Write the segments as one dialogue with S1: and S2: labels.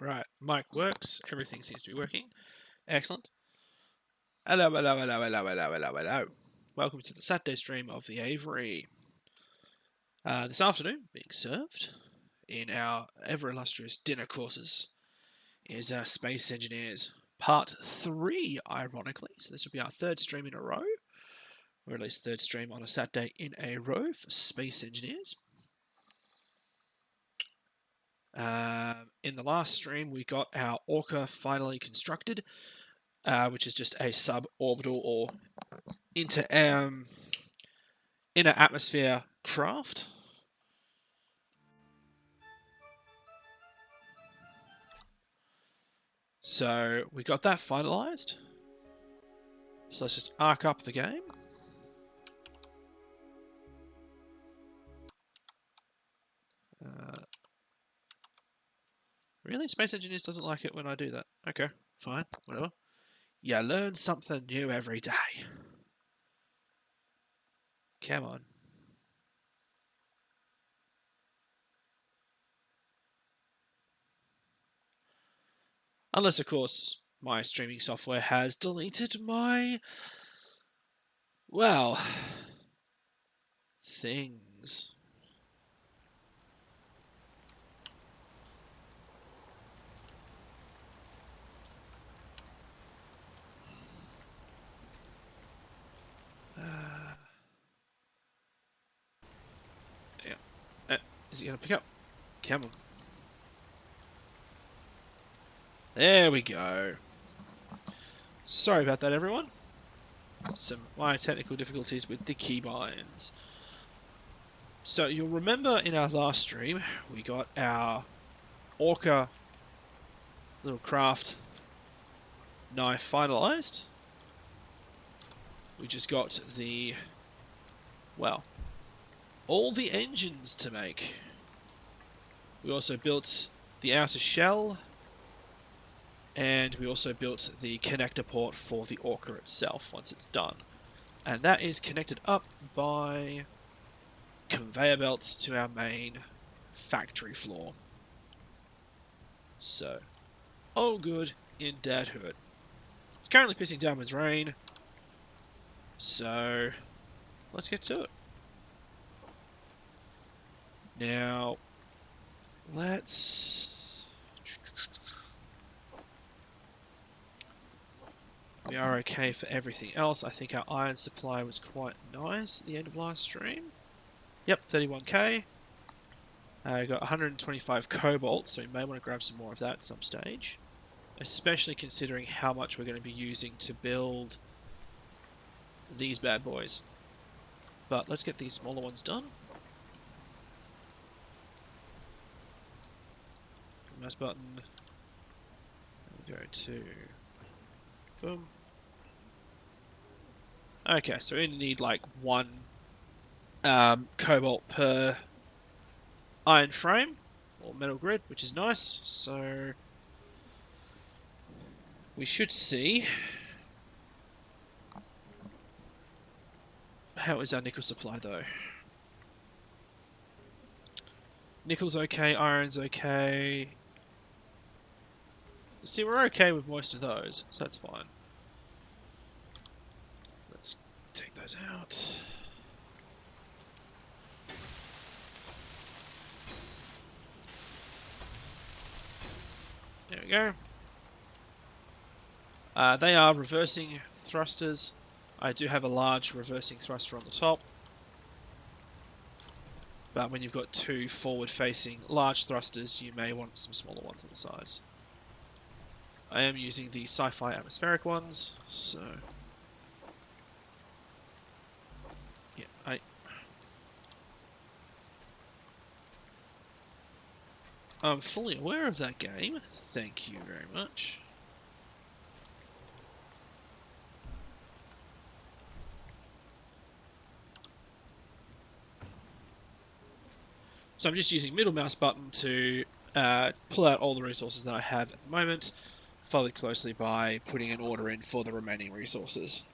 S1: Right, mic works. Everything seems to be working. Excellent. Hello, hello, hello, hello, hello, hello, hello. Welcome to the Saturday stream of the Aviary. This afternoon, being served in our ever illustrious dinner courses is Space Engineers Part 3, ironically. So this will be our third stream in a row, or at least third stream on a Saturday in a row for Space Engineers. In the last stream, we got our Orca finally constructed, which is just a suborbital or inner atmosphere craft. So we got that finalized. So let's just arc up the game. Really? Space Engineers doesn't like it when I do that. Okay, fine, whatever. You learn something new every day. Come on. Unless, of course, my streaming software has deleted my, well, things. Yeah. Is he going to pick up? Come on. There we go. Sorry about that, everyone. Some minor technical difficulties with the keybinds. So you'll remember in our last stream, we got our Orca little craft knife finalized. We just got the, well, all the engines to make. We also built the outer shell, and we also built the connector port for the Orca itself once it's done. And that is connected up by conveyor belts to our main factory floor. So, all good in dadhood. It's currently pissing down with rain, so let's get to it. Now, let's... We are okay for everything else. I think our iron supply was quite nice at the end of last stream. Yep, 31k. We got 125 cobalt, so we may want to grab some more of that at some stage. Especially considering how much we're going to be using to build these bad boys. But let's get these smaller ones done. Mouse button. We'll go to... Boom. Okay, so we need like one cobalt per iron frame, or metal grid, which is nice. So we should see... How is our nickel supply though? Nickel's okay, iron's okay. See, we're okay with most of those, so that's fine. Let's take those out. There we go. They are reversing thrusters. I do have a large reversing thruster on the top. But when you've got two forward-facing large thrusters, you may want some smaller ones on the sides. I am using the sci-fi atmospheric ones, so... Yeah, I'm fully aware of that game. Thank you very much. So I'm just using middle mouse button to pull out all the resources that I have at the moment, followed closely by putting an order in for the remaining resources.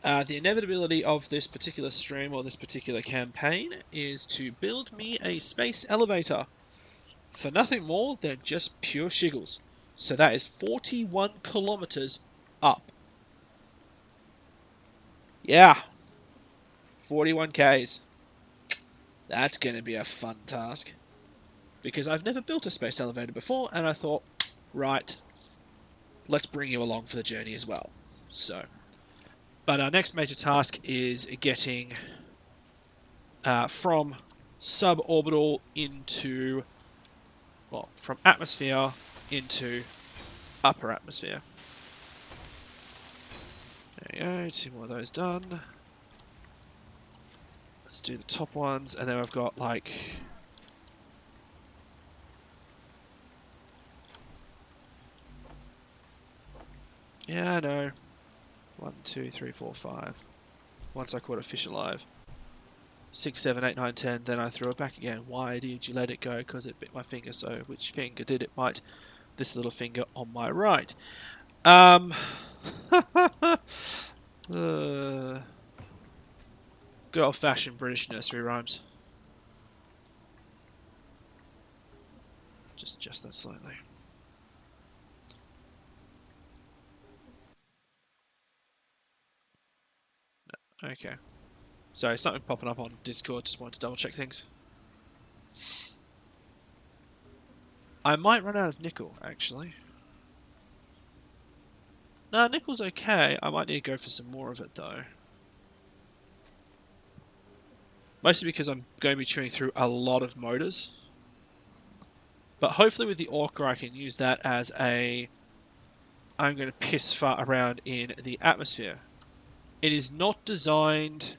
S1: The inevitability of this particular stream or this particular campaign is to build me a space elevator for nothing more than just pure shiggles. So that is 41 kilometers up. Yeah, 41 Ks. That's going to be a fun task. Because I've never built a space elevator before, and I thought, right, let's bring you along for the journey as well. So, but our next major task is getting from suborbital into, well, from atmosphere into upper atmosphere. There we go, 2 more of those done. Let's do the top ones, and then I've got like... Yeah, I know. 1, 2, 3, 4, 5. Once I caught a fish alive. 6, 7, 8, 9, 10. Then I threw it back again. Why did you let it go? Because it bit my finger. So which finger did it bite? This little finger on my right. Good old-fashioned British nursery rhymes. Just adjust that slightly. No. Okay. Sorry, something popping up on Discord. Just wanted to double check things. I might run out of nickel, actually. No, nickel's okay. I might need to go for some more of it, though. Mostly because I'm going to be chewing through a lot of motors. But hopefully with the Orca I can use that as a... I'm going to piss fart around in the atmosphere. It is not designed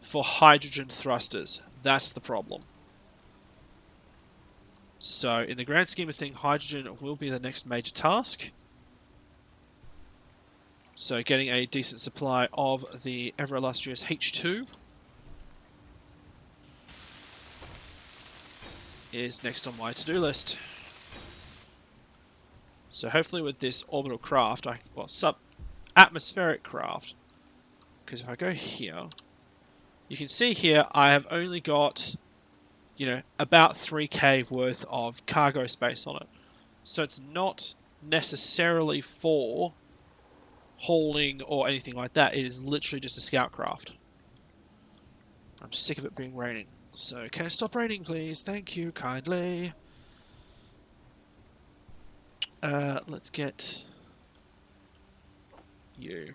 S1: for hydrogen thrusters. That's the problem. So in the grand scheme of things, hydrogen will be the next major task. So getting a decent supply of the ever-illustrious H2 is next on my to-do list. So hopefully with this orbital craft, sub-atmospheric craft, because if I go here, you can see here I have only got, about 3k worth of cargo space on it. So it's not necessarily for hauling or anything like that. It is literally just a scout craft. I'm sick of it being raining. So can it stop raining, please? Thank you kindly. Let's get you.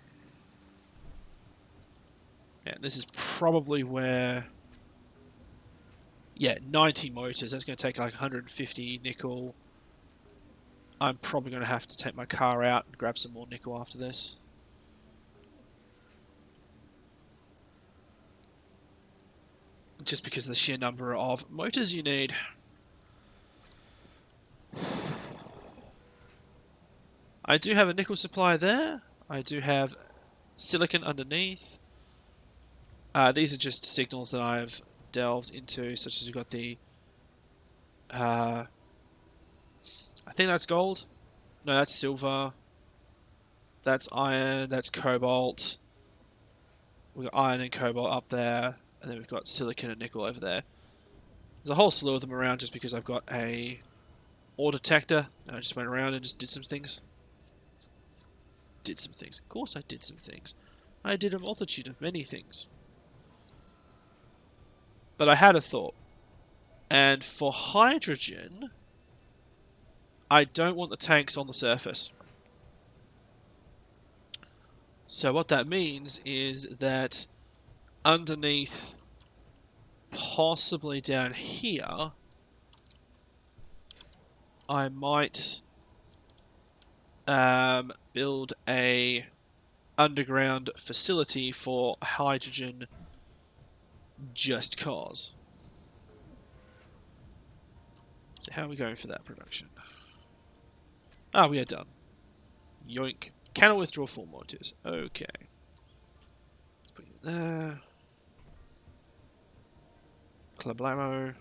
S1: Yeah, this is probably where... Yeah, 90 motors. That's going to take like 150 nickel. I'm probably going to have to take my car out and grab some more nickel after this. Just because of the sheer number of motors you need. I do have a nickel supply there. I do have silicon underneath. These are just signals that I've delved into, such as we've got the... I think that's gold. No, that's silver. That's iron. That's cobalt. We've got iron and cobalt up there. And then we've got silicon and nickel over there. There's a whole slew of them around just because I've got a ore detector. And I just went around and just did some things. Of course I did some things. I did a multitude of many things. But I had a thought. And for hydrogen, I don't want the tanks on the surface. So what that means is that underneath, possibly down here, I might build a underground facility for hydrogen just cause. So how are we going for that production? Ah, we are done. Yoink. Cannot withdraw 4 motors. Okay. Let's put you there. Clablamo.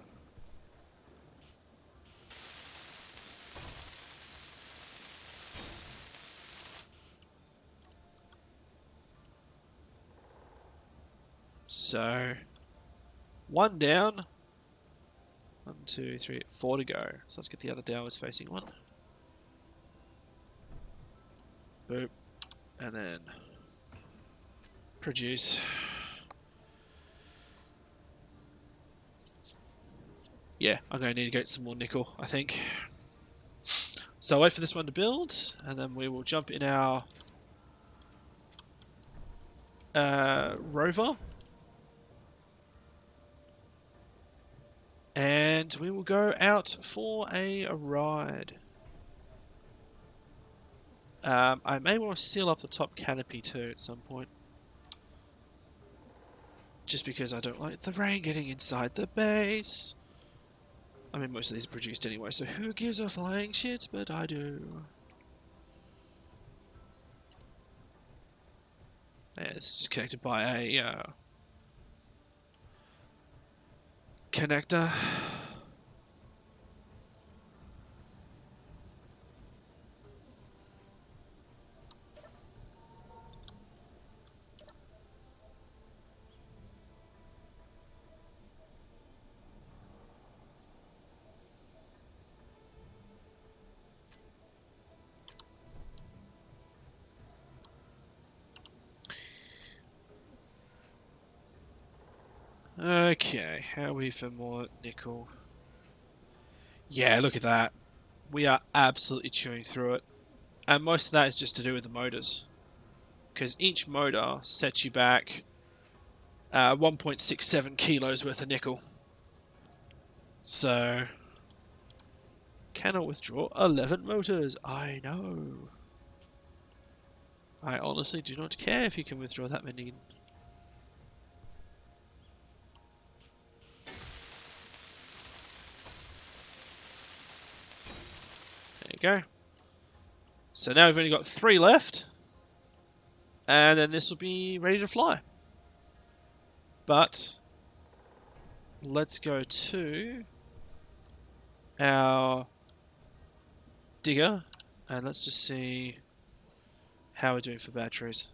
S1: So, 1 down. 1, 2, 3, 4 to go. So let's get the other downwards facing one. Boop. And then produce. Yeah, I'm going to need to get some more nickel, I think. So I'll wait for this one to build, and then we will jump in our rover. And we will go out for a ride. I may want to seal up the top canopy too at some point. Just because I don't like the rain getting inside the base. I mean, most of these are produced anyway, so who gives a flying shit? But I do. Yeah, it's just connected by a connector. Okay, how are we for more nickel? Yeah, look at that. We are absolutely chewing through it. And most of that is just to do with the motors. Because each motor sets you back 1.67 kilos worth of nickel. So, cannot withdraw 11 motors. I know. I honestly do not care if you can withdraw that many. There you go. So now we've only got 3 left. And then this will be ready to fly. But let's go to our digger and let's just see how we're doing for batteries.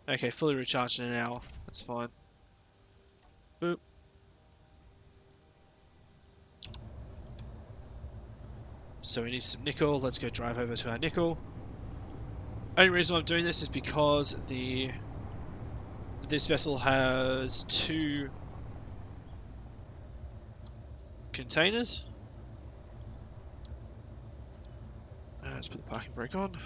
S1: Okay, fully recharged in an hour. That's fine. Boop. So we need some nickel. Let's go drive over to our nickel. Only reason I'm doing this is because this vessel has 2 containers. Let's put the parking brake on.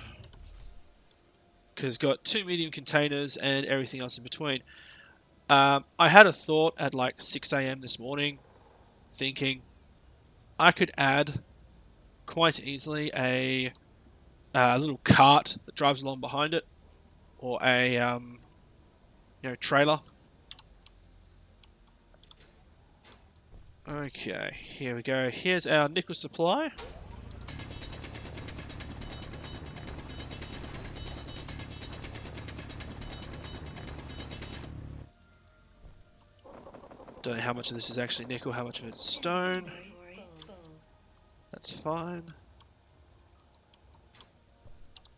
S1: Because it's got 2 medium containers and everything else in between. I had a thought at like 6 AM this morning, thinking I could add quite easily a little cart that drives along behind it, or a trailer. Okay, here we go. Here's our nickel supply. Don't know how much of this is actually nickel, how much of it's stone. That's fine.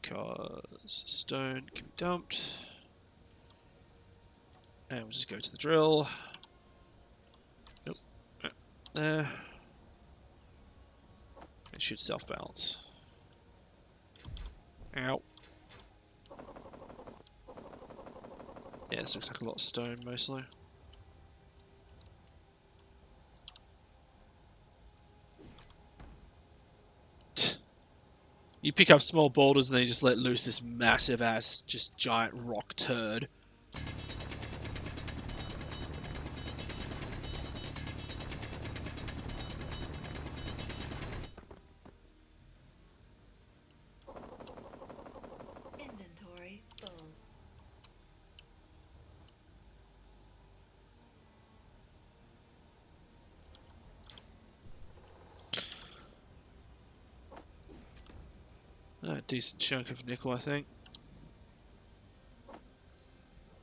S1: Because stone can be dumped. And we'll just go to the drill. Nope. There. It should self-balance. Ow. Yeah, this looks like a lot of stone, mostly. You pick up small boulders and then you just let loose this massive ass, just giant rock turd.
S2: Inventory full.
S1: A decent chunk of nickel, I think.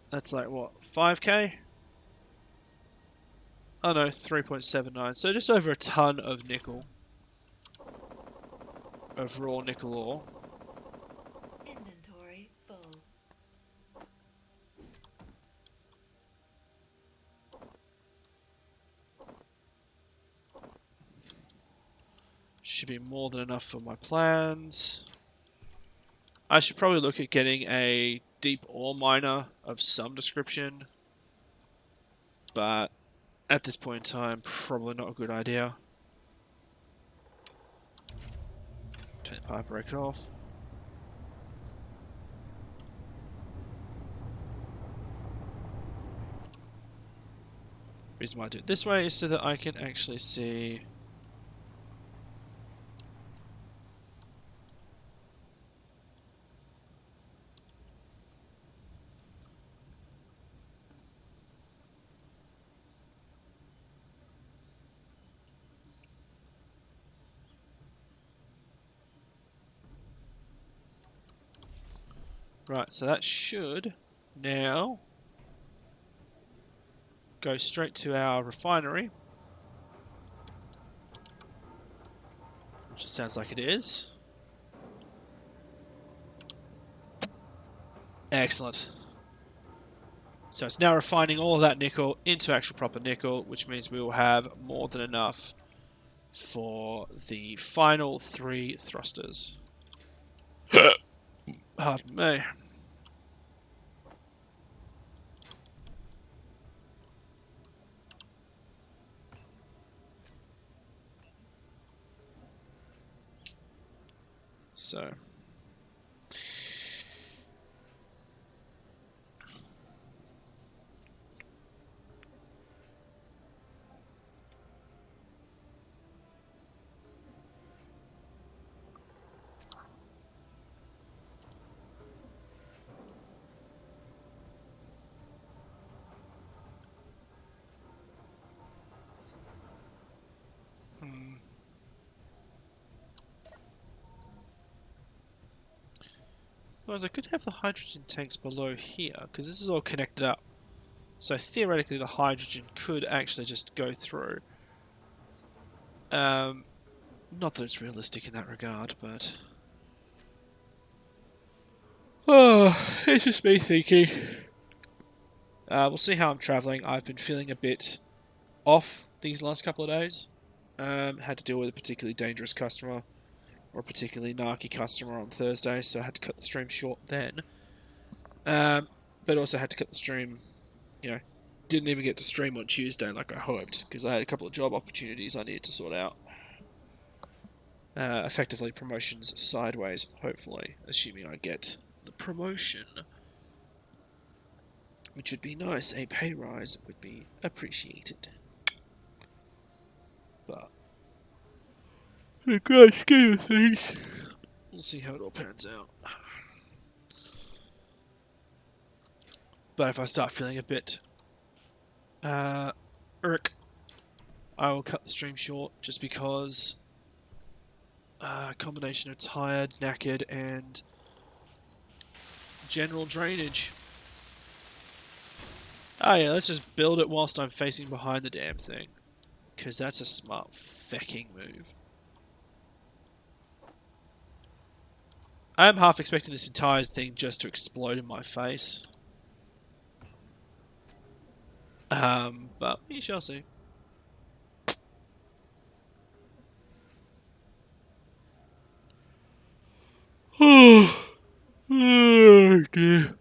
S1: That's like, what, 5k? Oh no, 3.79. So just over a ton of nickel. Of raw nickel ore.
S2: Inventory full.
S1: Should be more than enough for my plans. I should probably look at getting a deep ore miner of some description. But at this point in time, probably not a good idea. Turn the pipe, break it off. Reason why I do it this way is so that I can actually see. Right, so that should now go straight to our refinery. Which it sounds like it is. Excellent. So it's now refining all of that nickel into actual proper nickel, which means we will have more than enough for the final 3 thrusters. Pardon me. So. Whereas I could have the hydrogen tanks below here, because this is all connected up. So theoretically the hydrogen could actually just go through. Not that it's realistic in that regard, but... Oh, it's just me thinking. We'll see how I'm travelling. I've been feeling a bit off these last couple of days. Had to deal with a particularly dangerous customer, or a particularly narky customer on Thursday, so I had to cut the stream short then. But also had to cut the stream, didn't even get to stream on Tuesday like I hoped, because I had a couple of job opportunities I needed to sort out. Effectively promotions sideways, hopefully, assuming I get the promotion. Which would be nice, a pay rise would be appreciated. But, in the grand scheme of things, we'll see how it all pans out. But if I start feeling a bit irk, I will cut the stream short just because a combination of tired, knackered, and general drainage. Oh yeah, let's just build it whilst I'm facing behind the damn thing. Because that's a smart fecking move. I am half expecting this entire thing just to explode in my face. But we shall see. Oh dear.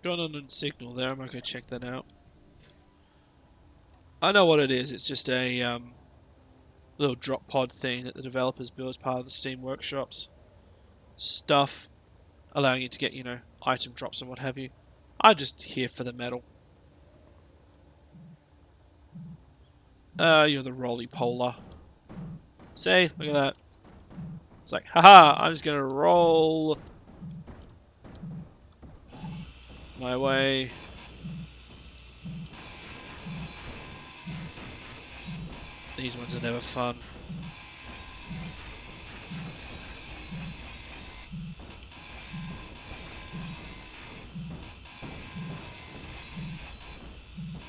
S1: Got an unknown signal there. I'm going to go check that out. I know what it is. It's just a little drop pod thing that the developers build as part of the Steam Workshop's stuff, allowing you to get, item drops and what have you. I'm just here for the metal. You're the roly-polar. See? Look at that. It's like, haha, I'm just going to roll my way. These ones are never fun.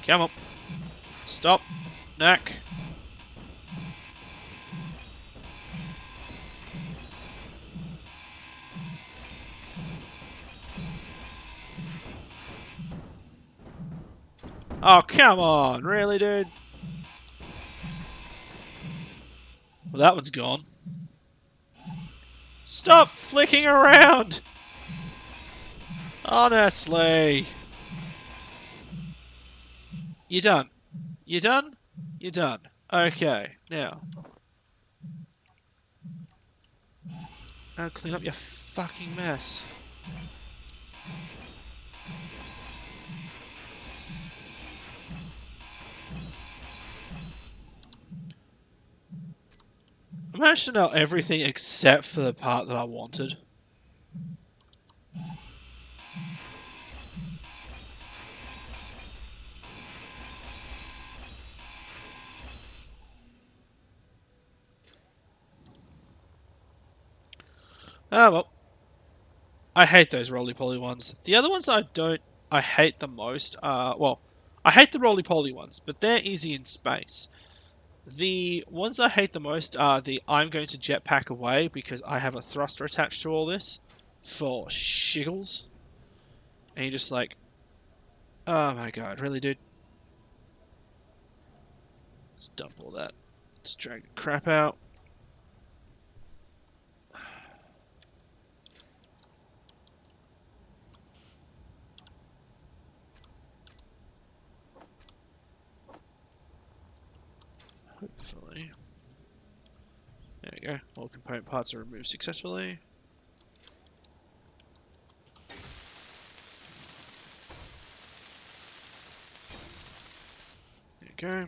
S1: Come on. Stop. Knack. Oh, come on. Really, dude? Well, that one's gone. Stop flicking around! Honestly. You done? You done? You done. Okay, now. Now clean up your fucking mess. I managed to know everything except for the part that I wanted. Ah, well. I hate those roly-poly ones. The other ones I hate the most are, well, I hate the roly-poly ones, but they're easy in space. The ones I hate the most are the I'm going to jetpack away because I have a thruster attached to all this for shiggles. And you're just like, oh my god, really, dude? Let's dump all that. Let's drag the crap out. Hopefully. There we go. All component parts are removed successfully. There we go.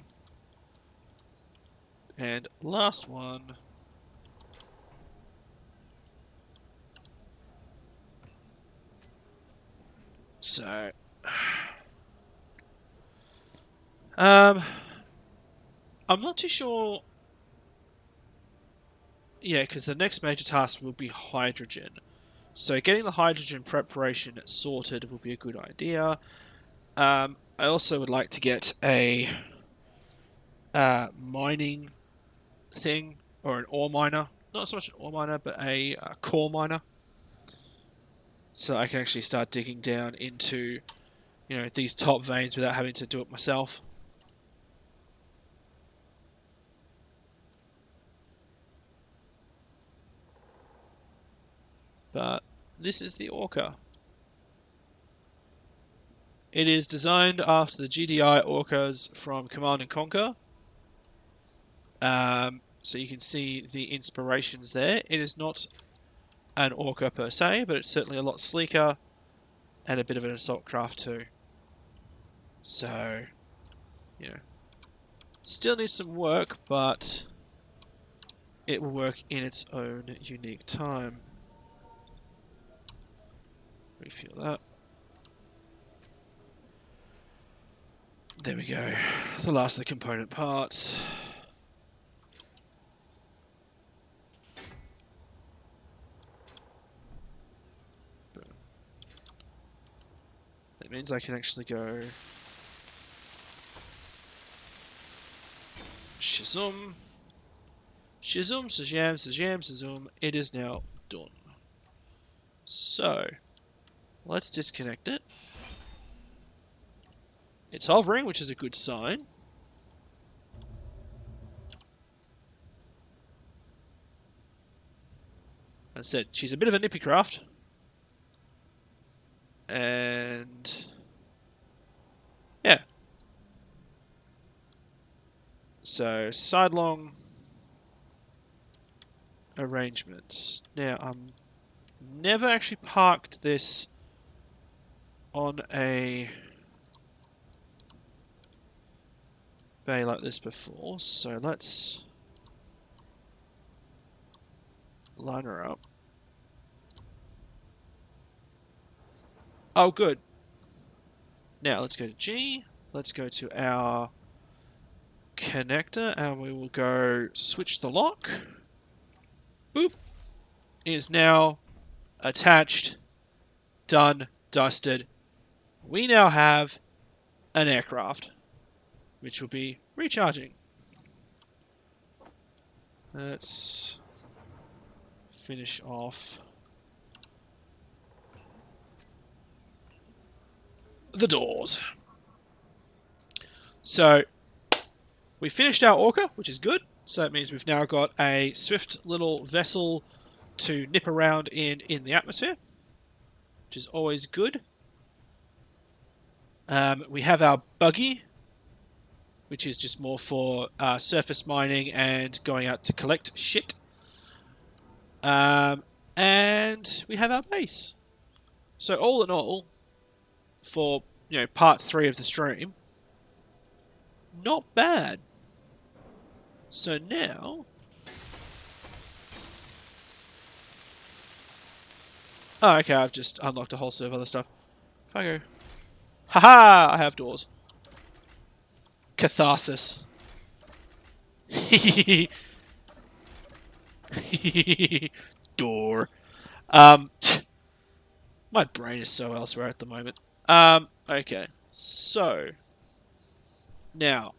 S1: And last one. So, I'm not too sure. Yeah, because the next major task will be hydrogen. So getting the hydrogen preparation sorted will be a good idea. I also would like to get a mining thing, or an ore miner. Not so much an ore miner, but a core miner. So I can actually start digging down into, these top veins without having to do it myself. But this is the Orca. It is designed after the GDI Orcas from Command and Conquer. So you can see the inspirations there. It is not an Orca per se, but it's certainly a lot sleeker and a bit of an assault craft too. So, still needs some work, but it will work in its own unique time. Refuel that. There we go. The last of the component parts. Boom. That means I can actually go shazam. Shazam, shazam, shazam, shazam. It is now done. So, let's disconnect it. It's hovering, which is a good sign. As I said, she's a bit of a nippy craft. And yeah. So, sidelong arrangements. Now, I'm never actually parked this on a bay like this before, so let's line her up. Oh, good. Now, let's go to G. Let's go to our connector, and we will go switch the lock. Boop. It is now attached, done, dusted. We now have an aircraft. which will be recharging. Let's finish off the doors. So we finished our orca, which is good. So that means we've now got a swift little vessel to nip around in the atmosphere, which is always good. We have our buggy, which is just more for surface mining and going out to collect shit. And we have our base. So all in all, for part 3 of the stream, not bad. So now, oh okay, I've just unlocked a whole slew of other stuff. If I go, haha, I have doors. Catharsis. Door. My brain is so elsewhere at the moment. Okay, so now,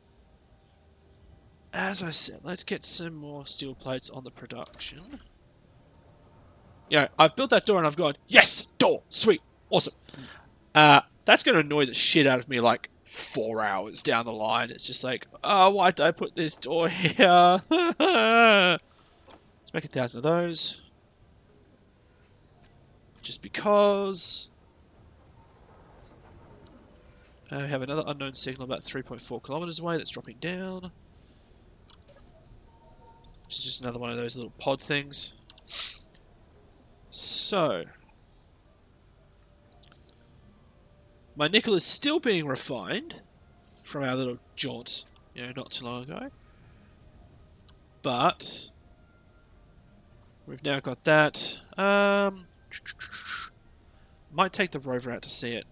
S1: as I said, let's get some more steel plates on the production. I've built that door and I've gone, yes, door, sweet, awesome. That's going to annoy the shit out of me like 4 hours down the line. It's just like, oh, why did I put this door here? Let's make 1,000 of those. Just because. We have another unknown signal about 3.4 kilometers away that's dropping down. Which is just another one of those little pod things. So. My nickel is still being refined from our little jaunt, not too long ago. But we've now got that. Might take the rover out to see it.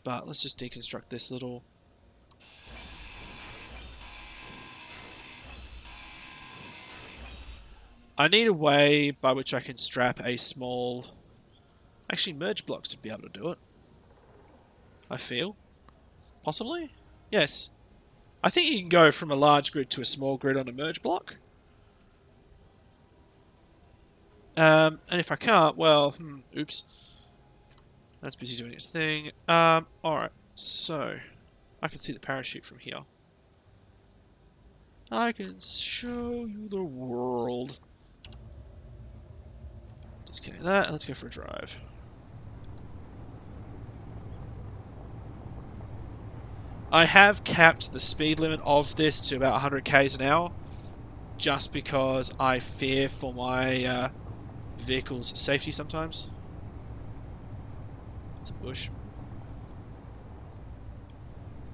S1: But let's just deconstruct this little. I need a way by which I can strap a small. Actually, merge blocks would be able to do it. I feel. Possibly? Yes. I think you can go from a large grid to a small grid on a merge block. And if I can't, well, oops. That's busy doing its thing. Alright, so I can see the parachute from here. I can show you the world. Disconnect that, and let's go for a drive. I have capped the speed limit of this to about 100 k's an hour, just because I fear for my vehicle's safety sometimes. It's a bush.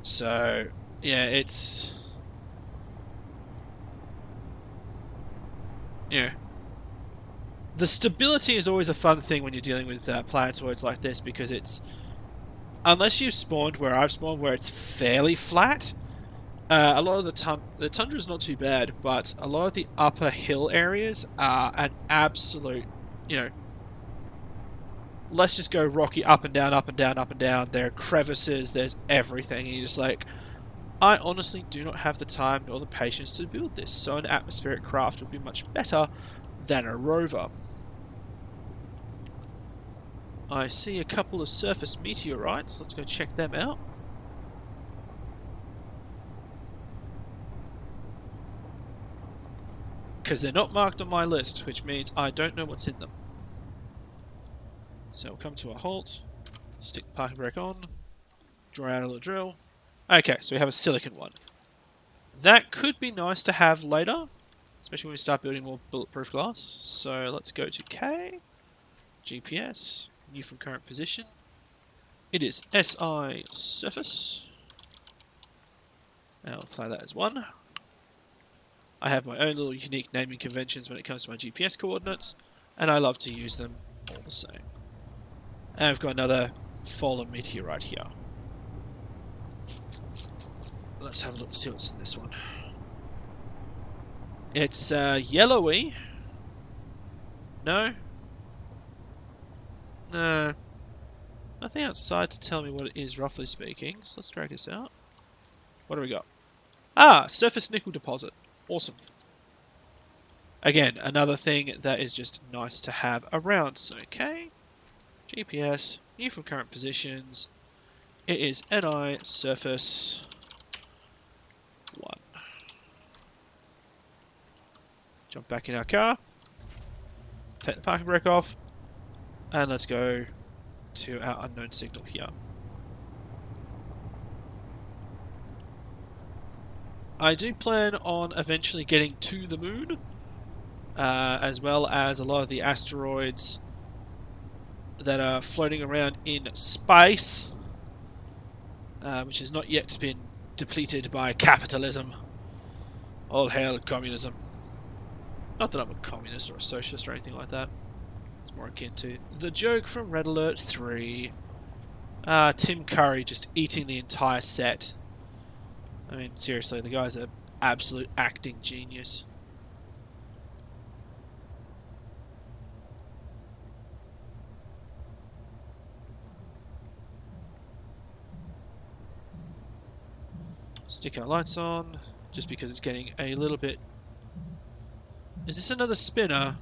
S1: So, yeah, it's. The stability is always a fun thing when you're dealing with planetoids like this, because it's. Unless you've spawned where I've spawned, where it's fairly flat, a lot of the tundra is not too bad, but a lot of the upper hill areas are an absolute, let's just go rocky up and down, up and down, up and down. There are crevices, there's everything, and you're just like, I honestly do not have the time nor the patience to build this, so an atmospheric craft would be much better than a rover. I see a couple of surface meteorites. Let's go check them out. Because they're not marked on my list, which means I don't know what's in them. So we'll come to a halt, stick the parking brake on, draw out a little drill. Okay, so we have a silicon one. That could be nice to have later, especially when we start building more bulletproof glass. So let's go to K, GPS. New from current position. It is SI surface. I'll apply that as 1. I have my own little unique naming conventions when it comes to my GPS coordinates, and I love to use them all the same. And I've got another fallen meteorite here. Let's have a look, see what's in this one. It's yellowy. No? Nothing outside to tell me what it is, roughly speaking. So let's drag this out. What do we got? Ah, surface nickel deposit. Awesome. Again, another thing that is just nice to have around. So, okay. GPS, view from current positions. It is NI surface 1. Jump back in our car. Take the parking brake off. And let's go to our unknown signal here. I do plan on eventually getting to the moon, as well as a lot of the asteroids that are floating around in space, which has not yet been depleted by capitalism. All hail communism. Not that I'm a communist or a socialist or anything like that. It's more akin to the joke from Red Alert 3. Tim Curry just eating the entire set. I mean, seriously, the guy's an absolute acting genius. Stick our lights on, just because it's getting a little bit... Is this another spinner?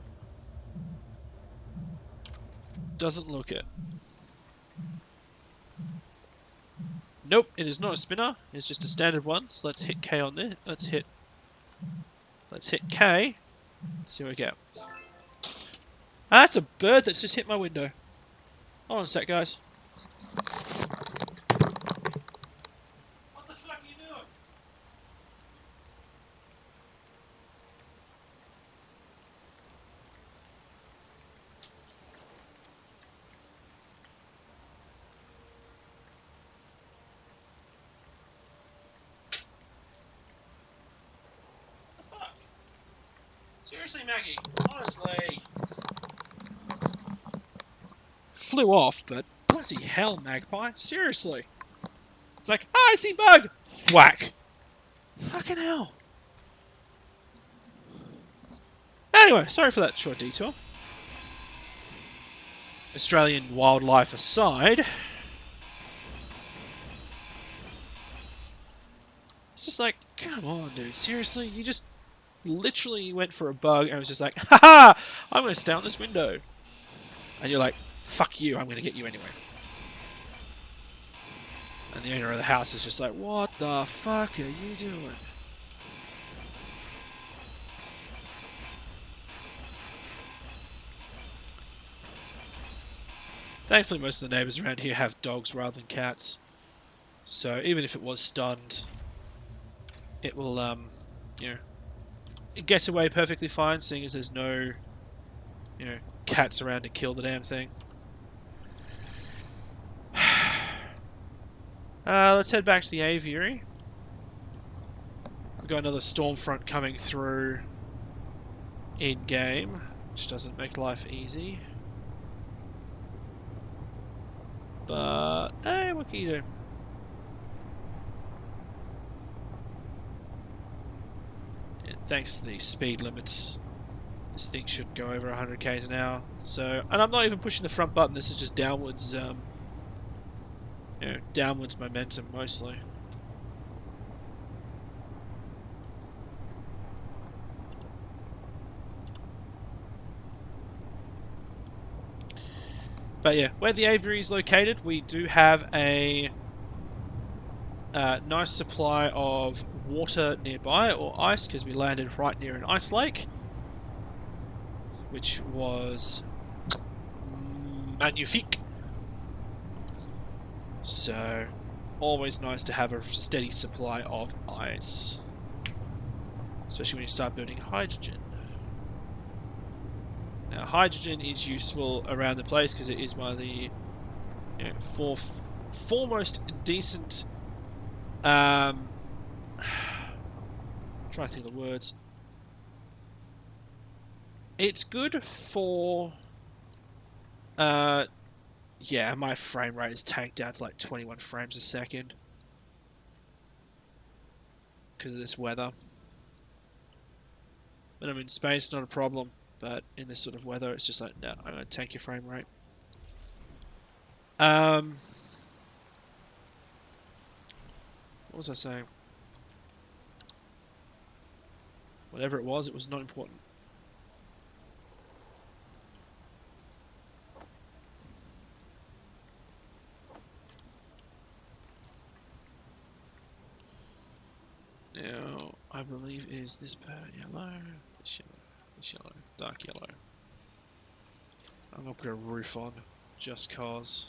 S1: Doesn't look it. Nope, it is not a spinner. It's just a standard one. So let's hit K on this. Let's hit K. Let's see what we get. Ah, that's a bird that's just hit my window. Hold on a sec, guys. What the fuck are you doing? What the fuck? Seriously, Maggie. Honestly. Flew off, but bloody hell, Magpie. Seriously. It's like, ah, I see bug! Whack. Fucking hell. Anyway, sorry for that short detour. Australian wildlife aside, it's just like, come on, dude. Seriously? You just literally went for a bug and was just like, haha, I'm going to stay on this window. And you're like, fuck you, I'm going to get you anyway. And the owner of the house is just like, what the fuck are you doing? Thankfully, most of the neighbours around here have dogs rather than cats. So even if it was stunned, it will, you know, get away perfectly fine, seeing as there's no, you know, cats around to kill the damn thing. Let's head back to the aviary. We've got another storm front coming through in-game, which doesn't make life easy. But, hey, what can you do? And thanks to the speed limits, this thing should go over 100 k's an hour. So, and I'm not even pushing the front button, this is just downwards, you know, downwards momentum mostly. But yeah, where the aviary is located, we do have a nice supply of water nearby, or ice, because we landed right near an ice lake, which was magnifique. So, always nice to have a steady supply of ice, especially when you start building hydrogen. Now, hydrogen is useful around the place because it is one of the, you know, foremost decent. I'm trying to think of the words. It's good for. Yeah, my frame rate is tanked down to like 21 frames a second because of this weather. When I'm in space, not a problem. But in this sort of weather, it's just like, no, I'm going to tank your frame rate. What was I saying? Whatever it was not important. Now, I believe is this yellow, this yellow, this yellow, dark yellow. I'm gonna put a roof on, just cause.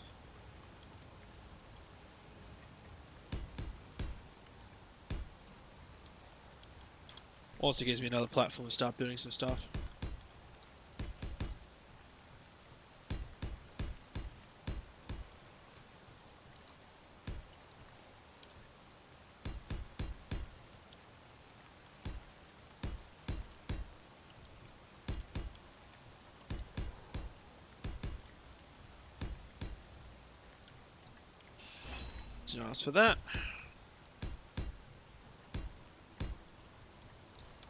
S1: Also gives me another platform to start building some stuff. Just for that.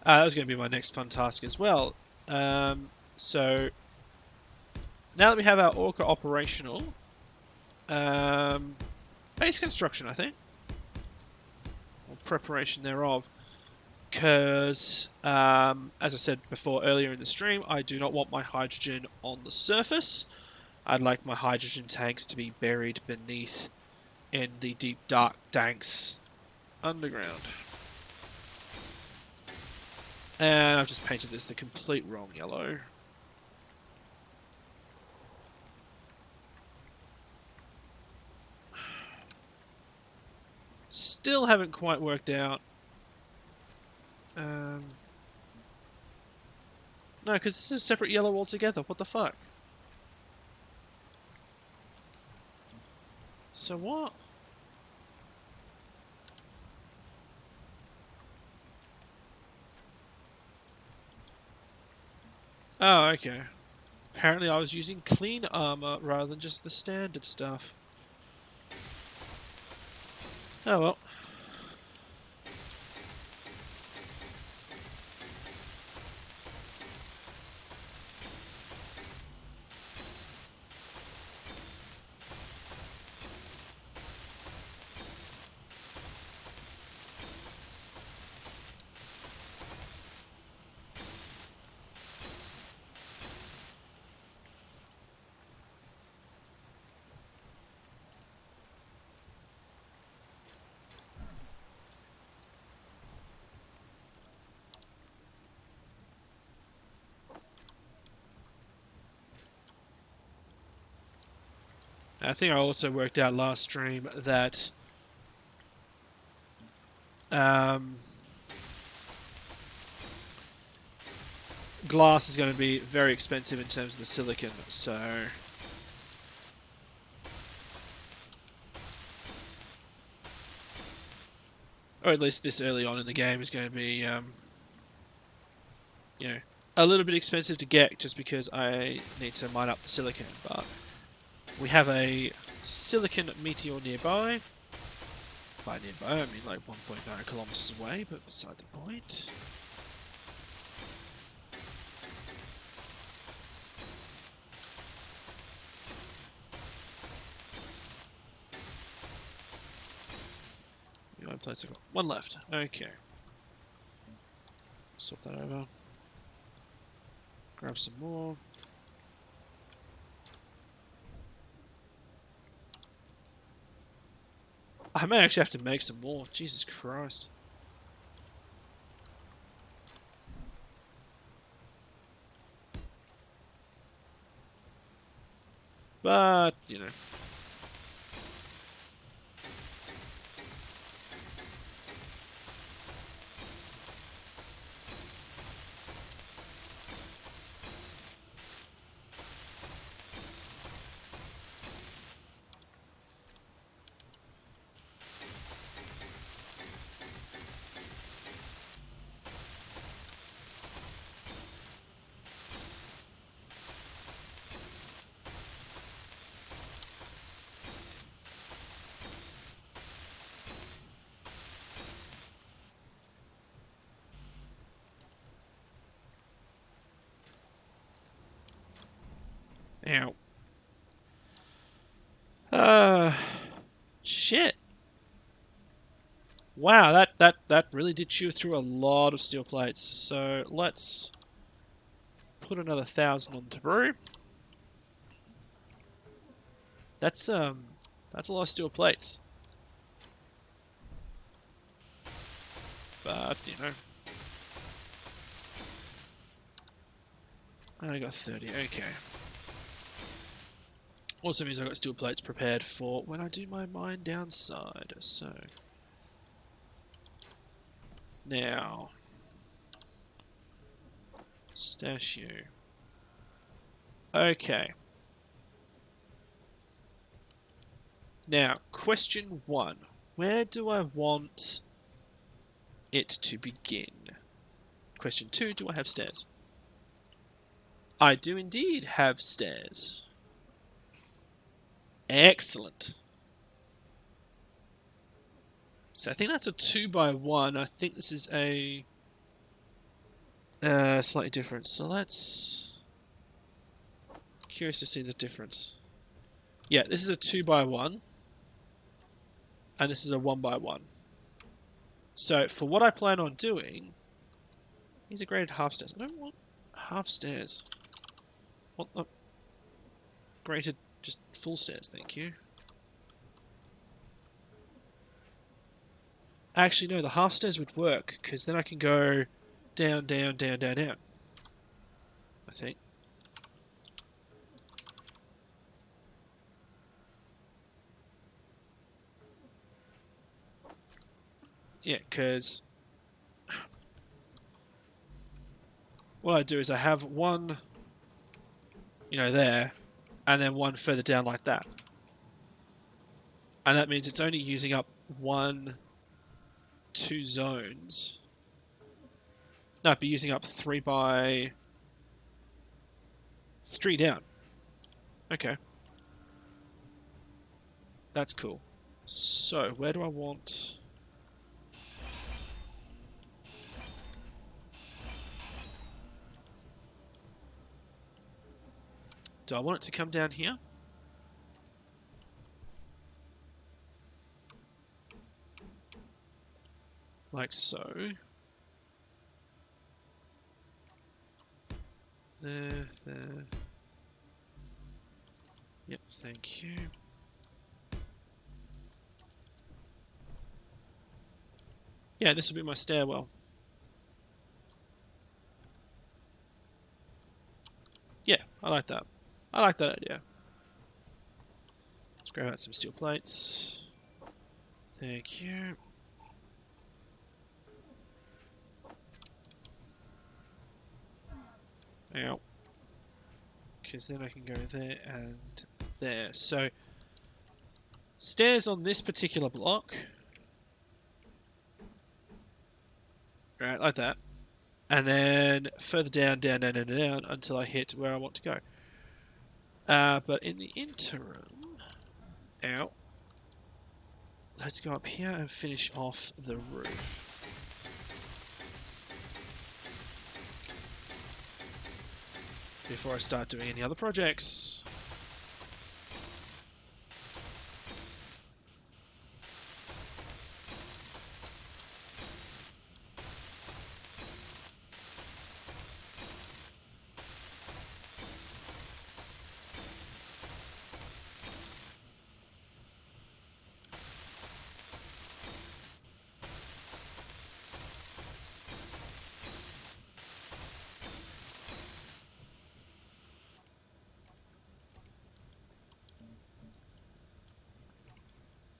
S1: That was going to be my next fun task as well. So now that we have our Orca operational, base construction, I think, or preparation thereof, because as I said before earlier in the stream, I do not want my hydrogen on the surface. I'd like my hydrogen tanks to be buried beneath in the deep, dark danks underground. And I've just painted this the complete wrong yellow. Still haven't quite worked out. No, because this is a separate yellow altogether. What the fuck? So what? Oh, okay. Apparently I was using clean armor rather than just the standard stuff. Oh well. I think I also worked out last stream that glass is going to be very expensive in terms of the silicon, so or at least this early on in the game is going to be you know, a little bit expensive to get just because I need to mine up the silicon, but we have a silicon meteor nearby. By nearby, I mean like 1.9 kilometers away, but beside the point. Place I got one left. Okay. Swap that over. Grab some more. I may actually have to make some more. Jesus Christ. But, you know. Ow. Shit. Wow, that really did chew through a lot of steel plates. So let's put another 1,000 on the brew. That's a lot of steel plates. But I got 30. Okay. Also means I got steel plates prepared for when I do my mine downside. So now stash you. Okay. Now, question 1. Where do I want it to begin? Question 2. Do I have stairs? I do indeed have stairs. Excellent. So I think that's a 2x1. I think this is a slightly different. So let's... Curious to see the difference. Yeah, this is a 2x1. And this is a 1x1. So for what I plan on doing... These are graded half stairs. I don't want half stairs. I want graded just full stairs, thank you. Actually, no, the half stairs would work, because then I can go down, down, down, down, down. I think. Yeah, because what I do is I have one, there, and then one further down like that. And that means it's only using up 2 zones. No, it'd be using up 3 by 3 down. Okay. That's cool. So, where do I want... Do I want it to come down here? Like so. There. Yep, thank you. Yeah, this will be my stairwell. Yeah, I like that. I like that idea. Let's grab out some steel plates. Thank you. Ow. Because then I can go there and there. So, stairs on this particular block. Right, like that. And then further down, down, down, down, down until I hit where I want to go. But in the interim... Ow. Let's go up here and finish off the roof. Before I start doing any other projects.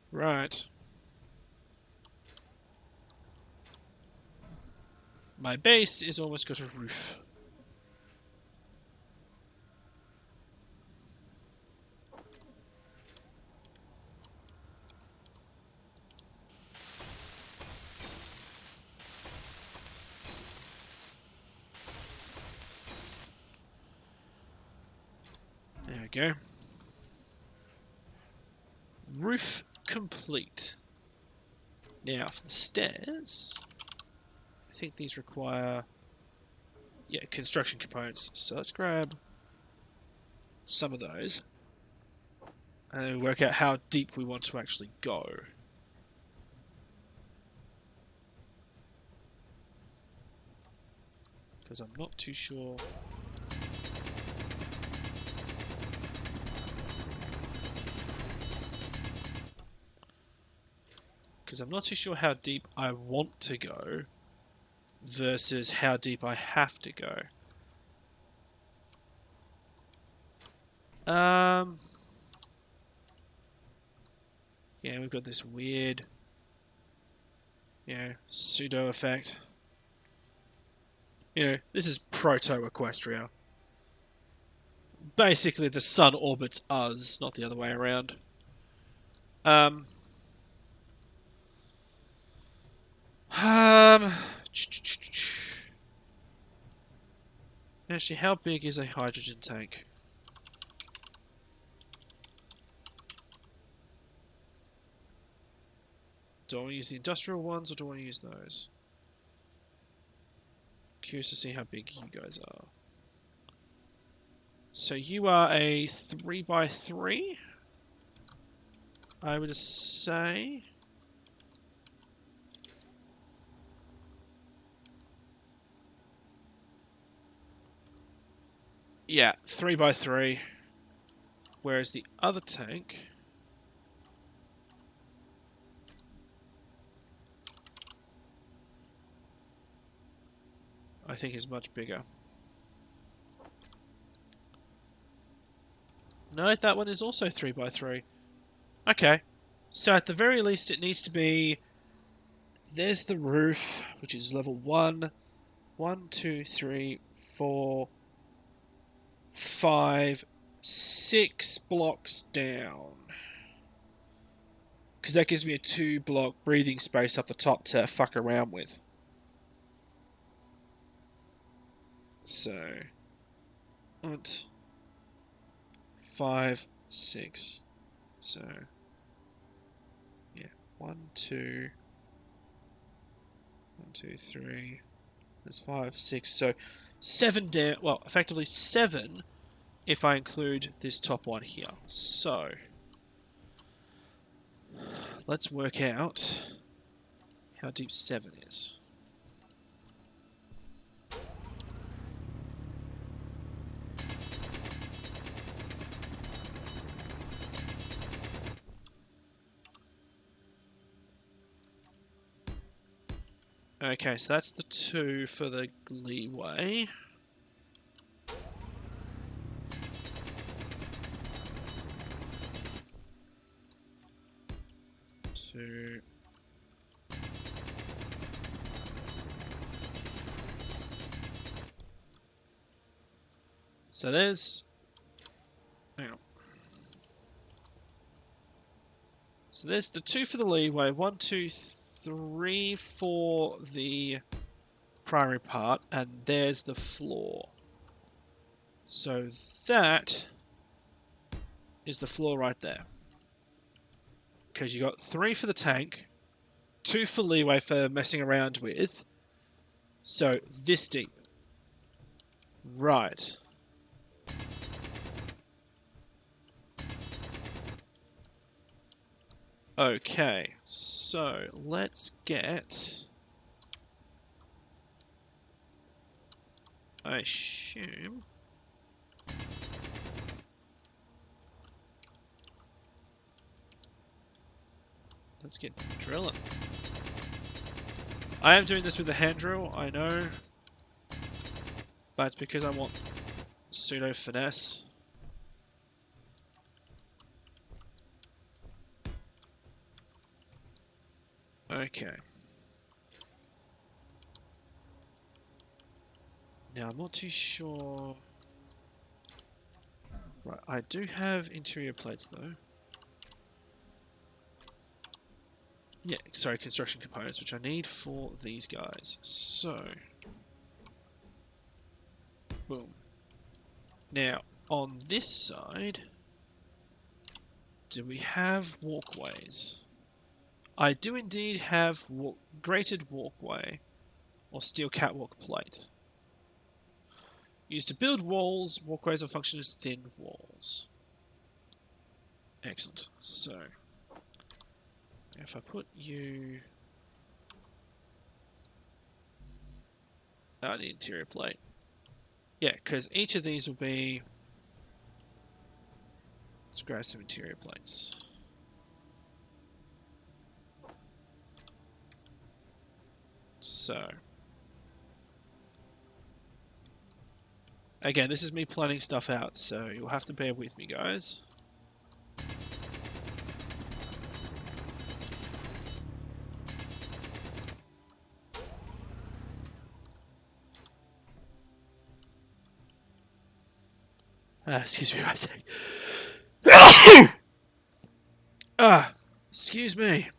S1: Right. My base is almost got a roof. There we go. Roof complete. Now for the stairs, I think these require, construction components. So let's grab some of those and then work out how deep we want to actually go. Because I'm not too sure. Because I'm not too sure how deep I want to go versus how deep I have to go. Yeah, we've got this weird, pseudo effect. This is proto-Equestria. Basically, the sun orbits us, not the other way around. Um, um, Actually, how big is a hydrogen tank? Do I want to use the industrial ones or do I want to use those? Curious to see how big you guys are. So you are a 3x3, I would say. Yeah, 3x3. Whereas the other tank, I think, is much bigger. No, that one is also 3x3. Okay. So at the very least it needs to be... There's the roof, which is level 1. 1, 2, 3, 4, 5, 6 blocks down. Because that gives me a 2-block breathing space up the top to fuck around with. So... 5, 6. So... Yeah. 1, 2... 1, 2, 3... There's 5, 6, so 7 down. Well, effectively 7 if I include this top one here. So let's work out how deep 7 is. Okay, so that's the 2 for the leeway. Two. So there's... Hang on. So there's the 2 for the leeway. 1, 2, 3 for the primary part. And there's the floor. So that is the floor right there. Because you got 3 for the tank, 2 for leeway for messing around with. So this deep. Right. Okay, so let's get... I assume... Let's get drilling. I am doing this with the hand drill, I know. But it's because I want pseudo finesse. Okay. Now I'm not too sure... Right, I do have interior plates though. Yeah, sorry, construction components, which I need for these guys. So... Boom. Now, on this side... Do we have walkways? I do indeed have grated walkway or steel catwalk plate. Used to build walls, walkways will function as thin walls. Excellent. So, if I put you... The interior plate. Yeah, because each of these will be... Let's grab some interior plates. So... Again, this is me planning stuff out, so you'll have to bear with me, guys. Excuse me, I say. Excuse me.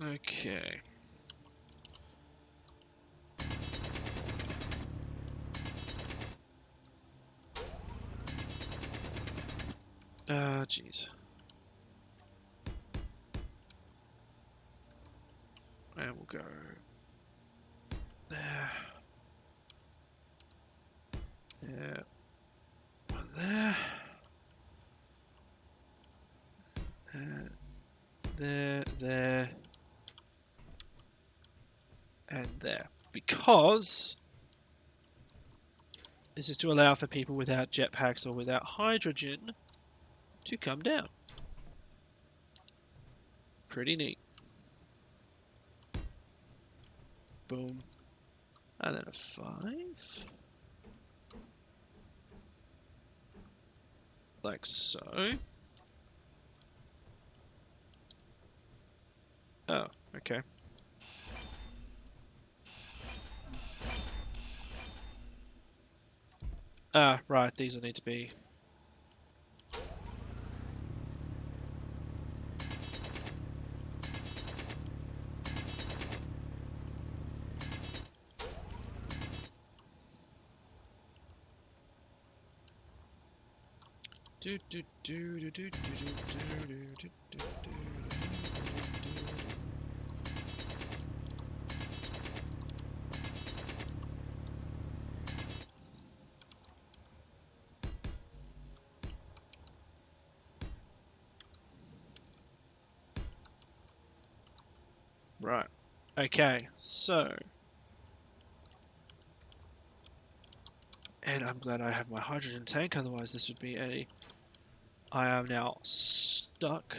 S1: Okay. Jeez. And we'll go there. There. One there. There. And there. Because this is to allow for people without jetpacks or without hydrogen to come down. Pretty neat. Boom. And then a 5. Like so. Oh, okay. Right, these will need to be... Right. Okay, so... And I'm glad I have my hydrogen tank, otherwise this would be a... I am now stuck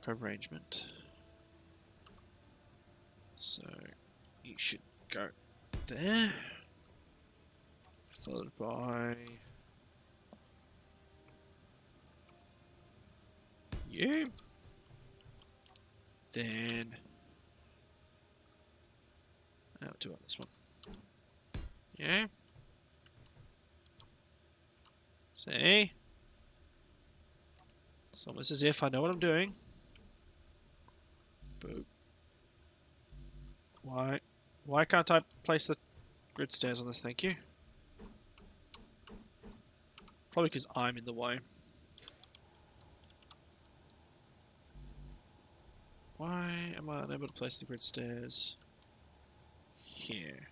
S1: arrangement. So, you should go there. Followed by... you. Then... I'll do it on this one. Yeah. See? It's almost as if I know what I'm doing. Boop. Why can't I place the grid stairs on this? Thank you. Probably because I'm in the way. Why am I unable to place the grid stairs here?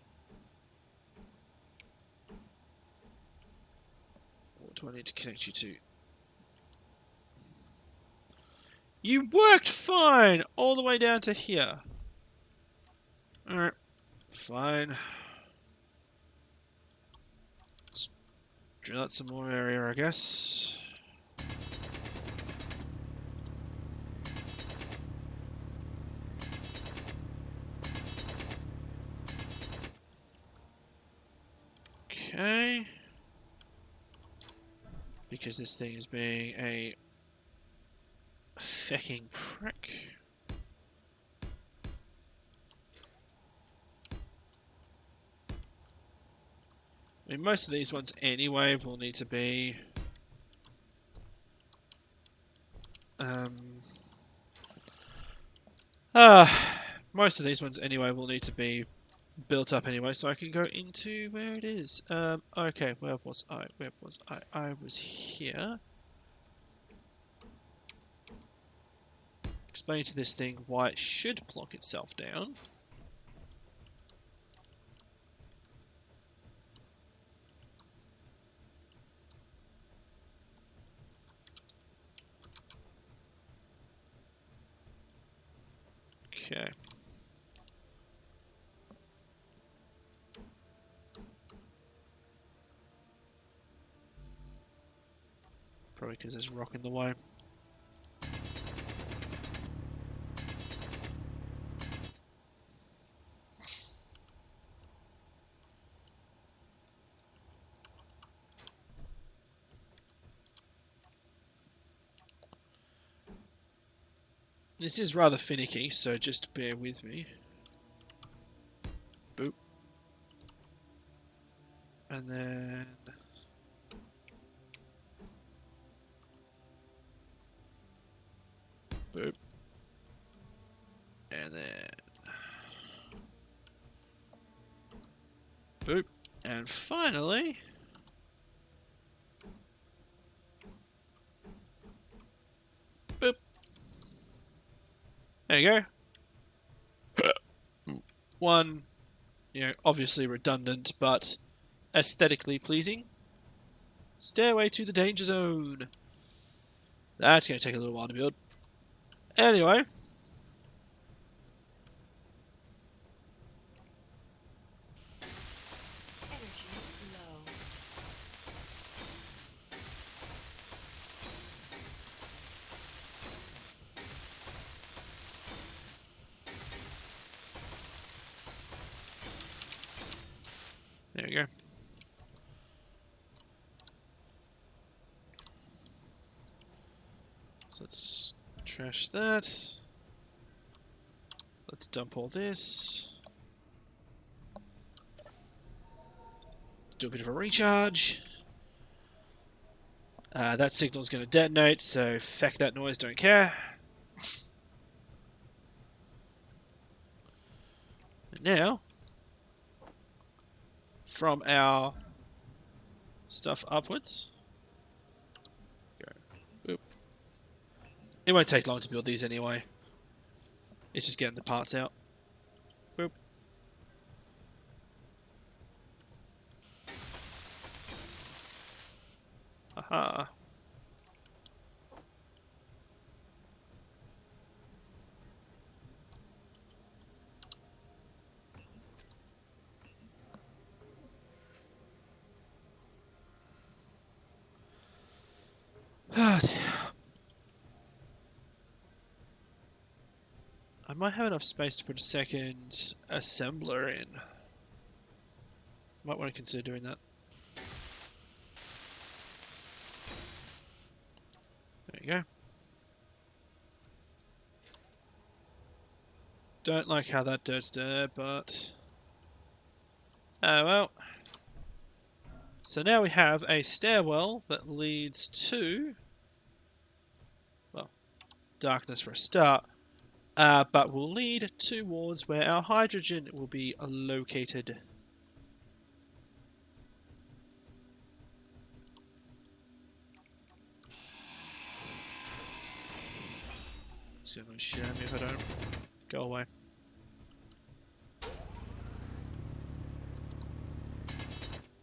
S1: What do I need to connect you to? You worked fine! All the way down to here. Alright. Fine. Let's drill out some more area, I guess. Okay. Because this thing is being a fecking prick. I mean, most of these ones anyway will need to be... most of these ones anyway will need to be built up anyway, so I can go into where it is. Okay, where was I? Where was I? I was here. Explain to this thing why it should plonk itself down. Okay. Probably because there's rock in the way. This is rather finicky, so just bear with me. Boop. And then... boop. And then... boop. And finally... boop. There you go. One, obviously redundant, but aesthetically pleasing. Stairway to the danger zone. That's going to take a little while to build. Anyway.
S2: Energy low.
S1: There you go. So let's trash that. Let's dump all this. Let's do a bit of a recharge. That signal's going to detonate, so feck that noise, don't care. And now, from our stuff upwards, go. Oop. It won't take long to build these anyway. It's just getting the parts out. Boop. Aha. Ah, dear. I might have enough space to put a second assembler in. Might want to consider doing that. There you go. Don't like how that dirt's there, but... oh well. So now we have a stairwell that leads to... well, darkness for a start. But will lead towards where our hydrogen will be located. It's gonna shit at me if I don't. Go away.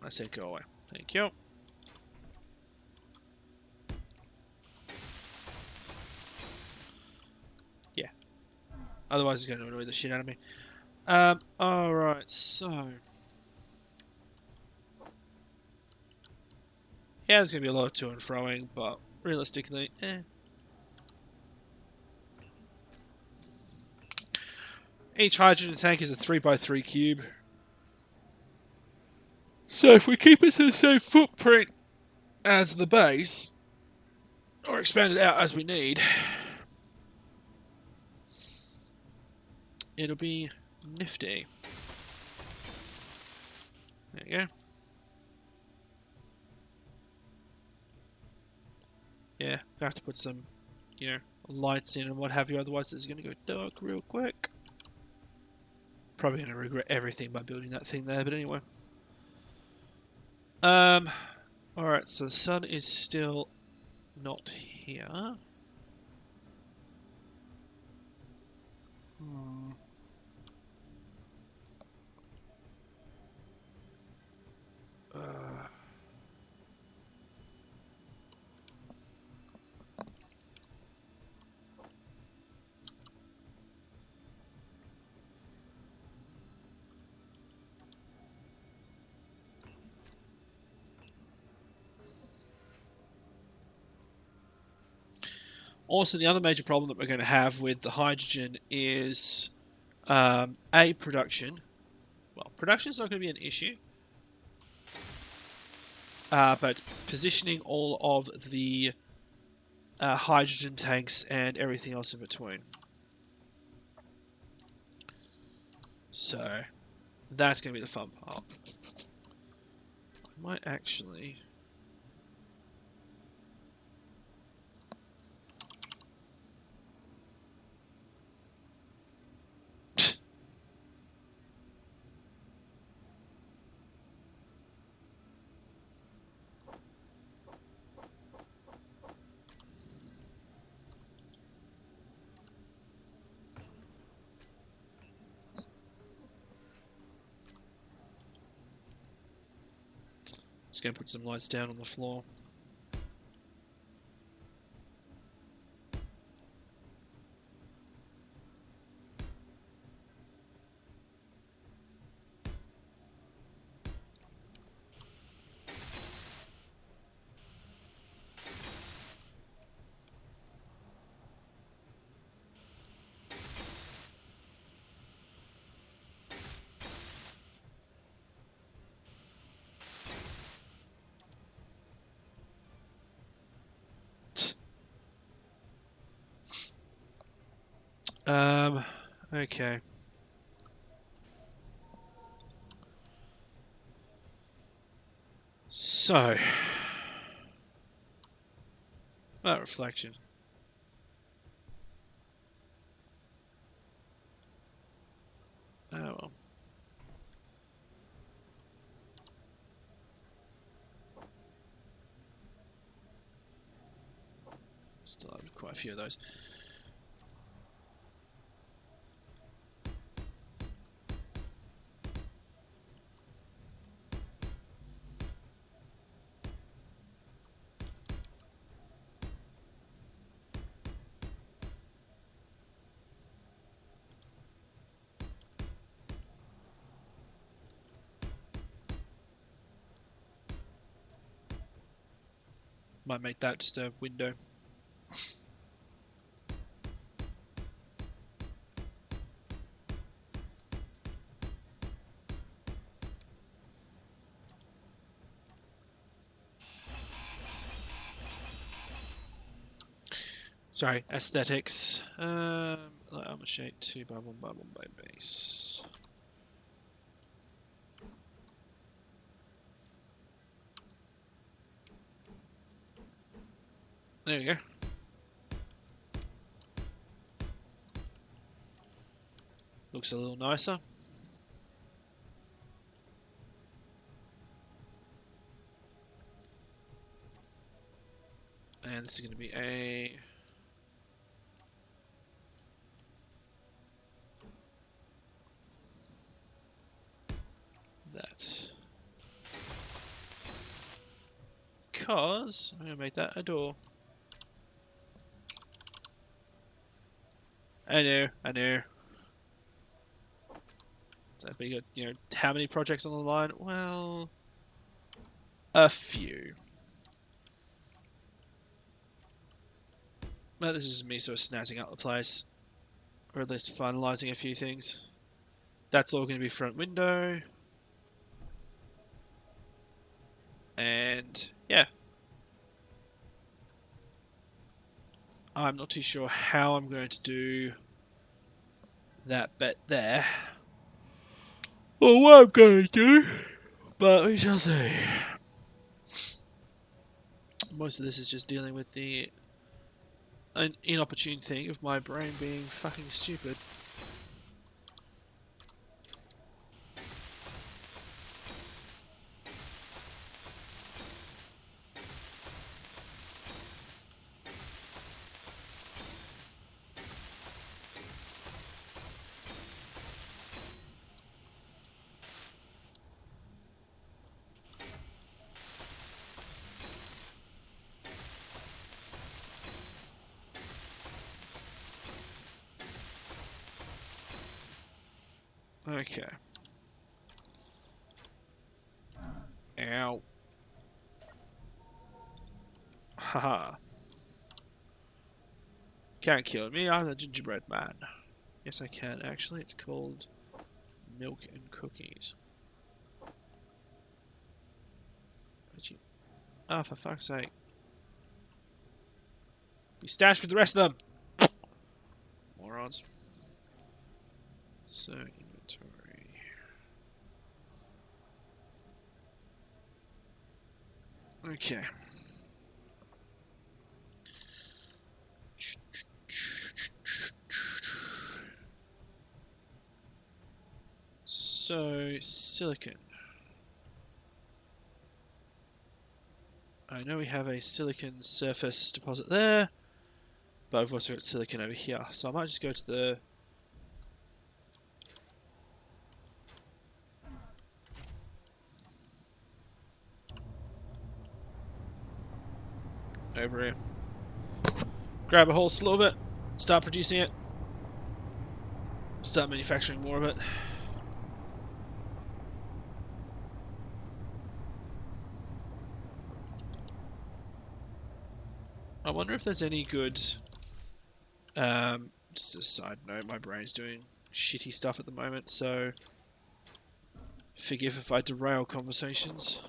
S1: I said go away. Thank you. Yeah. Otherwise it's going to annoy the shit out of me. Alright, so... yeah, there's going to be a lot of to and froing, but realistically, Each hydrogen tank is a 3x3 cube. So if we keep it to the same footprint as the base, or expand it out as we need, it'll be nifty. There you go. Yeah, I have to put some, lights in and what have you, otherwise it's going to go dark real quick. Probably going to regret everything by building that thing there, but anyway. Alright, so the sun is still not here. Also, the other major problem that we're going to have with the hydrogen is production. Well, production's not going to be an issue, but it's positioning all of the hydrogen tanks and everything else in between. So that's going to be the fun part. I might actually. Just going to put some lights down on the floor. Okay. So, that reflection. Oh well. Still have quite a few of those. Might make that just a window. Sorry, aesthetics. Armor shade 2 by 1 by 1 by base. There we go. Looks a little nicer. And this is going to be a... that. Because I'm going to make that a door. I know. So we got, you know, how many projects on the line? Well, a few. Well, this is just me sort of snazzing up the place. Or at least finalising a few things. That's all going to be front window. And, yeah. I'm not too sure how I'm going to do that bit there. Or what I'm going to do. But we shall see. Most of this is just dealing with an inopportune thing of my brain being fucking stupid. Okay. Ow. Haha. Can't kill me, I'm a gingerbread man. Yes, I can. Actually, it's called milk and cookies. Oh, for fuck's sake. Be stashed with the rest of them! Morons. So, inventory. Okay. So, silicon. I know we have a silicon surface deposit there, but I've also got silicon over here. So I might just go to the... over here. Grab a whole slew of it, start producing it, start manufacturing more of it. I wonder if there's any good... just a side note, my brain's doing shitty stuff at the moment, so forgive if I derail conversations.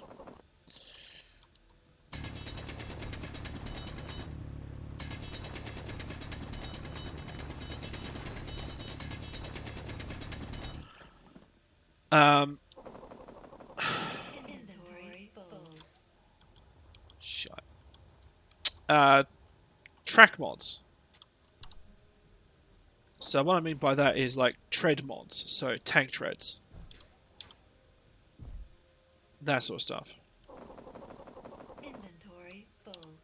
S2: Inventory full.
S1: Shut. Track mods. So what I mean by that is like tread mods, so tank treads. That sort of stuff.
S2: Inventory full.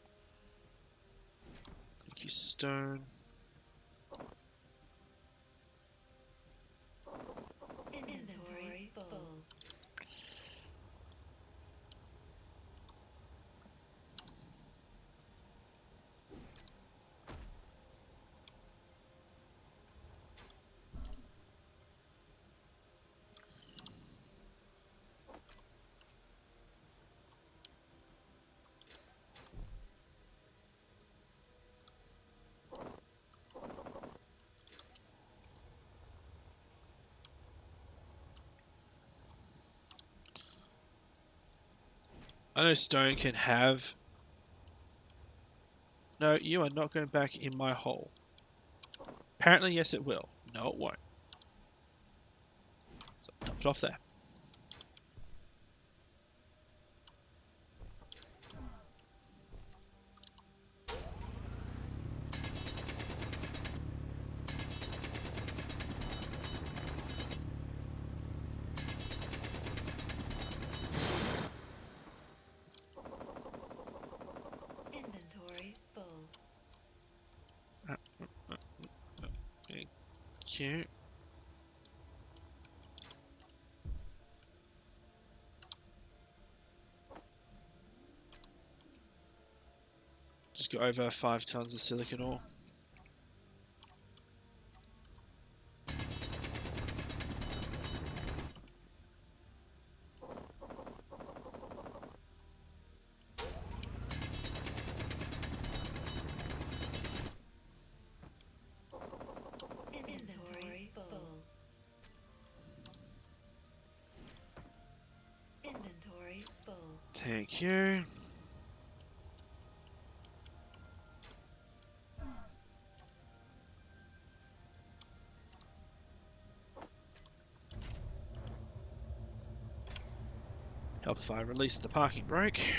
S1: Thank you, stone.
S2: Inventory full.
S1: I know stone can have... No, you are not going back in my hole. Apparently, yes it will. No, it won't. So, dump it off there.
S2: Inventory full.
S1: Thank you. Just got over 5 tons of silicon ore.
S2: Inventory full. Inventory full.
S1: Thank you. Help if I release the parking brake.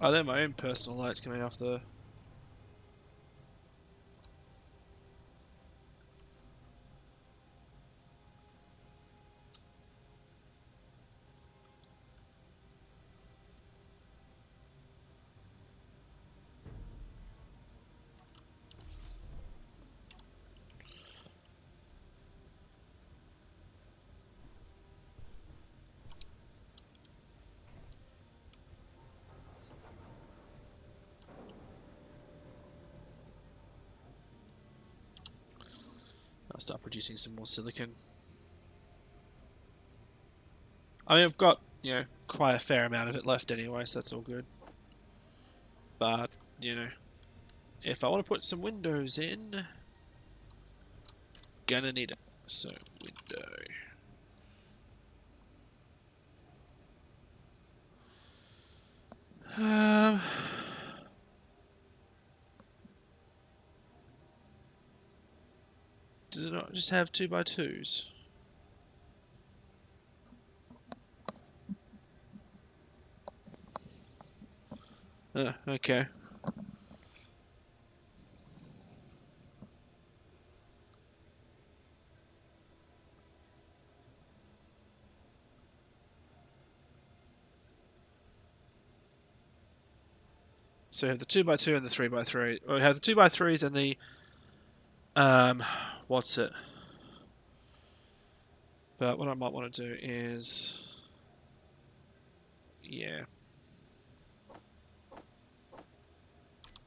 S1: Oh, they're my own personal lights coming off the... I'll start producing some more silicon. I mean, I've got, you know, quite a fair amount of it left anyway, so that's all good. But, you know, if I want to put some windows in, gonna need it. So, window. Um, does it not just have 2x2s? Okay. So we have the 2x2 and the 3x3. Or we have the 2x3s and the what's it? But what I might want to do is, yeah.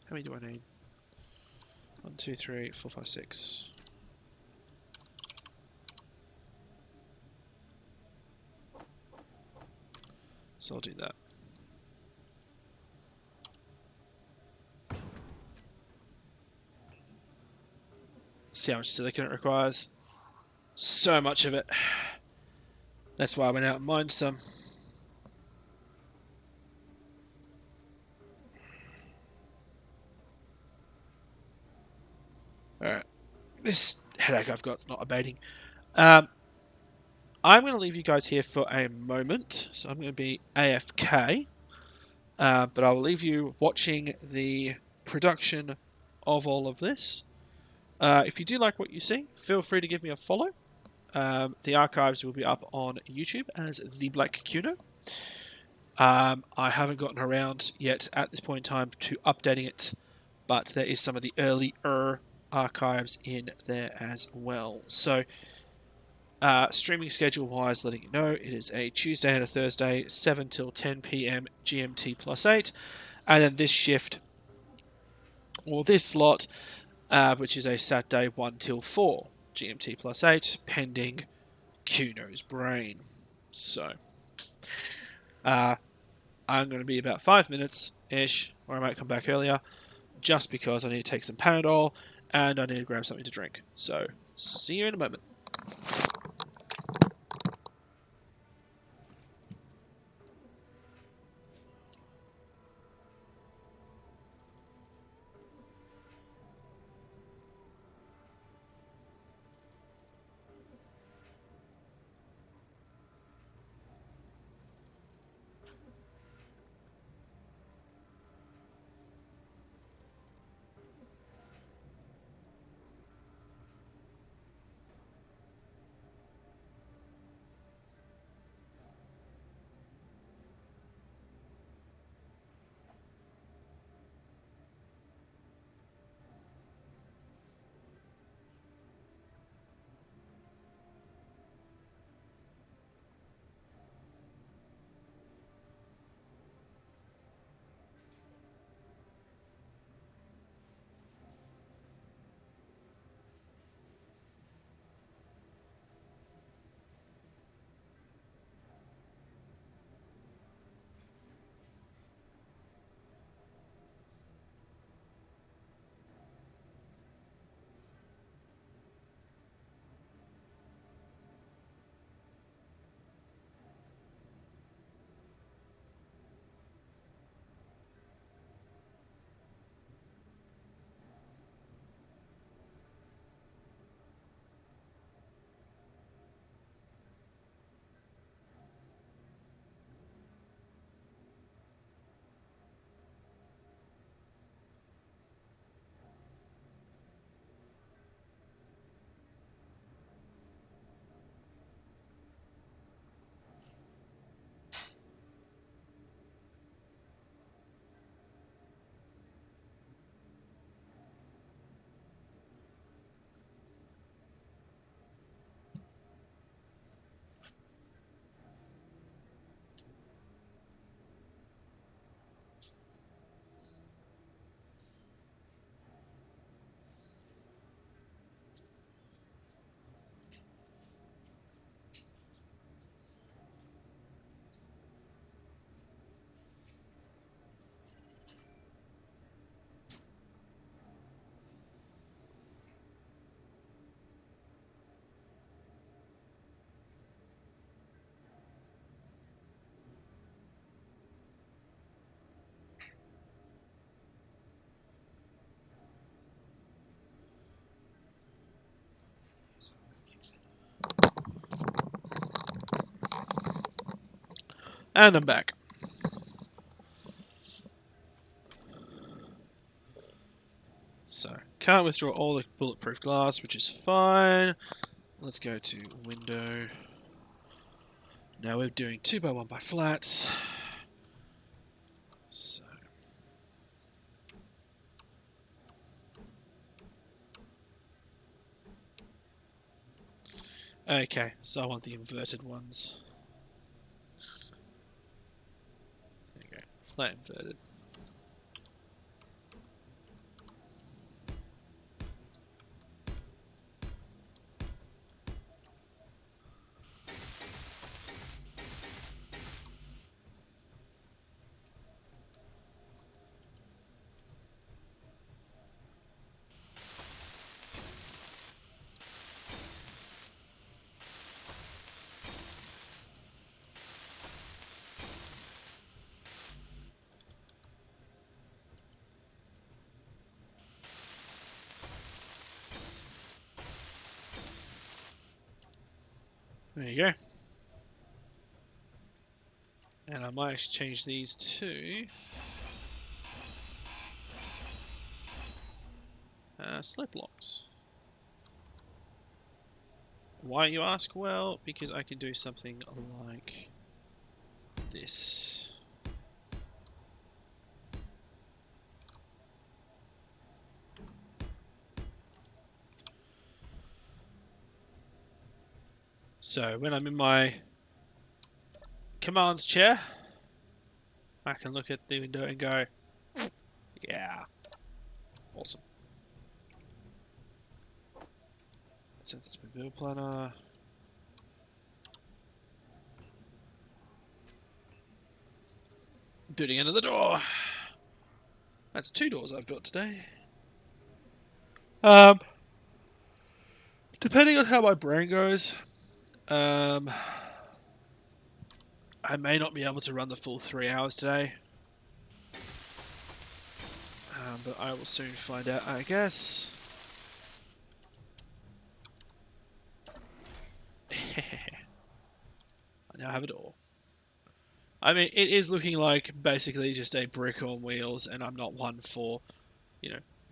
S1: How many do I need? 1, 2, 3, 4, 5, 6. So I'll do that. See how much silicon it requires. So much of it. That's why I went out and mined some. Alright. This headache I've got is not abating. I'm going to leave you guys here for a moment. So I'm going to be AFK. But I will leave you watching the production of all of this. If you do like what you see, feel free to give me a follow. The archives will be up on YouTube as The Black Cuno. I haven't gotten around yet at this point in time to updating it, but there is some of the earlier archives in there as well. So, streaming schedule wise, letting you know, it is a Tuesday and a Thursday, 7 till 10 p.m. GMT plus 8, and then this shift, or this slot, which is a Saturday 1 till 4 GMT plus 8, pending Cuno's brain. So, I'm going to be about 5 minutes-ish, or I might come back earlier, just because I need to take some Panadol, and I need to grab something to drink. So, see you in a moment. And I'm back. So, can't withdraw all the bulletproof glass, which is fine. Let's go to window. Now we're doing 2x1 by flats. So. Okay, so I want the inverted ones. There you go. Flat inverted. There you go. And I might actually change these to slope blocks. Why, you ask? Well, because I can do something like this. So when I'm in my commands chair, I can look at the window and go, yeah, awesome. Set this my build planner. Building another door. That's 2 doors I've built today. Depending on how my brain goes, I may not be able to run the full 3 hours today. But I will soon find out, I guess. I now have a door. I mean, it is looking like basically just a brick on wheels, and I'm not one for,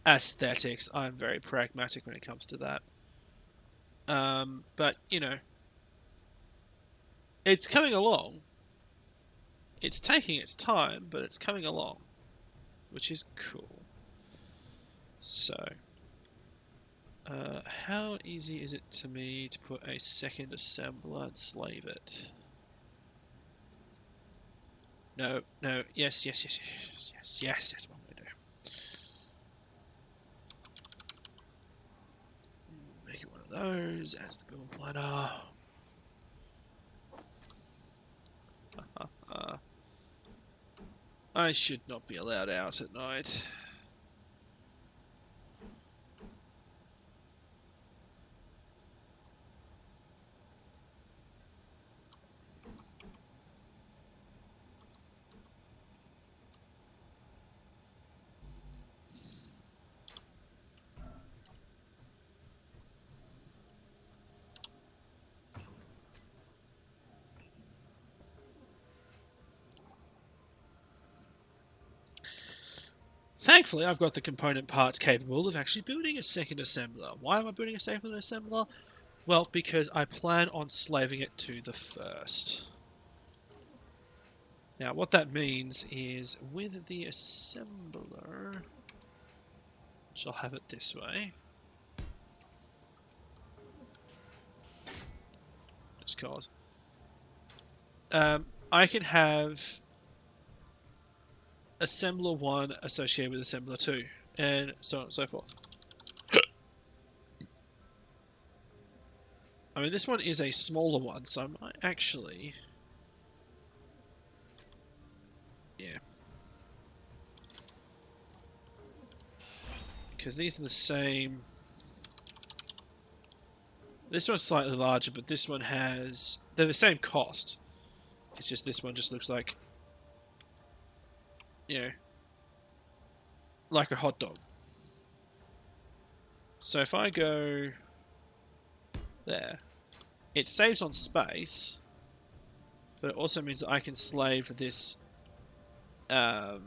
S1: aesthetics. I'm very pragmatic when it comes to that. But, it's coming along. It's taking its time, but it's coming along, which is cool. So, how easy is it to me to put a second assembler and slave it? No, no, yes, yes, yes, yes, yes, yes, yes, what am I doing? Make it one of those as the build planner. I should not be allowed out at night. Thankfully, I've got the component parts capable of actually building a second assembler. Why am I building a second assembler? Well, because I plan on slaving it to the first. Now, what that means is with the assembler, which I'll have it this way, just cause, I can have assembler 1 associated with assembler 2, and so on and so forth. I mean, this one is a smaller one, so I might actually... Yeah. Because these are the same... This one's slightly larger, but this one has... They're the same cost. It's just this one just looks like... like a hot dog. So if I go... there... It saves on space... but it also means that I can slave this the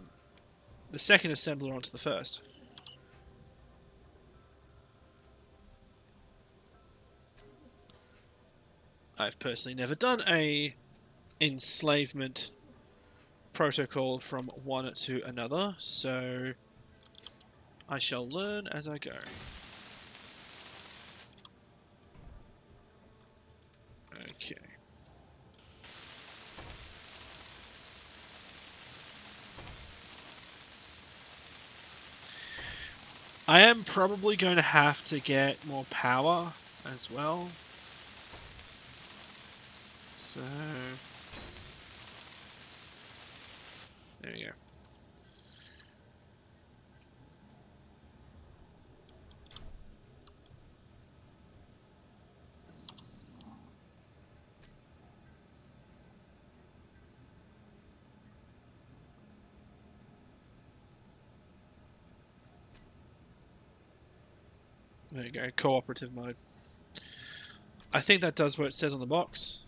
S1: second assembler onto the first. I've personally never done a enslavement protocol from one to another, so I shall learn as I go. Okay. I am probably going to have to get more power as well. So there we go. There you go, cooperative mode. I think that does what it says on the box.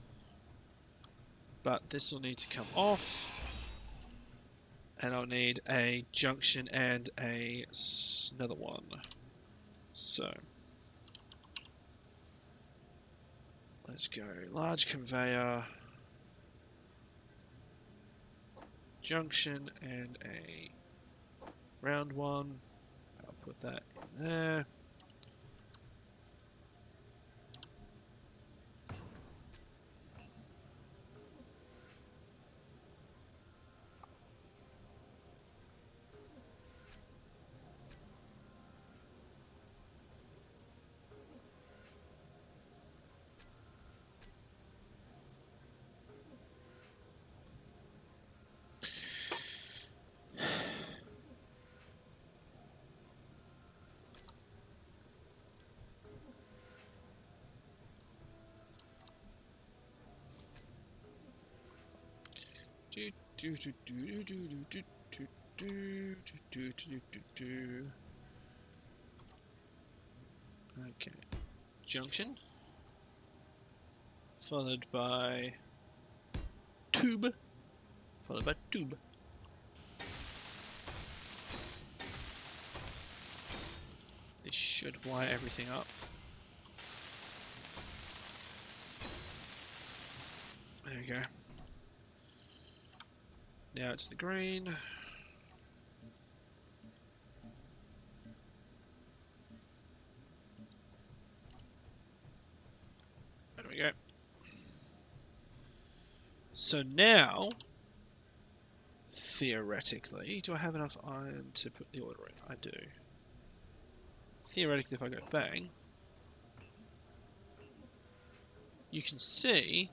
S1: But this will need to come off. And I'll need a junction and another one. So let's go. Large conveyor. Junction and a round one. I'll put that in there. Okay. Junction. Followed by tube. Followed by tube. This should wire everything up. There we go. Now it's the green. There we go. So now, theoretically, do I have enough iron to put the order in? I do. Theoretically, if I go bang, you can see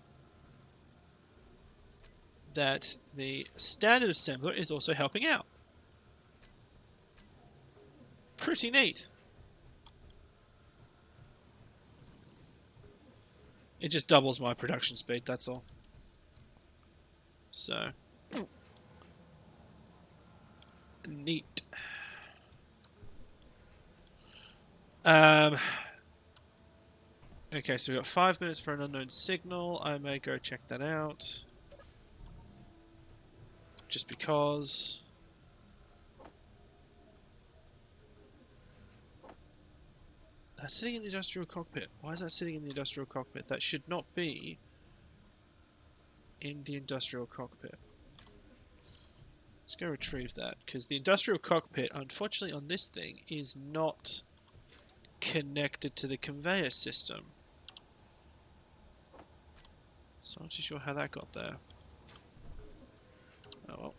S1: that the standard assembler is also helping out. Pretty neat. It just doubles my production speed, that's all. So, neat. Okay, so we've got 5 minutes for an unknown signal. I may go check that out. Just because. That's sitting in the industrial cockpit. Why is that sitting in the industrial cockpit? That should not be in the industrial cockpit. Let's go retrieve that, because the industrial cockpit, unfortunately on this thing, is not connected to the conveyor system. So I'm not too sure how that got there. Oh well.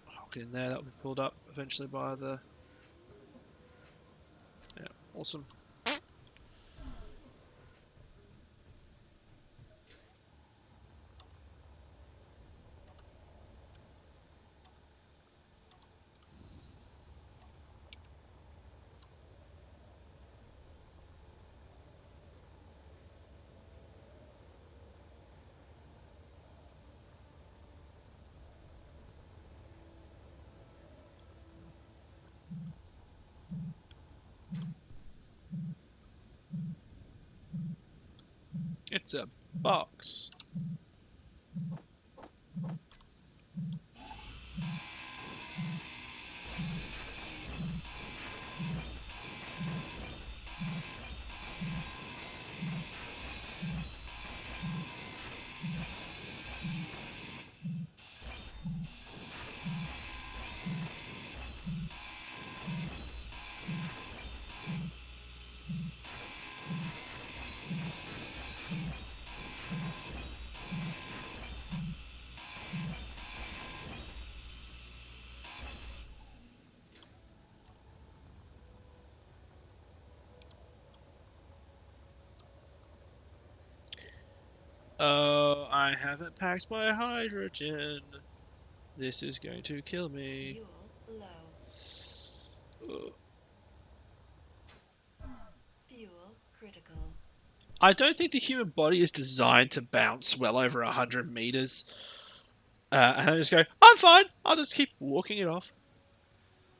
S1: I'll get in there, that'll be pulled up eventually by the... Yeah, awesome. It's a box. Oh, I haven't packed my hydrogen. This is going to kill me.
S2: Fuel low.
S1: Ugh.
S2: Fuel critical.
S1: I don't think the human body is designed to bounce well over 100 meters. And I just go, I'm fine. I'll just keep walking it off.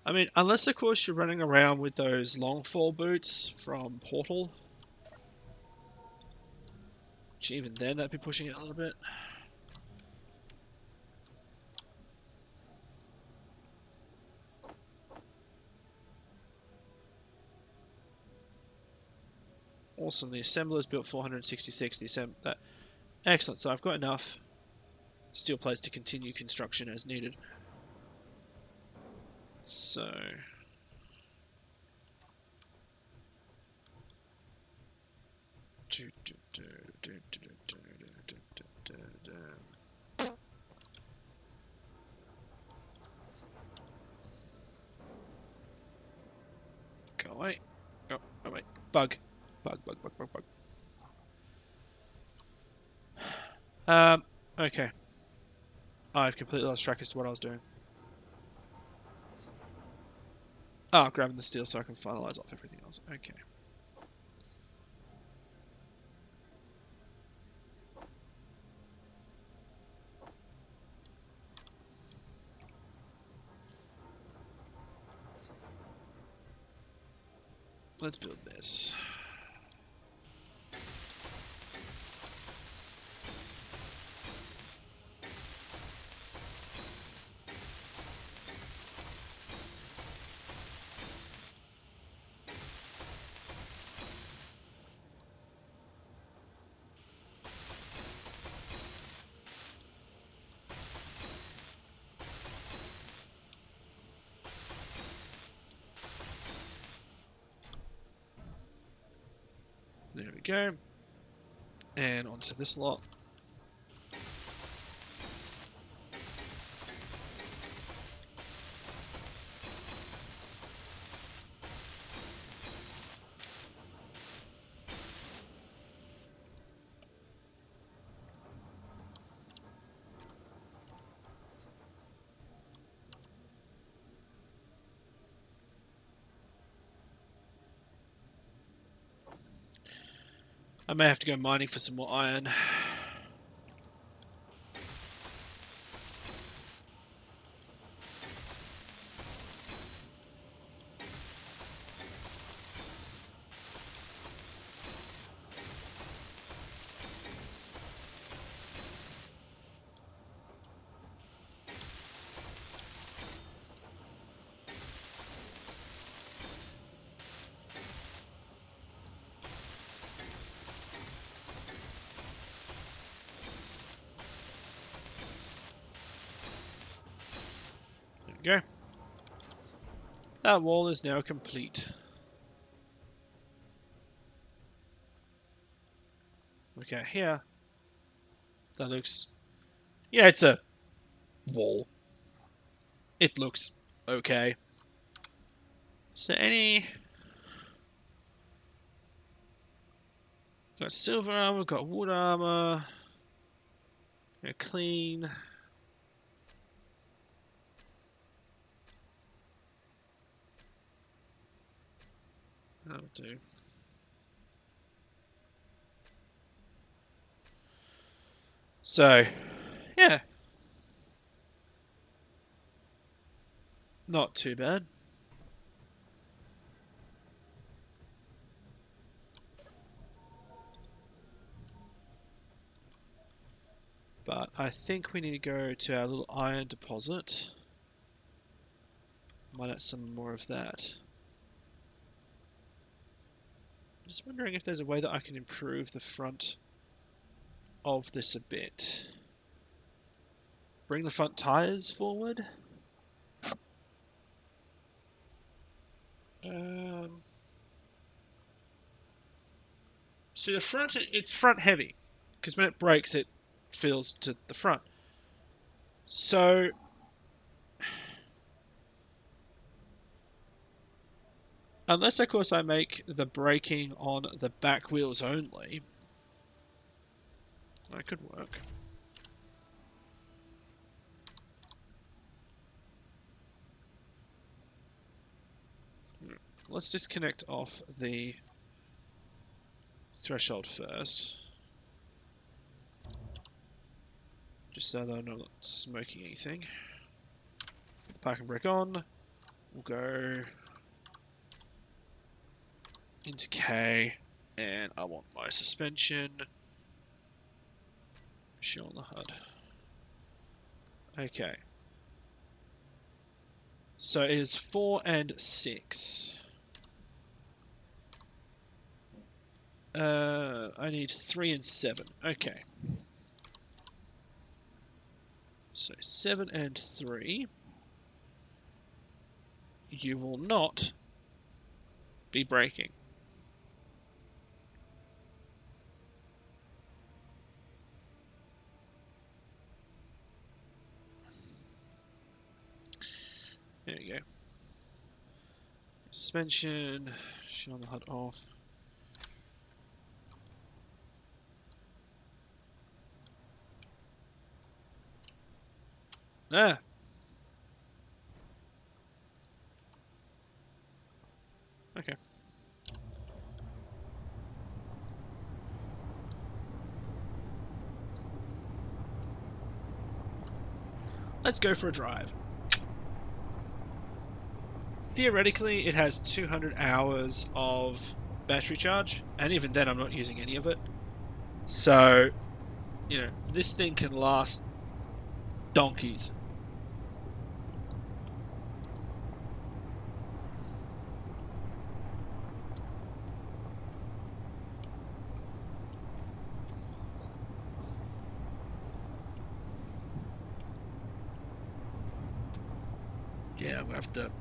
S1: I mean, unless, of course, you're running around with those long fall boots from Portal. Which even then, that'd be pushing it a little bit. Awesome. The assembler's built 466. Excellent. So I've got enough steel plates to continue construction as needed. So... Go away. Oh, wait. Bug. Bug. Okay. I've completely lost track as to what I was doing. Oh, grabbing the steel so I can finalize off everything else. Okay. Let's build this. There we go. And onto this lot. I may have to go mining for some more iron. There we go. That wall is now complete. Okay, here. That looks... Yeah, it's a wall. It looks okay. So any... Got silver armor, got wood armor. Clean. That'll do. So, yeah. Not too bad. But I think we need to go to our little iron deposit. Mine out some more of that. I'm just wondering if there's a way that I can improve the front of this a bit. Bring the front tires forward. So the front, it's front heavy, because when it brakes, it feels to the front. So unless, of course, I make the braking on the back wheels only, that could work. Let's disconnect off the threshold first. Just so that I'm not smoking anything. Put the parking brake on. We'll go into K. And I want my suspension show on the HUD. Okay. So it is 4 and 6. I need 3 and 7. Okay. So 7 and 3. You will not be braking. There you go. Suspension. Show on the HUD off. Ah! Okay. Let's go for a drive. Theoretically, it has 200 hours of battery charge, and even then I'm not using any of it. So, you know, this thing can last donkeys. Yeah, I'm gonna have to.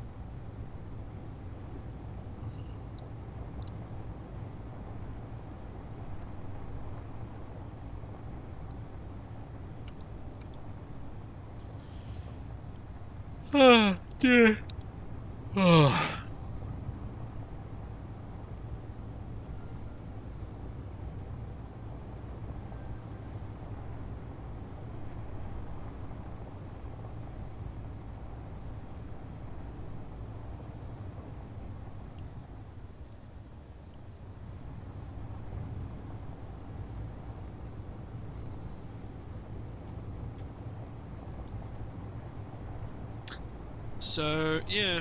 S1: Oh, dear. Oh. So, yeah.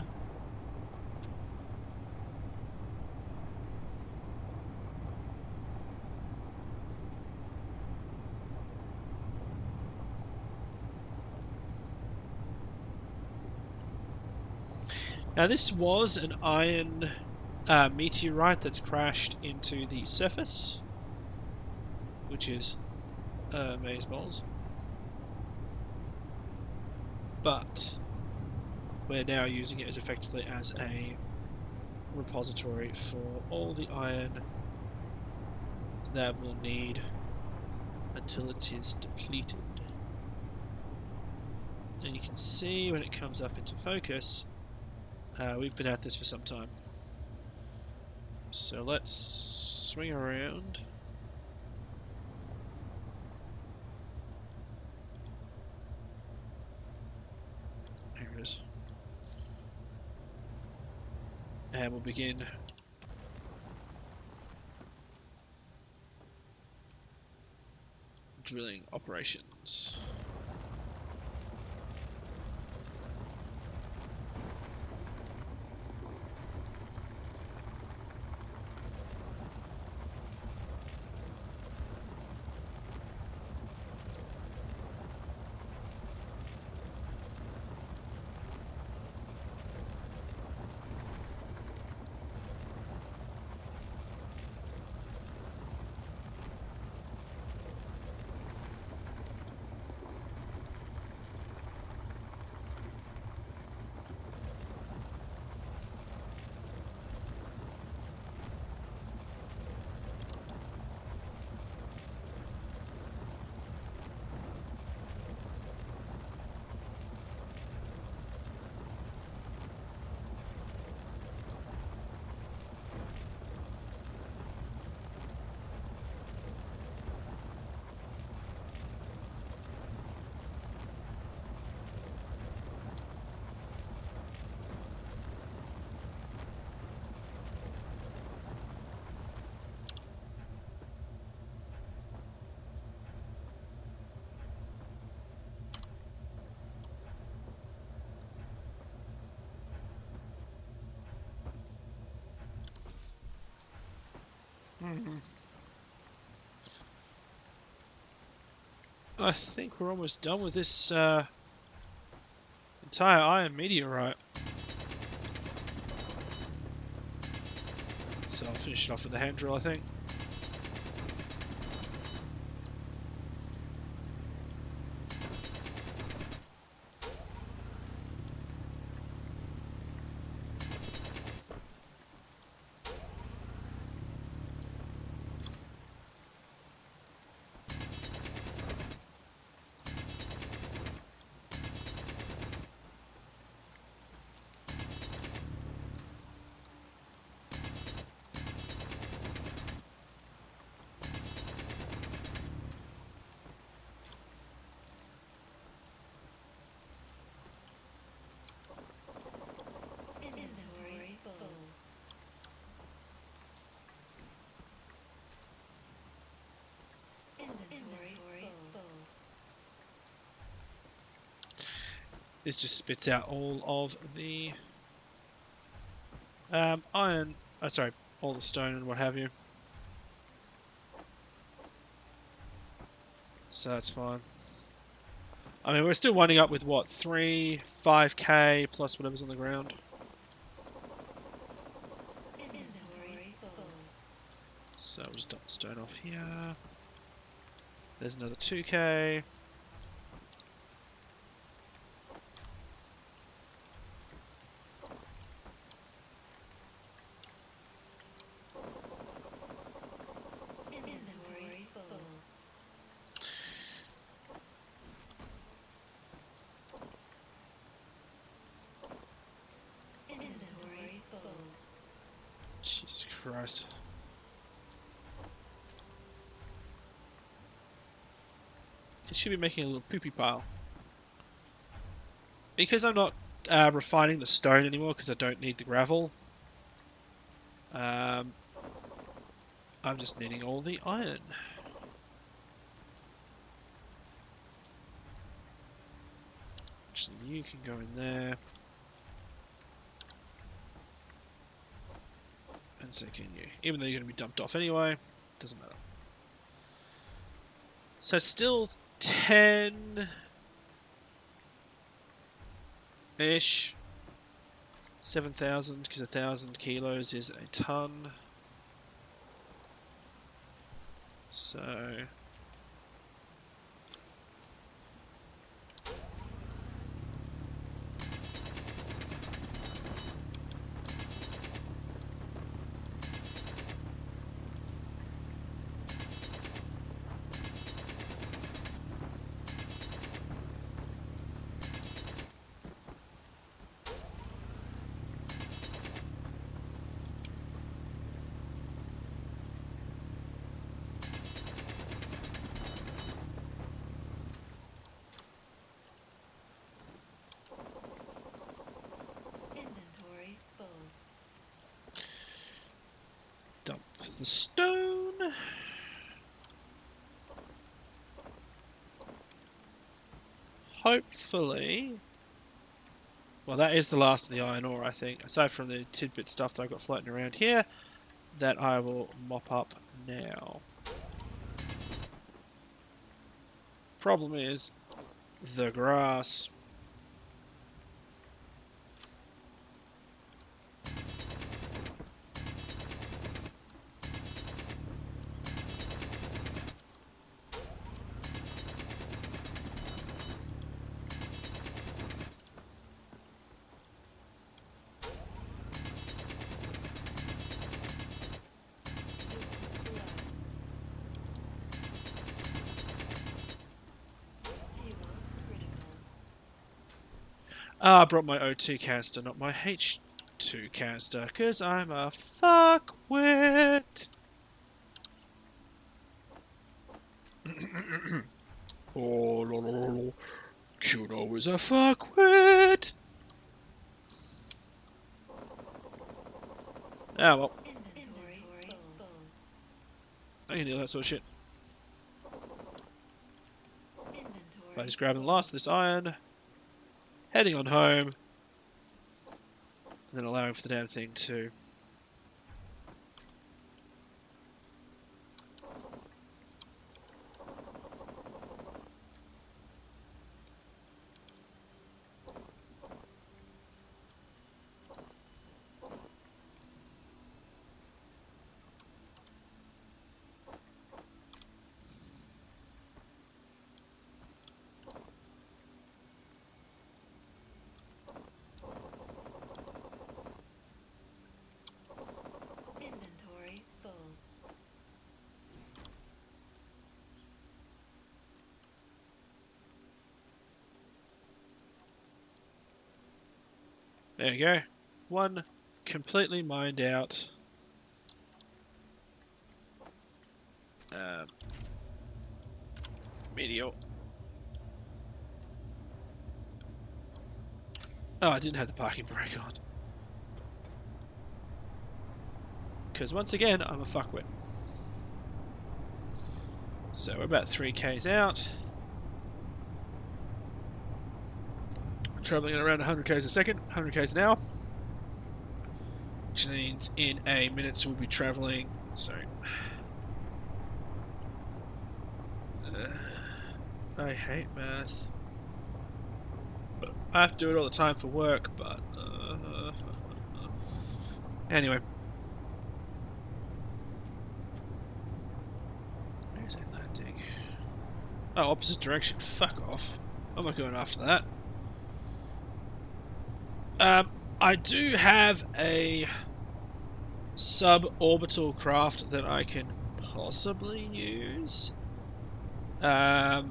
S1: Now, this was an iron meteorite that's crashed into the surface, which is amazeballs. But we're now using it as effectively as a repository for all the iron that we'll need until it is depleted. And you can see when it comes up into focus, we've been at this for some time. So let's swing around. There it is. And we'll begin drilling operations. I think we're almost done with this entire iron meteorite. So I'll finish it off with the hand drill, I think.
S2: Inventory full. Inventory full.
S1: This just spits out all of the iron. Sorry, all the stone and what have you. So that's fine. I mean, we're still winding up with what, 5k plus whatever's on the ground.
S2: Inventory full.
S1: So we'll just dump the stone off here. There's another 2k.
S2: Inventory full. Inventory full.
S1: Jesus Christ. It should be making a little poopy pile. Because I'm not refining the stone anymore because I don't need the gravel. I'm just needing all the iron. Actually, you can go in there. And so can you. Even though you're going to be dumped off anyway, doesn't matter. So it's still 10-ish. 7,000, because 1,000 kilos is a ton. So...
S2: Inventory full.
S1: dump the stone. Hopefully... Well, that is the last of the iron ore, I think. Aside from the tidbit stuff that I've got floating around here, that I will mop up now. Problem is, the grass.
S2: Fuel critical.
S1: Ah, I brought my O2 canister, not my H2 canister, because I'm a fuckwit. Oh, la, la, la, la. Kuno is a fuckwit. Ah, well,
S2: Inventory full.
S1: I can do that sort of shit.
S2: Inventory.
S1: By just grabbing the last of this iron, heading on home, and then allowing for the damn thing to There you go. One completely mined out. Meteor. Oh, I didn't have the parking brake on. Because once again, I'm a fuckwit. So we're about 3k's out. Travelling at around 100k's a second, 100k's an hour. Which means in a minute we'll be travelling. Sorry. I hate math. I have to do it all the time for work, but anyway. Where's that landing? Oh, opposite direction. Fuck off. I'm not going after that. I do have a suborbital craft that I can possibly use. But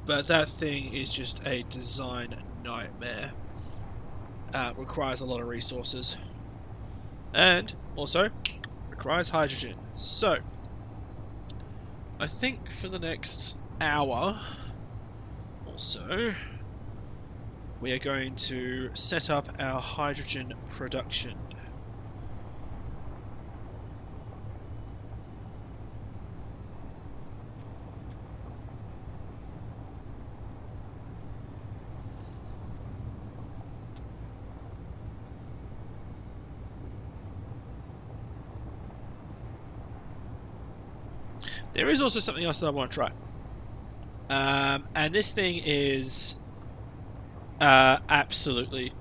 S1: that thing is just a design nightmare. Requires a lot of resources. And also requires hydrogen. So I think for the next hour or so we are going to set up our hydrogen production. There is also something else that I want to try. And this thing is absolutely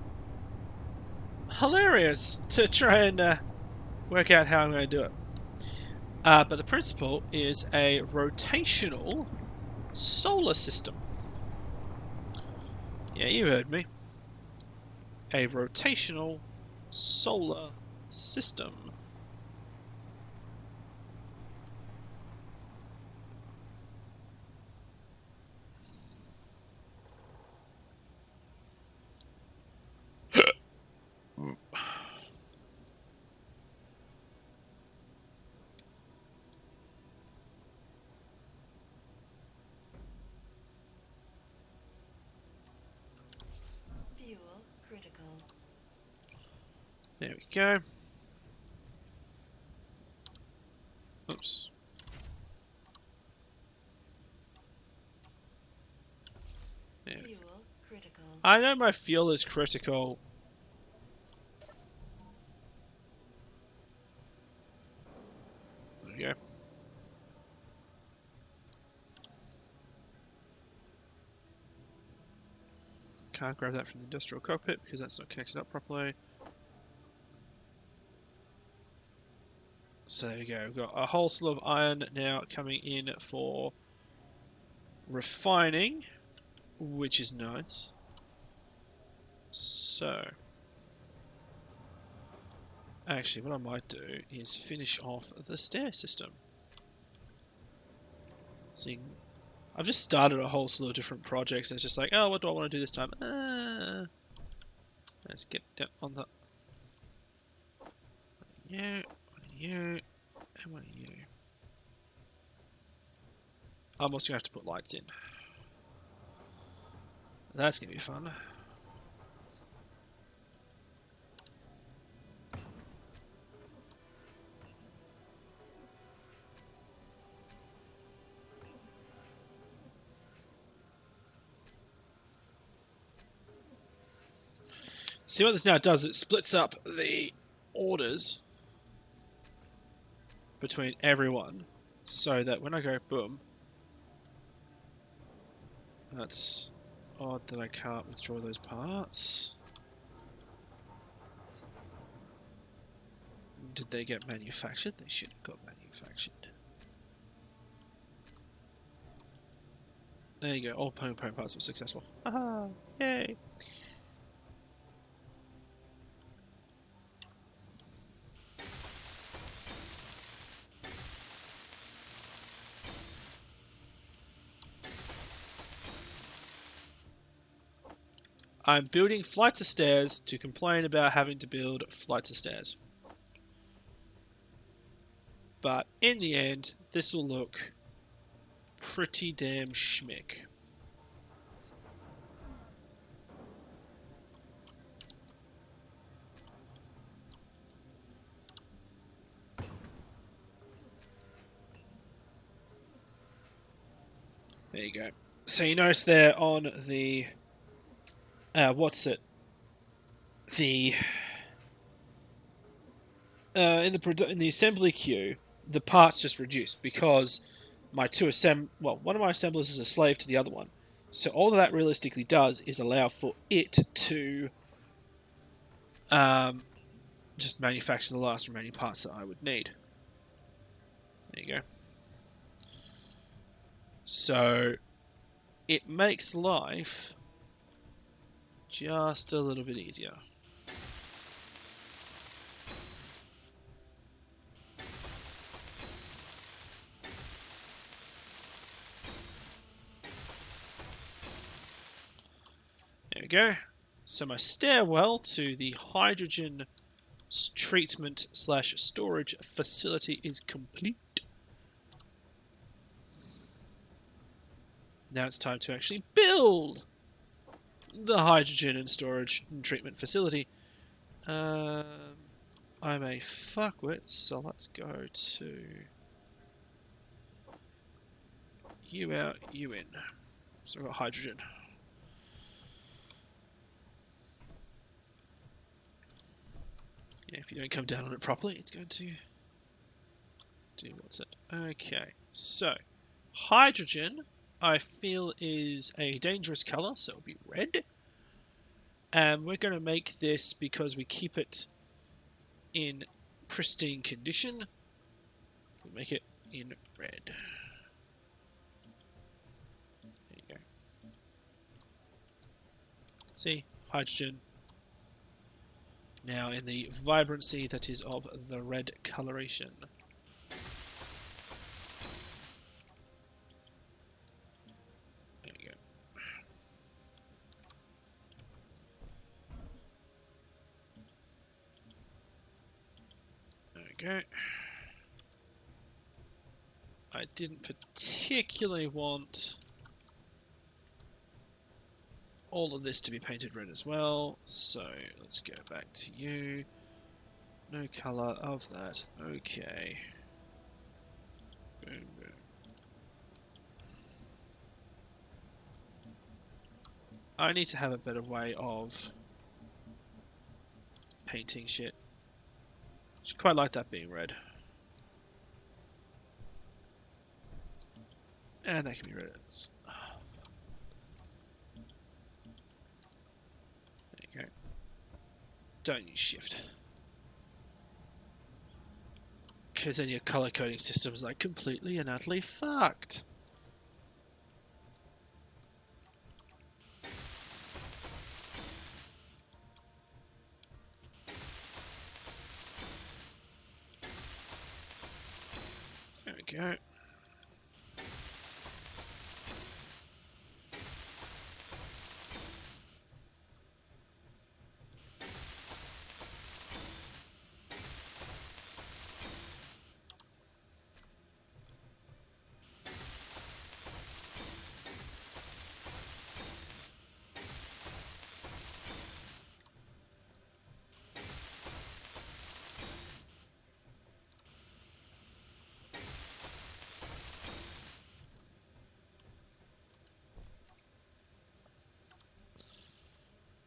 S1: hilarious to try and work out how I'm going to do it. But the principle is a rotational solar system. Yeah, you heard me. A rotational solar system.
S2: Fuel critical.
S1: There we go. Oops. Yeah.
S2: Fuel critical.
S1: I know my fuel is critical. There we go. Can't grab that from the industrial cockpit because that's not connected up properly. So there we go. We've got a whole slew of iron now coming in for refining, which is nice. So, actually, what I might do is finish off the stair system. See, I've just started a whole slew of different projects, and it's just like, oh, what do I want to do this time? Let's get down on the... You, you, and one of you. I'm also going to have to put lights in. That's going to be fun. See what this now does, it splits up the orders between everyone so that when I go boom, that's odd that I can't withdraw those parts. Did they get manufactured? They should have got manufactured. There you go, all pone parts were successful. Aha! Yay! I'm building flights of stairs to complain about having to build flights of stairs. But in the end, this will look pretty damn schmick. There you go. So you notice there on the what's it? The in the assembly queue, the parts just reduced because my one of my assemblers is a slave to the other one. So all that realistically does is allow for it to just manufacture the last remaining parts that I would need. There you go. So it makes life just a little bit easier. There we go. So my stairwell to the hydrogen treatment / storage facility is complete. Now it's time to actually build the hydrogen and storage and treatment facility. I'm a fuckwit, so let's go to you out, you in. So I've got hydrogen. Yeah, if you don't come down on it properly, it's going to do what's it? Okay, so hydrogen I feel is a dangerous color, so it'll be red. And we're going to make this because we keep it in pristine condition. We'll make it in red. There you go. See? Hydrogen. Now in the vibrancy that is of the red coloration. There you go. There we go. I didn't particularly want all of this to be painted red as well, so let's go back to you. No colour of that. Okay. Boom, boom. I need to have a better way of painting shit. I quite like that being red. And that can be red. There you go. Don't use shift. Because then your color coding system's like completely and utterly fucked. There we go.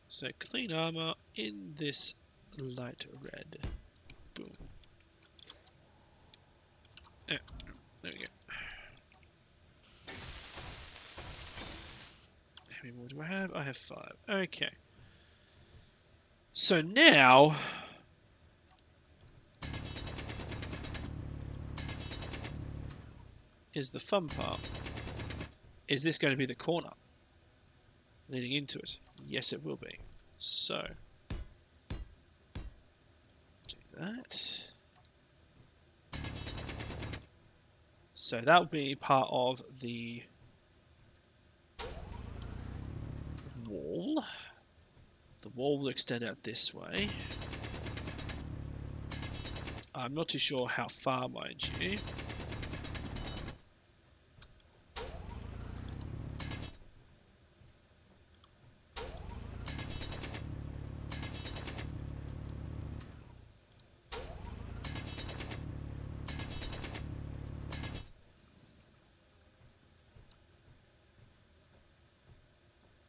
S1: So clean armor in this light red. Boom. Oh, there we go. How many more do I have? I have 5. Okay. So now is the fun part. Is this going to be the corner leading into it? Yes, it will be. So, do that. So that will be part of the wall. The wall will extend out this way. I'm not too sure how far, mind you.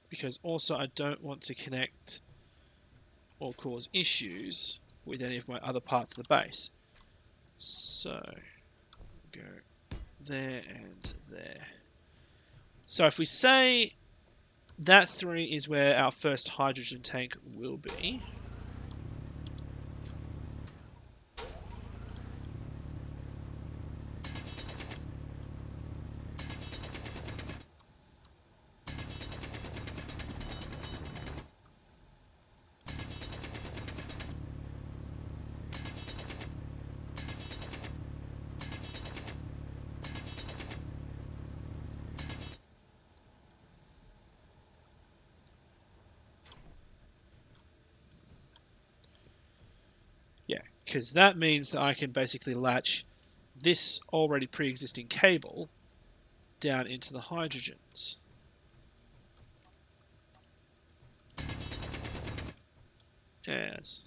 S1: Because also I don't want to connect or cause issues with any of my other parts of the base. So, go there and there. So if we say that 3 is where our first hydrogen tank will be. Yeah, because that means that I can basically latch this already pre-existing cable down into the hydrogens. Yes.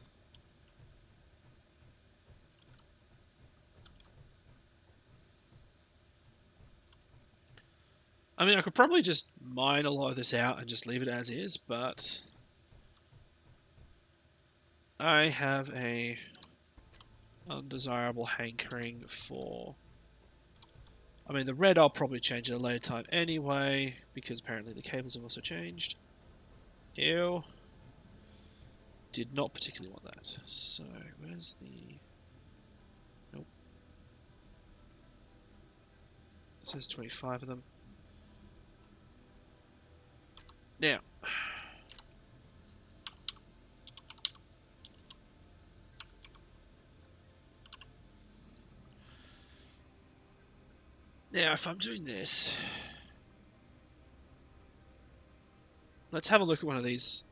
S1: I mean, I could probably just mine a lot of this out and just leave it as is, but I have a undesirable hankering for... I mean, the red I'll probably change at a later time anyway, because apparently the cables have also changed. Ew. Did not particularly want that. So, where's the... Nope. It says 25 of them. Now, if I'm doing this, let's have a look at one of these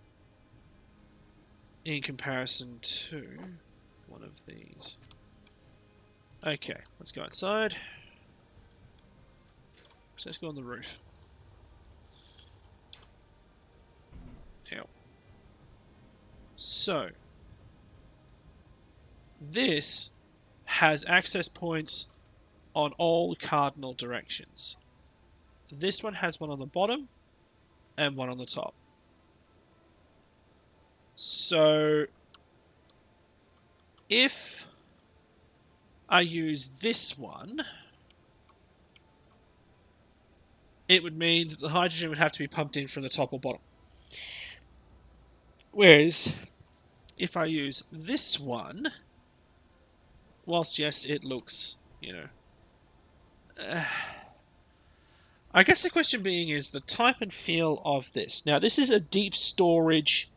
S1: in comparison to one of these. Okay, let's go outside. So let's go on the roof. Now, so this has access points on all cardinal directions. This one has one on the bottom and one on the top. So if I use this one, it would mean that the hydrogen would have to be pumped in from the top or bottom. Whereas if I use this one, whilst yes, it looks, I guess the question being is the type and feel of this. Now, this is a deep storage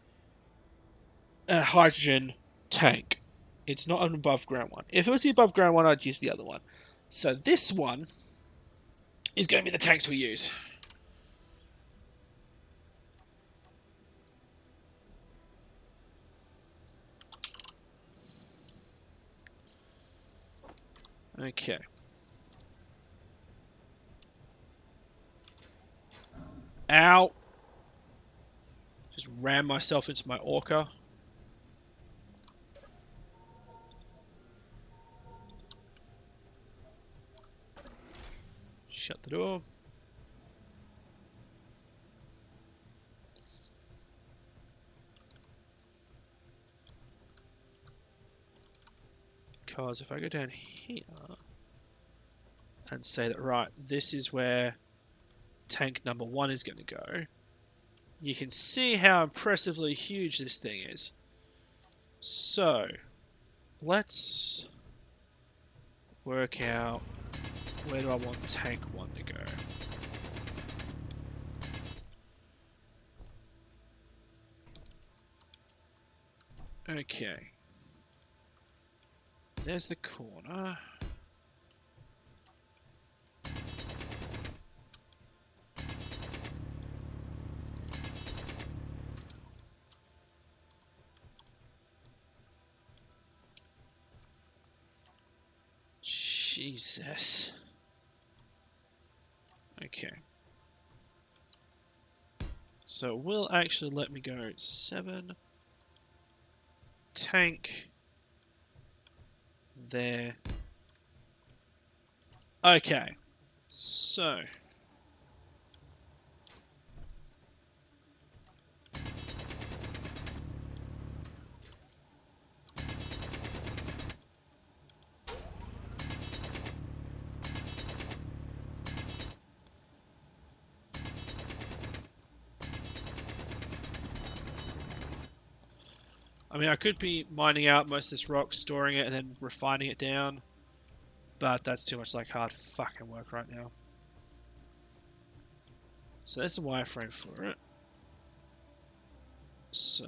S1: hydrogen tank. It's not an above ground one. If it was the above ground one, I'd use the other one. So this one is going to be the tanks we use. Okay. Ow! Just ram myself into my orca. Shut the door. Because if I go down here and say that, right, this is where tank number 1 is going to go, you can see how impressively huge this thing is. So, let's work out where do I want tank 1 to go. Okay. There's the corner. Jesus. Okay. So it will actually let me go 7. Tank. There. Okay. So. I mean, I could be mining out most of this rock, storing it, and then refining it down. But that's too much like hard fucking work right now. So there's the wireframe for it. So.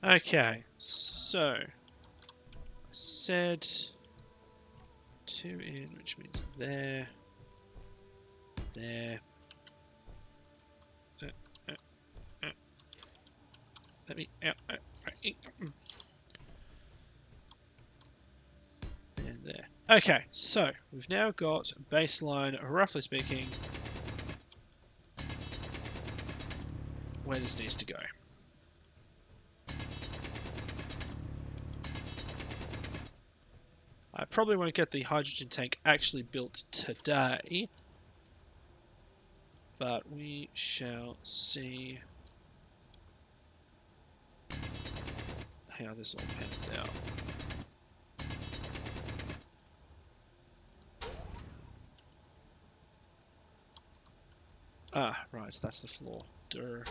S1: Okay, so. I said 2 in, which means there. There. Uh, uh, uh. Let me out. And there. Okay, so we've now got baseline, roughly speaking, where this needs to go. I probably won't get the hydrogen tank actually built today, but we shall see how this all pans out. Ah, right, that's the floor. Durr.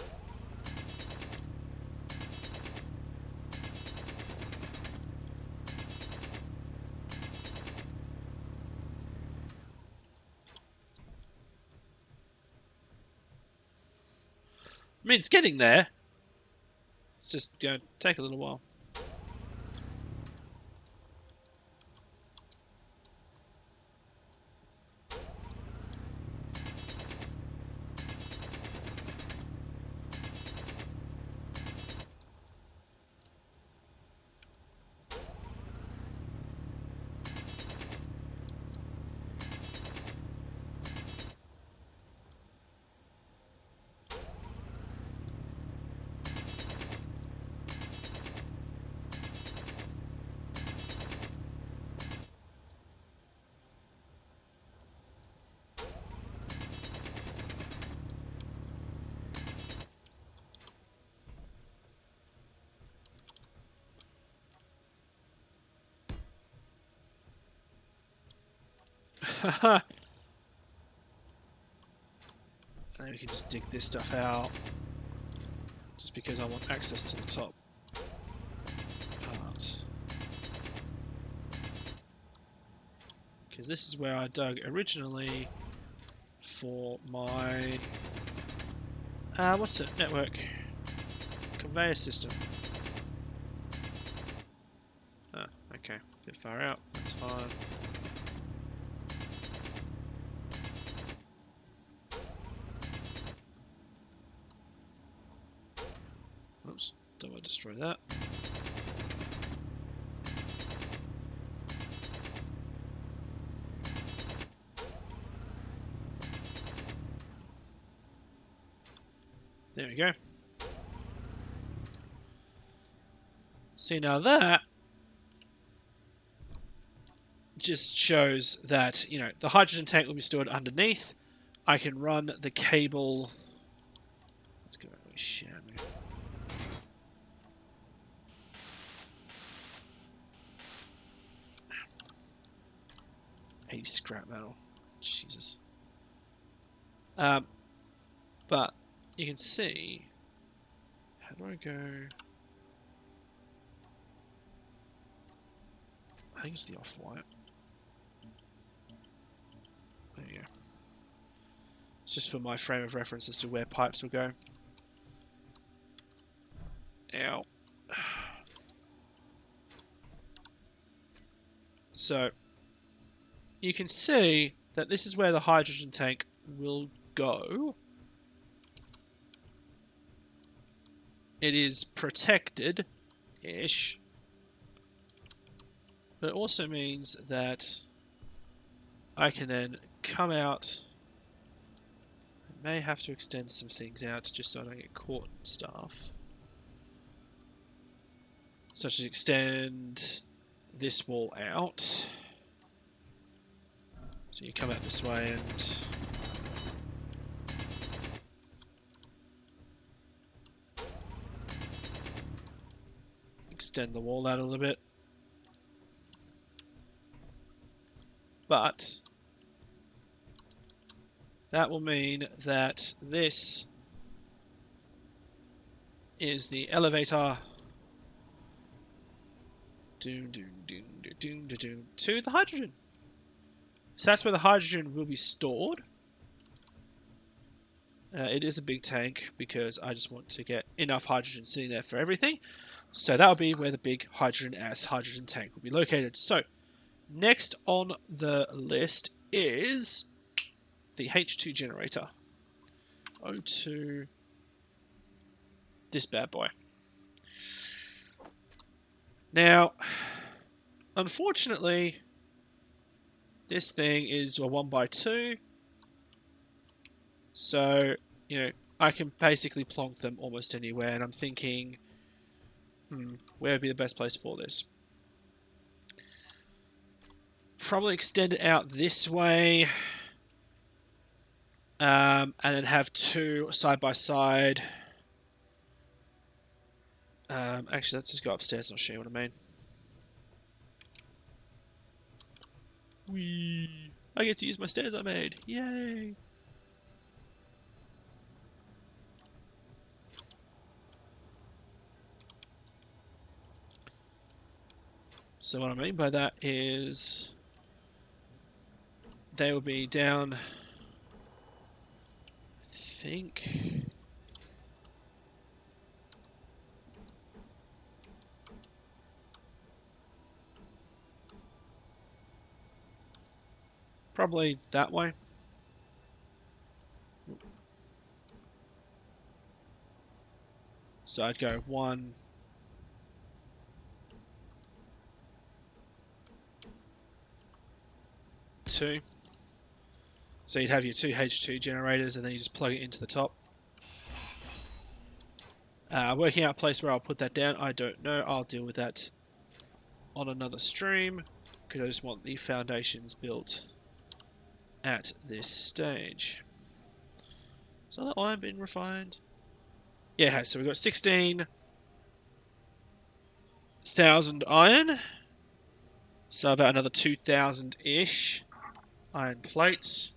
S1: I mean, it's getting there. It's just going to take a little while. And then we can just dig this stuff out. Just because I want access to the top part. Because this is where I dug originally for my... what's it? Network. Conveyor system. Ah, okay. A bit far out. That's fine. Oops. Don't want to destroy that. There we go. See, now that just shows that, you know, the hydrogen tank will be stored underneath. I can run the cable. Let's go with Shamu. 80 scrap metal. Jesus. But you can see. How do I go? I think it's the off-white. There you go. It's just for my frame of reference as to where pipes will go. Ow. So, you can see that this is where the hydrogen tank will go. It is protected-ish. But it also means that I can then come out. I may have to extend some things out just so I don't get caught and stuff. Such as extend this wall out. So you come out this way and extend the wall out a little bit. But that will mean that this is the elevator to the hydrogen. So that's where the hydrogen will be stored. It is a big tank because I just want to get enough hydrogen sitting there for everything. So that will be where the big hydrogen tank will be located. So next on the list is the H2 generator. O2. This bad boy. Now, unfortunately, this thing is a 1x2. So, you know, I can basically plonk them almost anywhere. And I'm thinking, where would be the best place for this? Probably extend it out this way. And then have two side by side. Actually, let's just go upstairs and I'll show you what I mean. Whee! I get to use my stairs I made. Yay! So what I mean by that is they will be down, I think, probably that way. So I'd go 1, 2. So you'd have your two H2 generators and then you just plug it into the top. Working out a place where I'll put that down, I don't know. I'll deal with that on another stream because I just want the foundations built at this stage. So the iron been refined? Yeah, so we've got 16,000 iron. So about another 2,000-ish iron plates.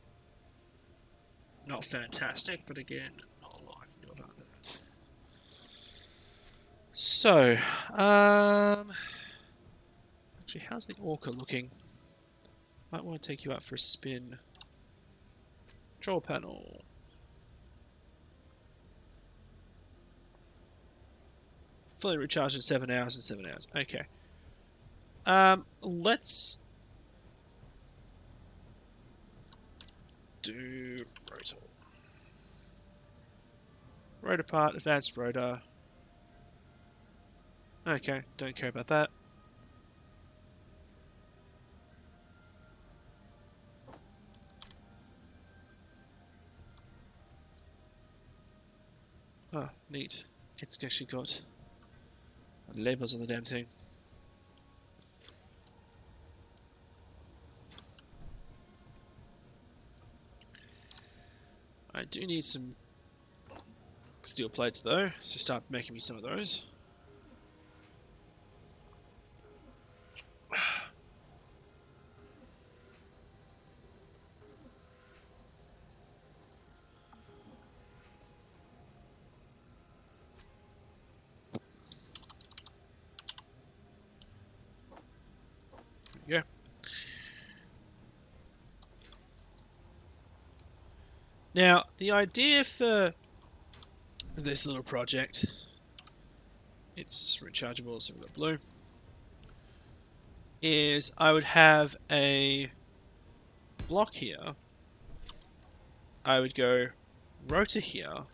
S1: Not fantastic, but again, not a lot I can do about that. So, actually, how's the Orca looking? Might want to take you out for a spin. Control panel. Fully recharged in 7 hours and 7 hours. Okay. Let's do rotor. Rotor part, advanced rotor. Okay, don't care about that. Oh, neat. It's actually got labels on the damn thing. do need some steel plates though, so start making me some of those. There we go. Now, the idea for this little project, it's rechargeable, so we've got blue, is I would have a block here. I would go rotor here,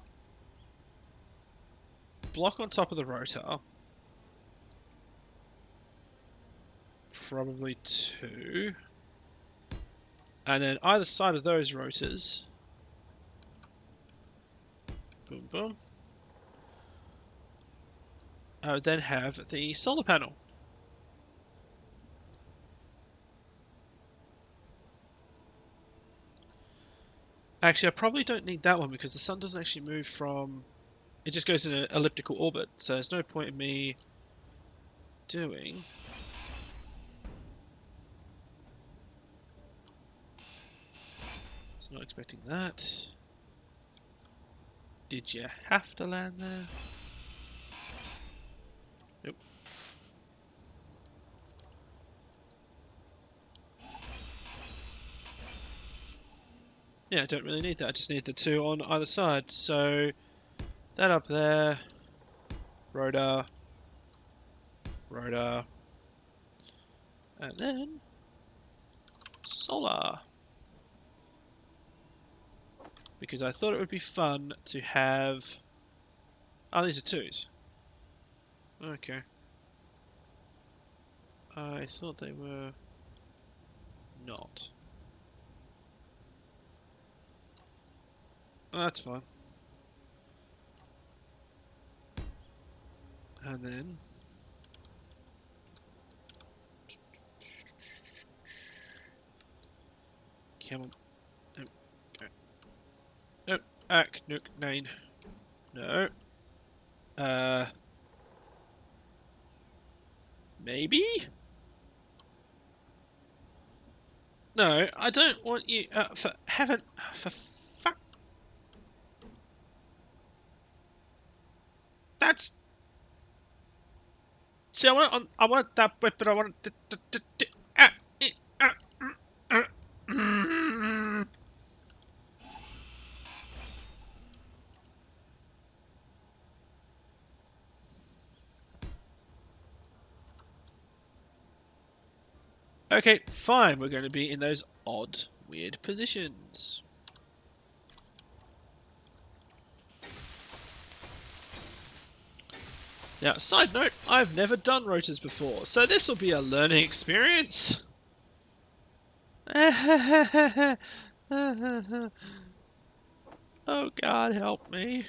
S1: block on top of the rotor, probably 2, and then either side of those rotors, boom boom, I would then have the solar panel. Actually, I probably don't need that one because the sun doesn't actually move from... It just goes in an elliptical orbit, so there's no point in me doing... I was not expecting that. Did you have to land there? Nope. Yeah, I don't really need that. I just need the 2 on either side. So, that up there. Rotor. Rotor. And then... solar. Because I thought it would be fun to have... Oh, these are 2s. Okay. I thought they were... not. Oh, that's fine. And then... come on. Nope. Go. Nope. Ack. Nook. Nine. No. Maybe? No, I don't want you, for heaven, for fuck. That's... See, I want it that way, but I want it... Okay, fine, we're going to be in those odd, weird positions. Now, side note, I've never done rotors before, so this will be a learning experience. Oh God, help me.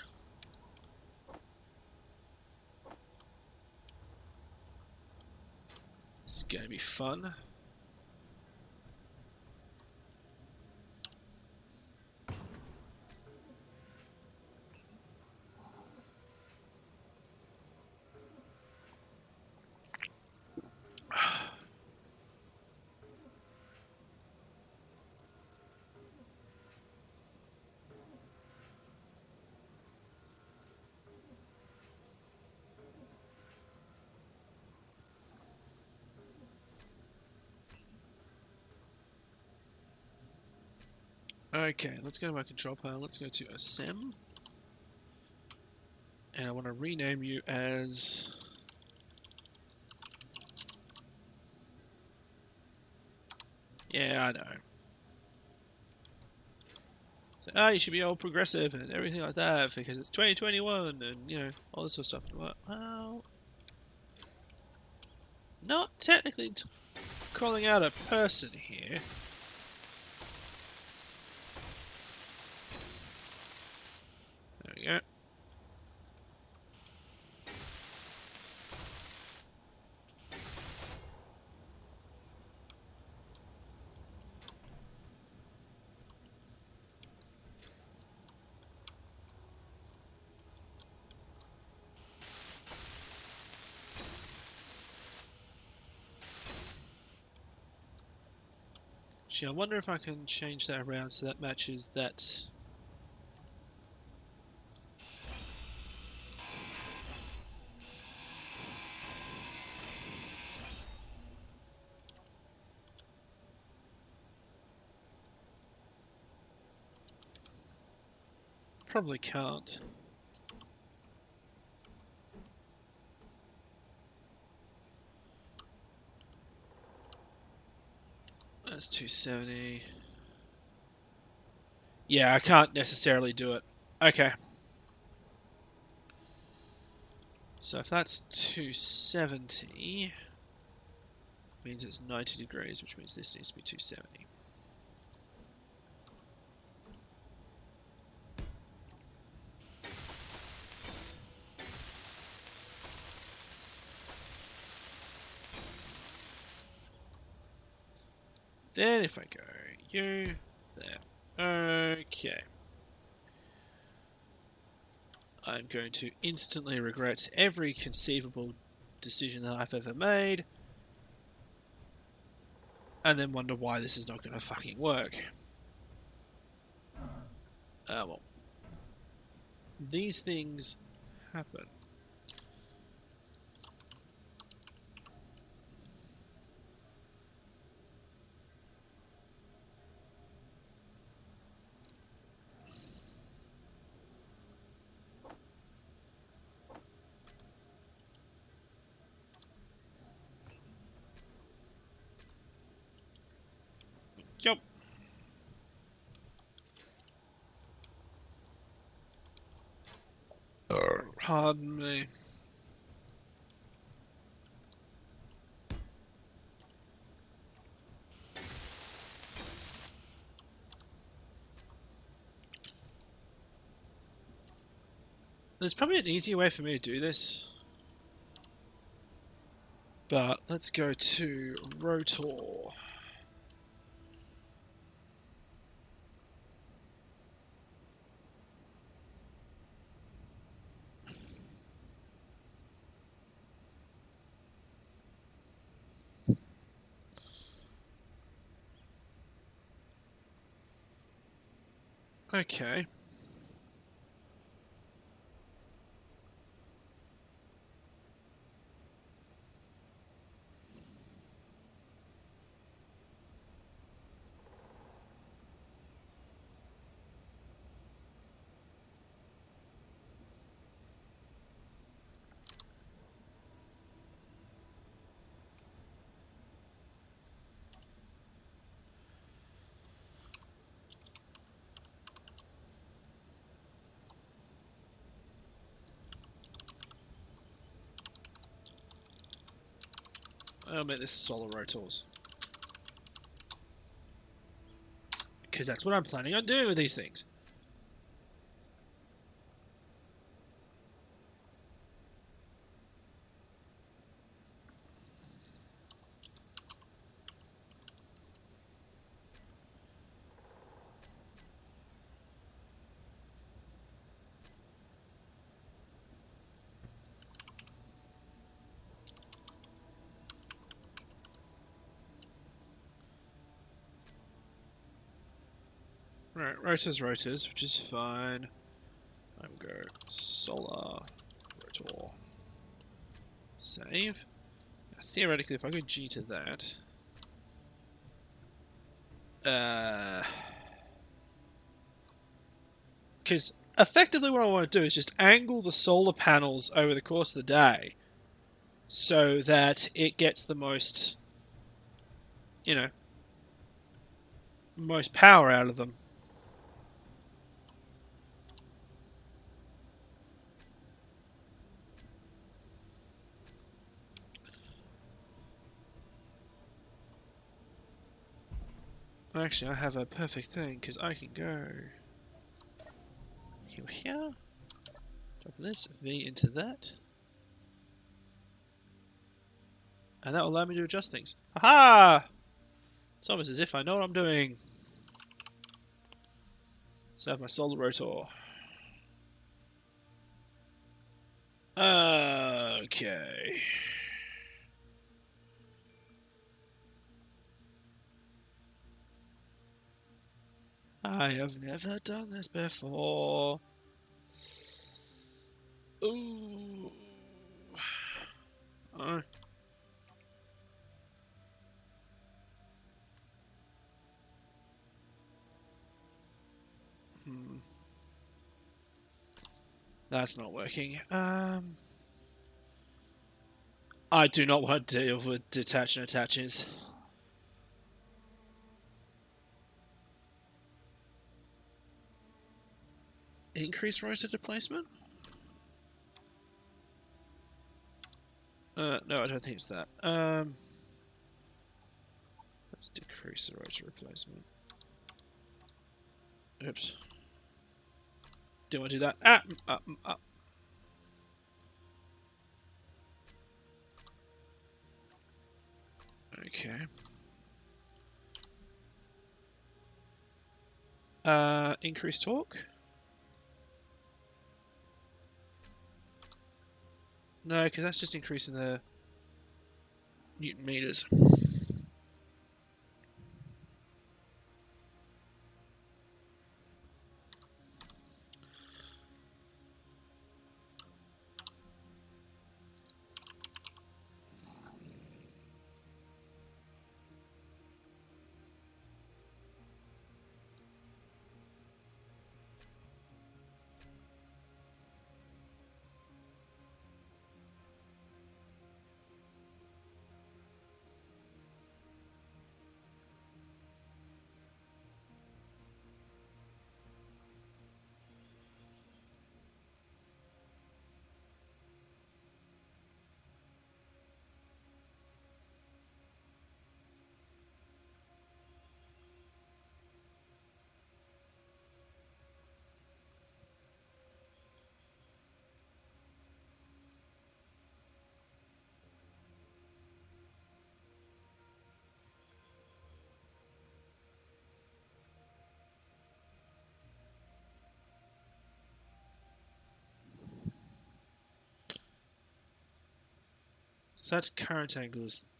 S1: This is going to be fun. Okay, let's go to my control panel. Let's go to Assemb. And I want to rename you as... Yeah, I know. So, you should be all progressive and everything like that because it's 2021 and, you know, all this sort of stuff. Well, not technically calling out a person here. There we go. Actually, I wonder if I can change that around so that matches that. Probably can't. That's 270. Yeah, I can't necessarily do it. Okay. So if that's 270, means it's 90 degrees, which means this needs to be 270. Then if I go you, there. Okay. I'm going to instantly regret every conceivable decision that I've ever made, and then wonder why this is not going to fucking work. Well. These things happen. Yup. Pardon me. There's probably an easier way for me to do this. But let's go to Rotor. Okay. I'll make this solar rotors. Because that's what I'm planning on doing with these things. Right, rotors, which is fine. I'm going to go solar rotor. Save. Now, theoretically, if I go G to that, because effectively what I want to do is just angle the solar panels over the course of the day so that it gets the most, you know, most power out of them. Actually, I have a perfect thing because I can go here, drop this V into that, and that will allow me to adjust things. Aha! It's almost as if I know what I'm doing. So I have my solar rotor. Okay. I have never done this before. Ooh. Oh. That's not working. I do not want to deal with detach and attaches. Increase rotor displacement? No, I don't think it's that. Let's decrease the rotor replacement. Oops. Didn't want to do that. Okay. Increase torque? No, because that's just increasing the Newton meters. So that's current angle is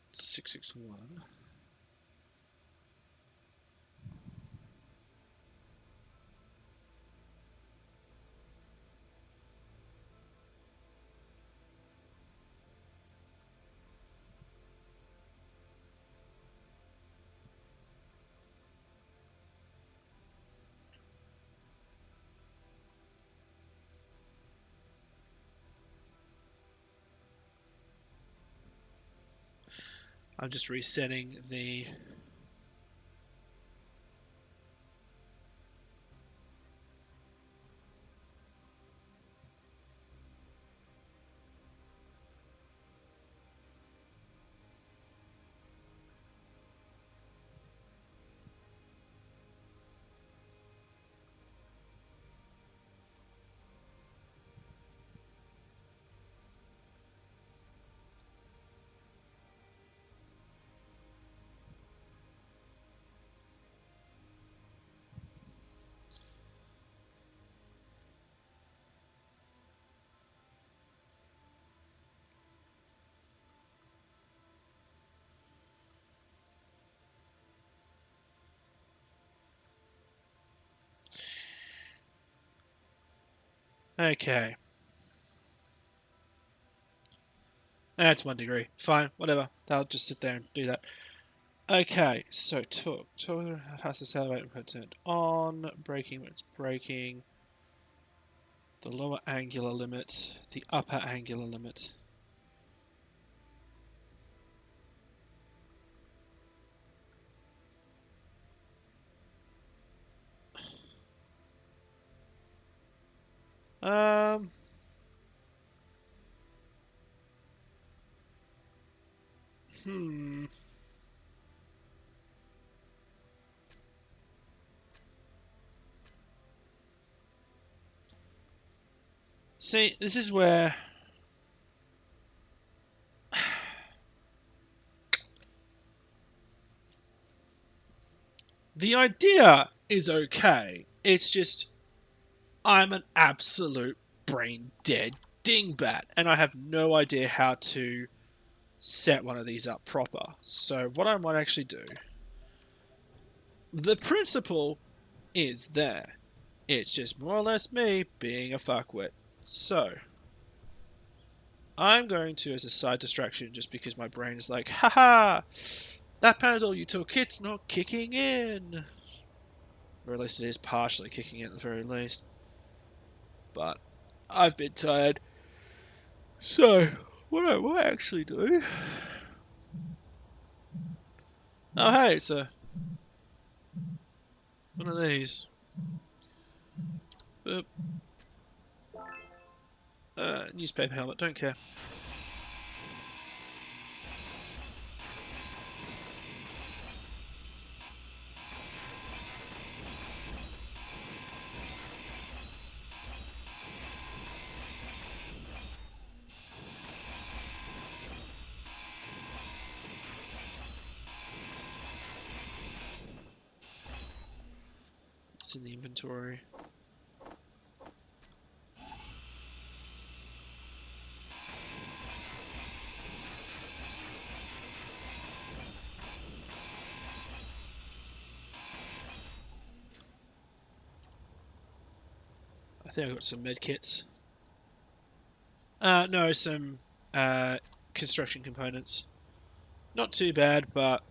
S1: 661. I'm just resetting the... Okay. That's 1 degree. Fine, whatever. I'll just sit there and do that. Okay, so torque. Torque has to accelerate when turned on. Braking when it's braking. The lower angular limit. The upper angular limit. Um... Hmm... See, this is where... The idea is okay. It's just... I'm an absolute brain dead dingbat, and I have no idea how to set one of these up proper. So what I might actually do the principle is there. It's just more or less me being a fuckwit. So, I'm going to, as a side distraction, just because my brain is like, haha, that Panadol you took, it's not kicking in. Or at least it is partially kicking in at the very least. But I've been tired. So, what I might actually do... Oh, hey, it's one of these. Boop. Newspaper helmet, don't care. It's in the inventory. I think I've got some med kits. No, some construction components. Not too bad, but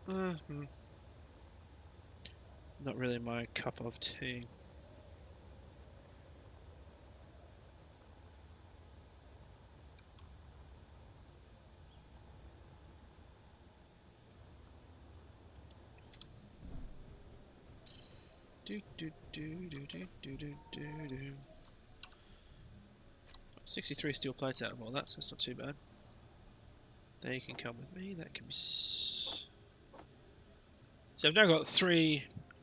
S1: not really my cup of tea. Do do do do do do do do do. 63 steel plates out of all that, so it's not too bad. They can come with me. That can be. So I've now got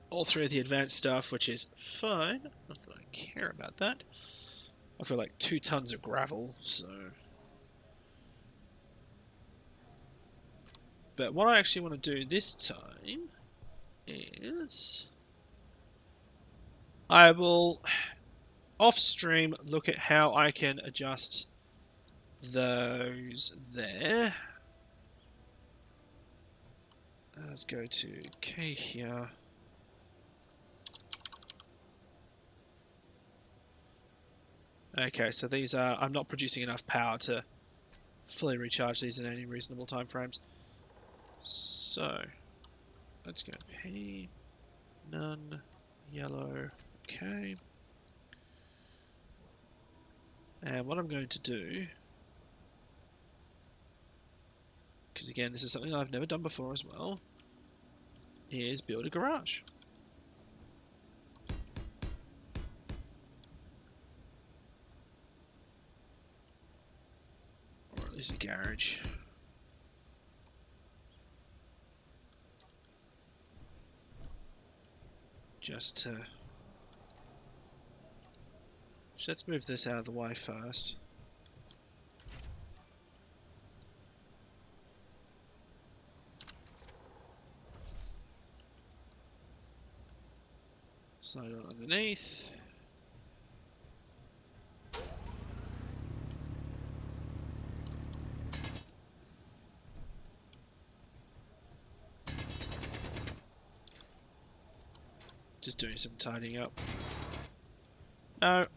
S1: all three of the advanced stuff, which is fine. Not that I care about that. I've got like 2 tons of gravel, so. But what I actually want to do this time is I will off stream look at how I can adjust those there. Let's go to K here. Okay, so these are... I'm not producing enough power to fully recharge these in any reasonable time frames. So, let's go P, none, yellow, okay. And what I'm going to do, because again this is something I've never done before as well, is build a garage. Or at least a garage. Just to... Let's move this out of the way first. Slide it underneath. Just doing some tidying up. No.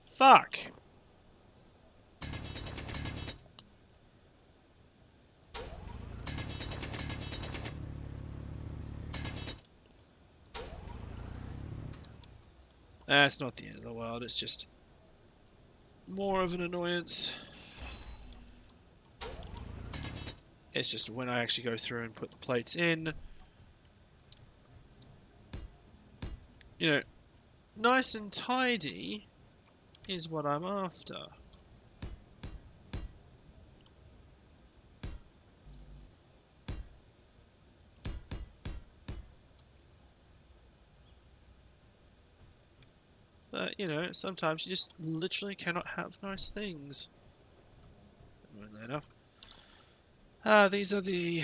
S1: Fuck. That's not the end of the world, it's just more of an annoyance. It's just when I actually go through and put the plates in, you know, nice and tidy is what I'm after. But, you know, sometimes you just literally cannot have nice things. Annoyingly enough. These are the...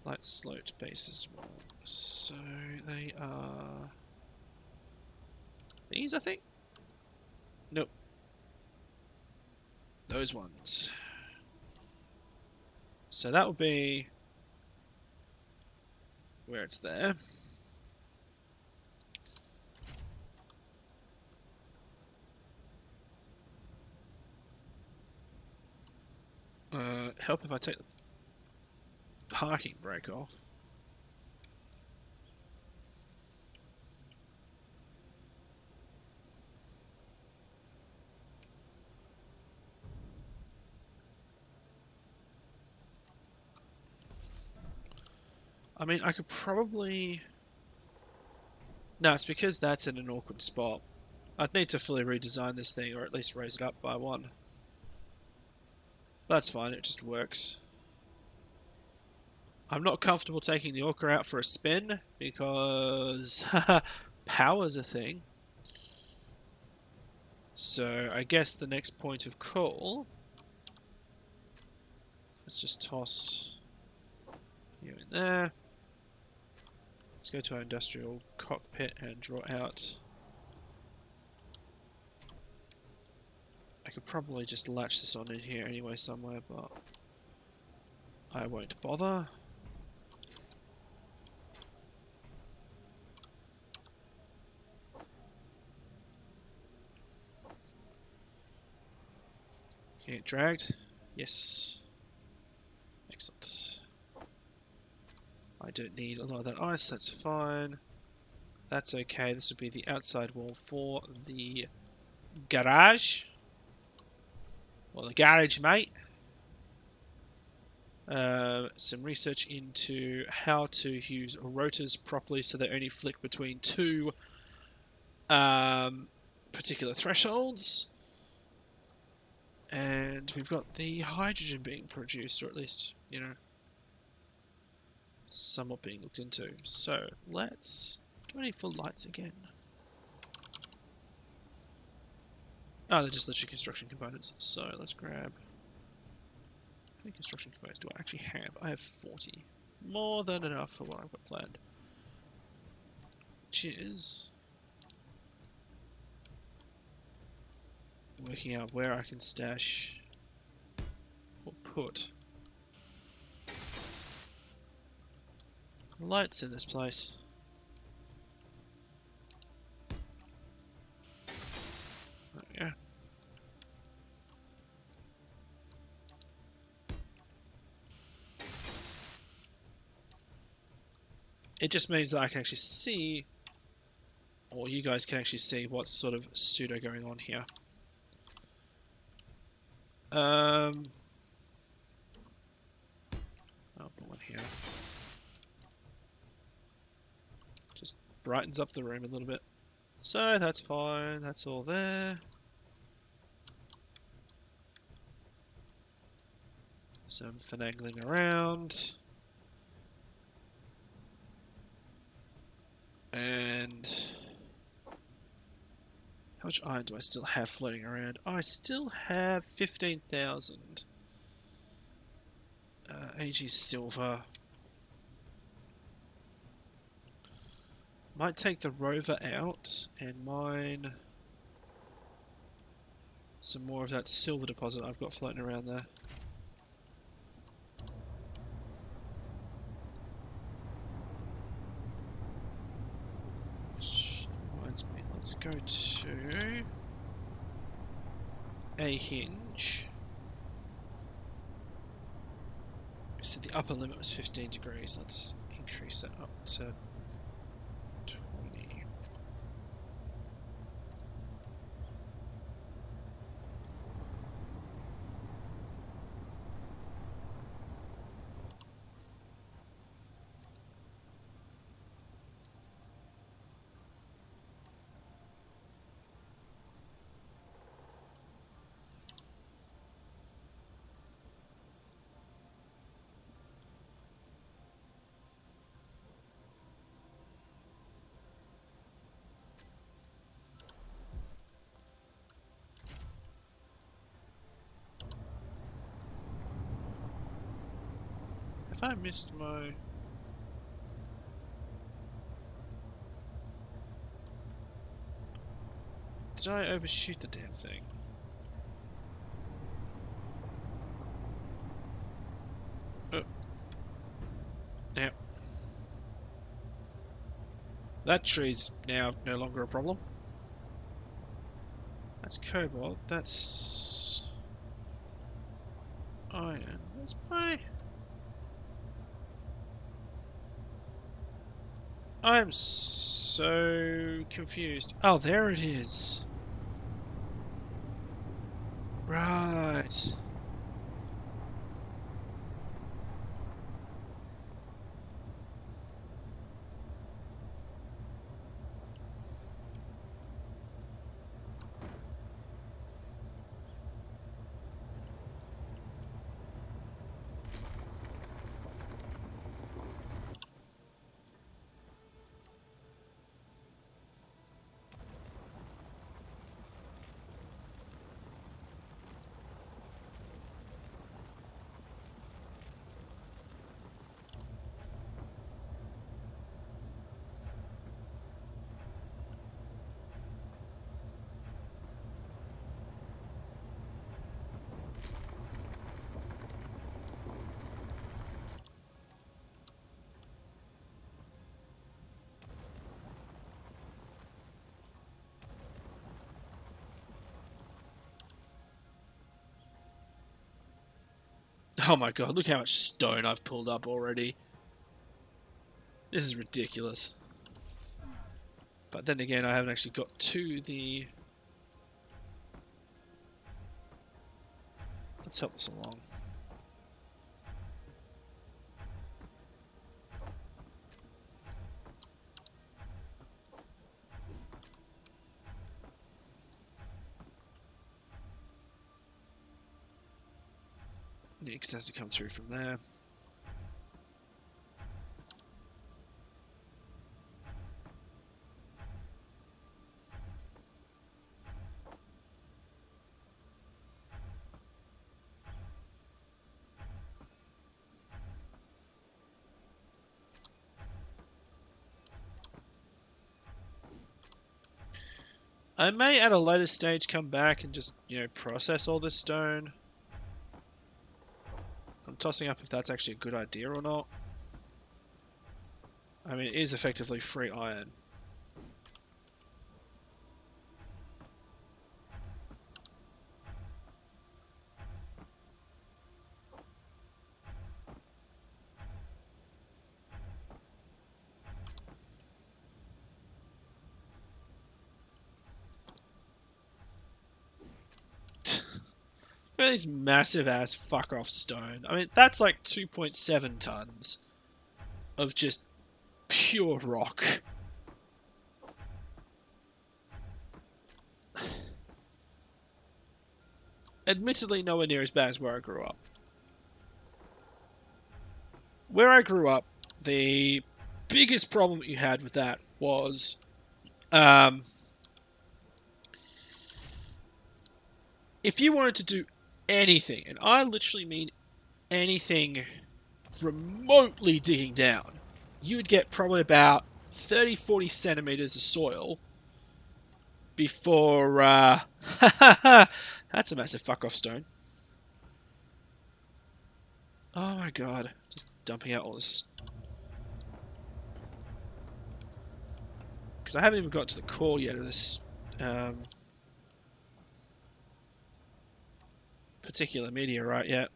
S1: Light sloped bases wall. So they are these, I think? Nope. Those ones. So that will be where it's there. Help if I take the parking brake off. I mean, I could probably... No, it's because that's in an awkward spot. I'd need to fully redesign this thing, or at least raise it up by one. That's fine, it just works. I'm not comfortable taking the Orca out for a spin, because power's a thing. So I guess the next point of call... Let's just toss you in there. Let's go to our industrial cockpit and draw out... I could probably just latch this on in here anyway somewhere, but I won't bother. Get dragged? Yes. Excellent. I don't need a lot of that ice, that's fine. That's okay, this would be the outside wall for the garage. Well, the garage, mate. Some research into how to use rotors properly so they only flick between two particular thresholds. And we've got the hydrogen being produced, or at least, you know, somewhat being looked into. So let's... Do I need full lights again? Oh, they're just literally construction components. So let's grab... How many construction components do I actually have? I have 40. More than enough for what I've got planned. Which is... working out where I can stash... or put... lights in this place. There we go. It just means that I can actually see, or you guys can actually see what's sort of pseudo going on here. I'll put one here. Just brightens up the room a little bit. So that's fine, that's all there. Some finagling around. And how much iron do I still have floating around? I still have 15,000. AG silver. Might take the rover out and mine some more of that silver deposit I've got floating around there. Which reminds me, let's go to a hinge. So the upper limit was 15 degrees. Let's increase that up to 20. Have I missed my... did I overshoot the damn thing? Oh. Now, that tree's now no longer a problem. That's cobalt. That's iron. That's my... I'm so confused. Oh, there it is. Right. Oh my god, look how much stone I've pulled up already. This is ridiculous. But then again, I haven't actually got to the... Let's help this along. Yeah, because it has to come through from there. I may at a later stage come back and just, process all this stone. I'm tossing up if that's actually a good idea or not. I mean, it is effectively free iron. Look at these massive ass fuck off stone. I mean, that's like 2.7 tons of just pure rock. Admittedly, nowhere near as bad as where I grew up. Where I grew up, the biggest problem that you had with that was if you wanted to do anything, and I literally mean anything remotely digging down, you would get probably about 30-40 centimeters of soil before that's a massive fuck off stone. Oh my god, just dumping out all this, because I haven't even got to the core yet of this particular meteorite yet.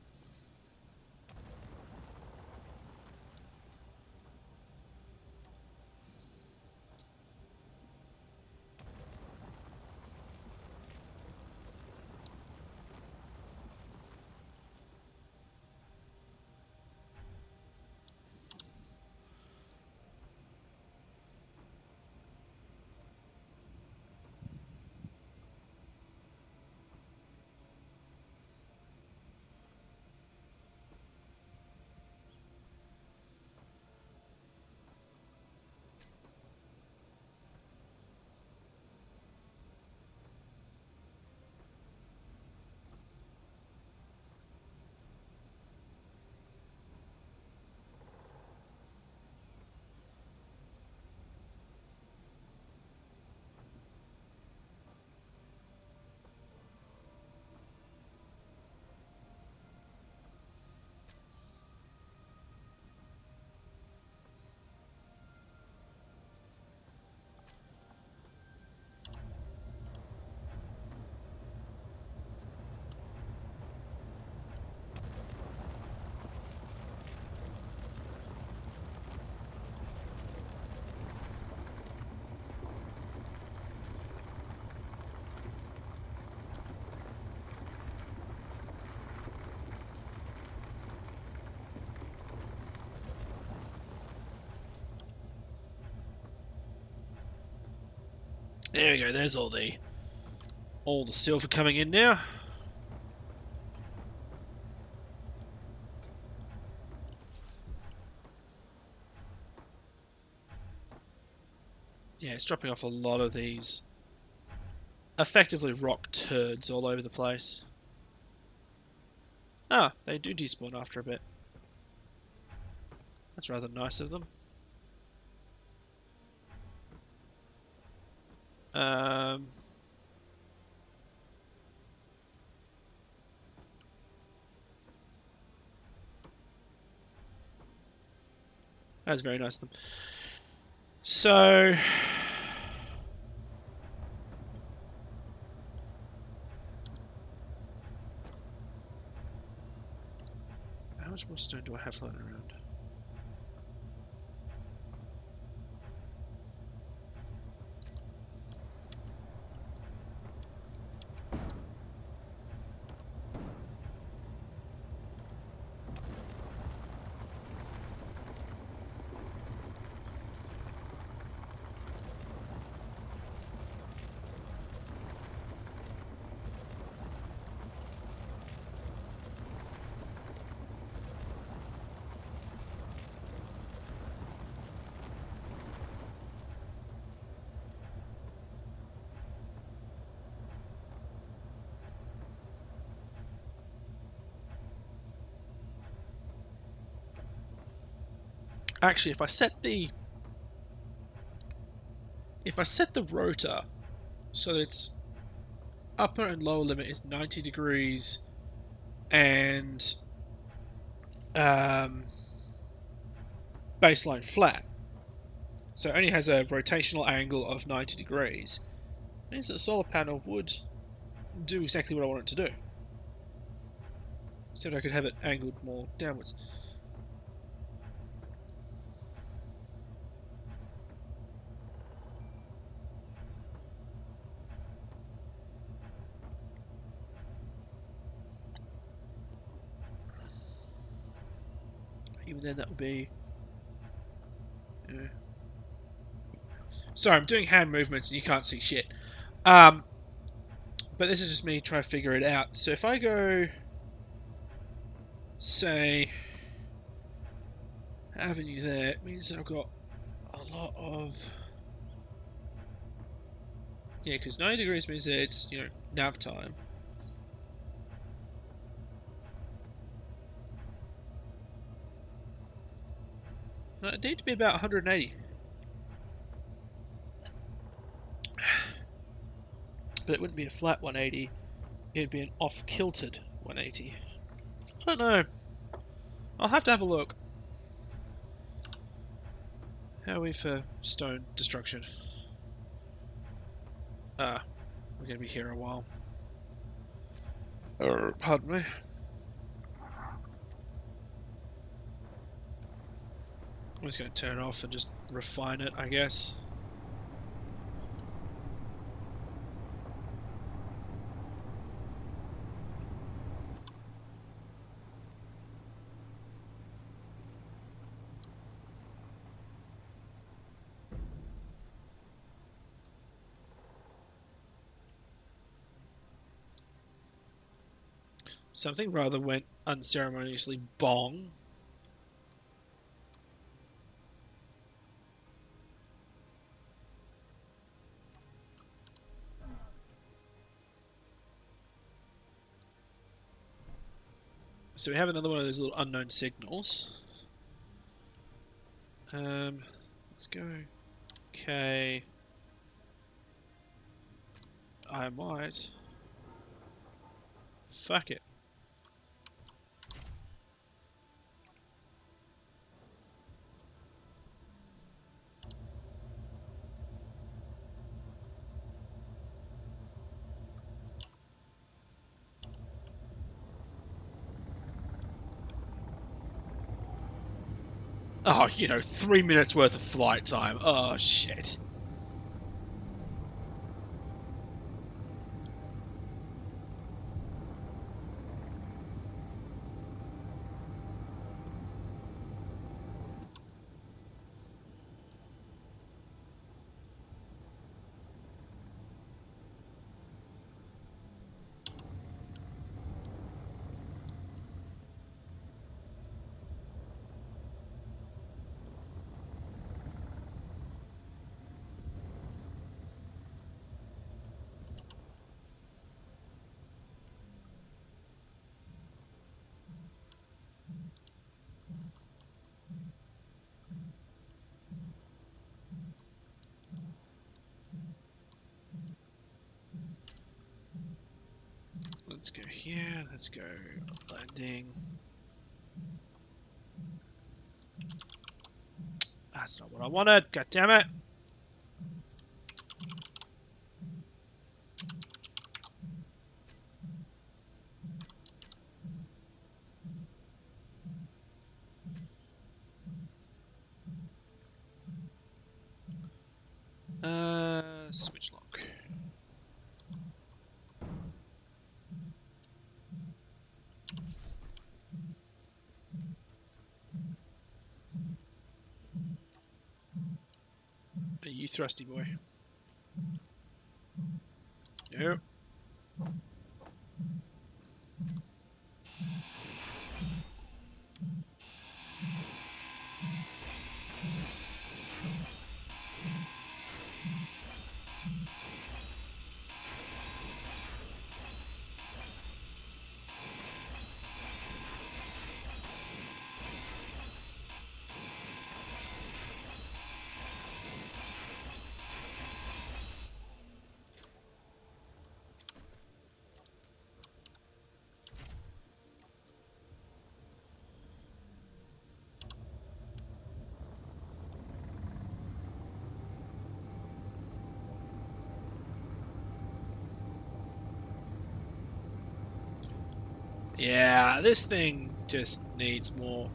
S1: There we go. There's all the silver coming in now. Yeah, it's dropping off a lot of these effectively rock turds all over the place. Ah, they do despawn after a bit. That's rather nice of them. Um, that's very nice of them. So, how much more stone do I have floating around? Actually, if I set the rotor so that its upper and lower limit is 90 degrees and baseline flat, so it only has a rotational angle of 90 degrees, means that the solar panel would do exactly what I want it to do. Except I could have it angled more downwards. Even then, that would be... Sorry, I'm doing hand movements and you can't see shit. But this is just me trying to figure it out. So if I go... say... avenue there, it means that I've got a lot of... Yeah, because 90 degrees means that it's, nap time. No, it need to be about 180. But it wouldn't be a flat 180. It'd be an off-kiltered 180. I don't know. I'll have to have a look. How are we for stone destruction? We're going to be here a while. Pardon me. I'm just going to turn it off and just refine it, I guess. Something rather went unceremoniously bong. So we have another one of those little unknown signals. Let's go. Okay. I might. Fuck it. Oh, 3 minutes worth of flight time. Oh, shit. Let's go here. Let's go landing. That's not what I wanted. God damn it. Switch lock. Are you thrusty boy? No. Yeah, this thing just needs more.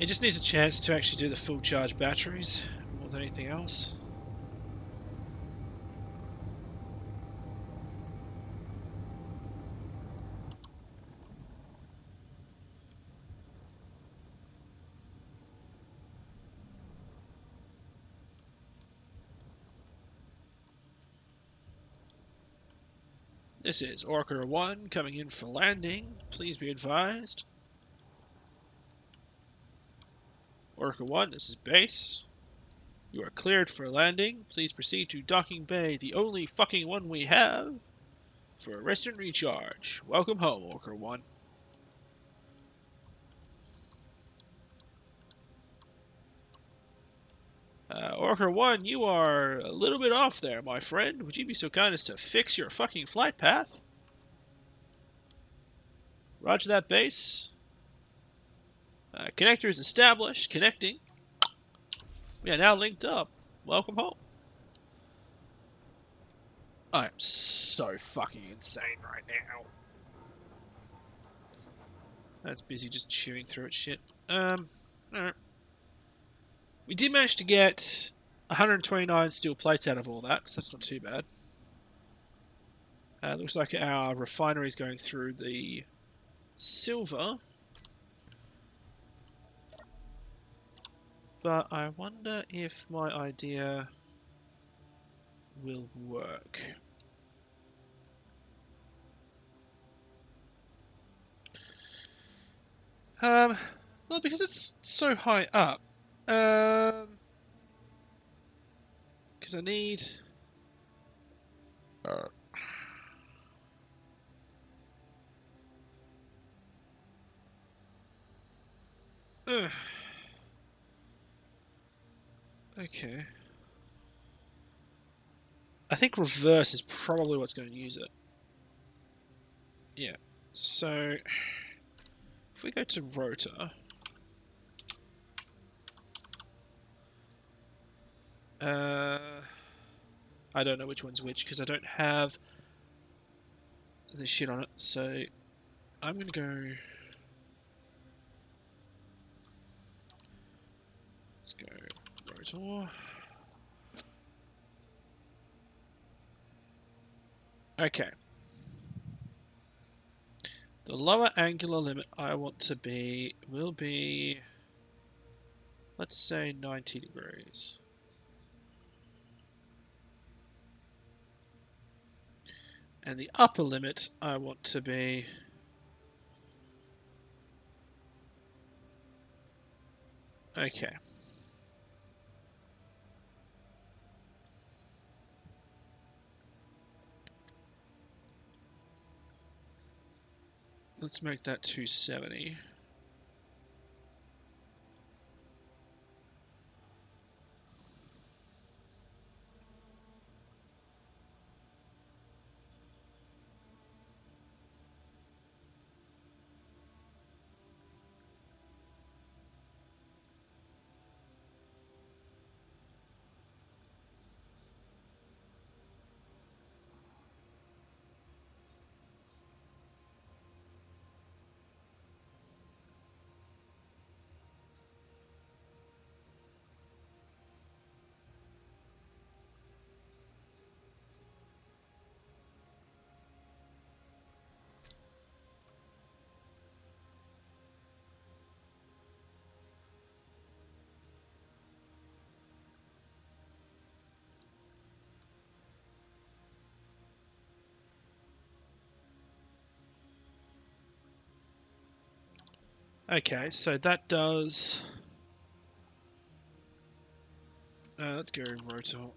S1: It just needs a chance to actually do the full charge batteries more than anything else. This is Orca 1 coming in for landing. Please be advised. Orca 1, this is base. You are cleared for landing. Please proceed to docking bay, the only fucking one we have, for a rest and recharge. Welcome home, Orca 1. Orca 1, you are a little bit off there, my friend. Would you be so kind as to fix your fucking flight path? Roger that, base. Connector is established. Connecting. We are now linked up. Welcome home. I'm so fucking insane right now. That's busy just chewing through its shit. Alright. We did manage to get 129 steel plates out of all that, so that's not too bad. Looks like our refinery is going through the silver. But I wonder if my idea will work. Well, because it's so high up. Because I need. Okay. I think reverse is probably what's going to use it. Yeah. So, if we go to rotor. I don't know which one's which because I don't have the shit on it. So, I'm going to go. Let's go rotor. Okay. The lower angular limit I want to be will be, let's say, 90 degrees. And the upper limit I want to be okay. Let's make that 270. Okay, so that does... let's go rotor.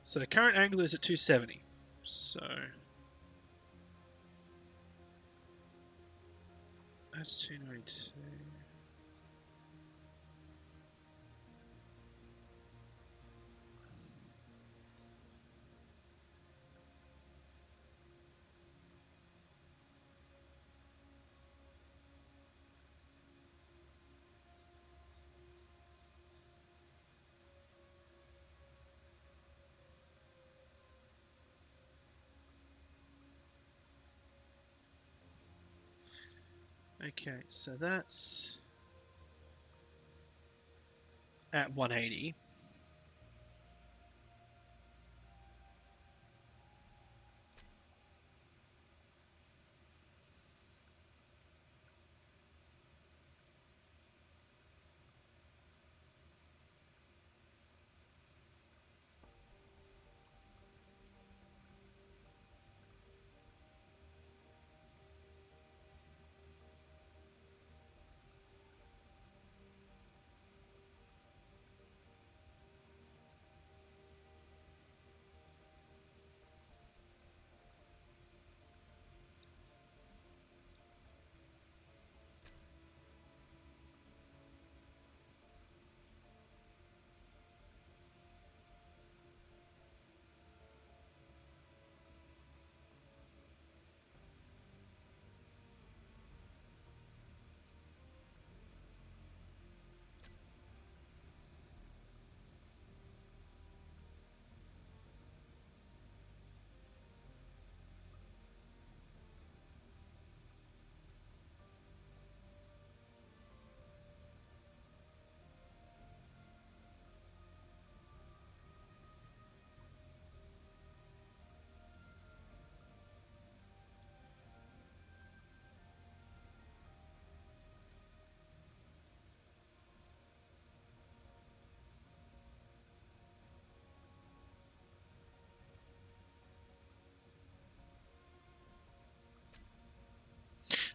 S1: So the current angle is at 270. So... that's 292. Okay, so that's at 180.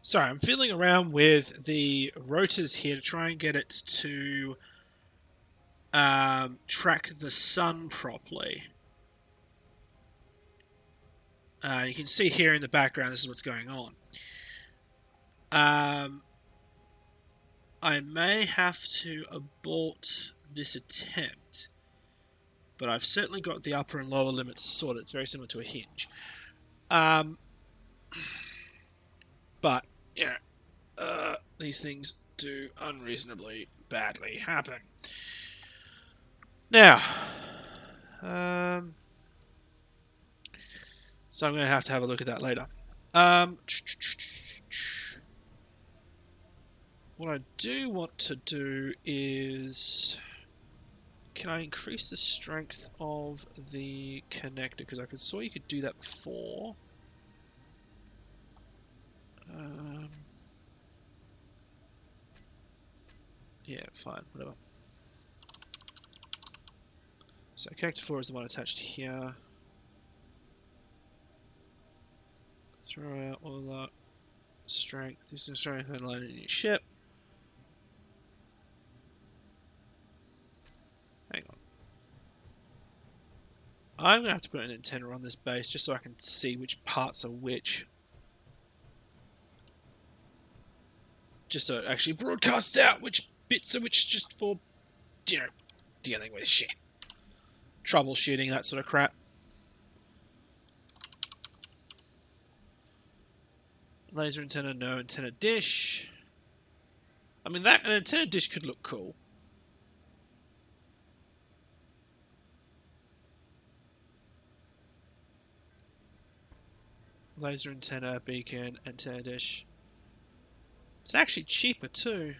S1: Sorry, I'm fiddling around with the rotors here to try and get it to track the sun properly. You can see here in the background, this is what's going on. I may have to abort this attempt, but I've certainly got the upper and lower limits sorted. It's very similar to a hinge. But, yeah, these things do unreasonably badly happen. Now, so I'm going to have a look at that later. What I do want to do is... can I increase the strength of the connector? Because I saw you could do that before. Yeah, fine, whatever. So connector 4 is the one attached here. Throw out all that strength. This is strength and line in your ship. Hang on. I'm going to have to put an antenna on this base just so I can see which parts are which. Just so it actually broadcasts out which bits are which, just for, you know, dealing with shit. Troubleshooting, that sort of crap. Laser antenna, no antenna dish. I mean, an antenna dish could look cool. Laser antenna, beacon, antenna dish. It's actually cheaper too.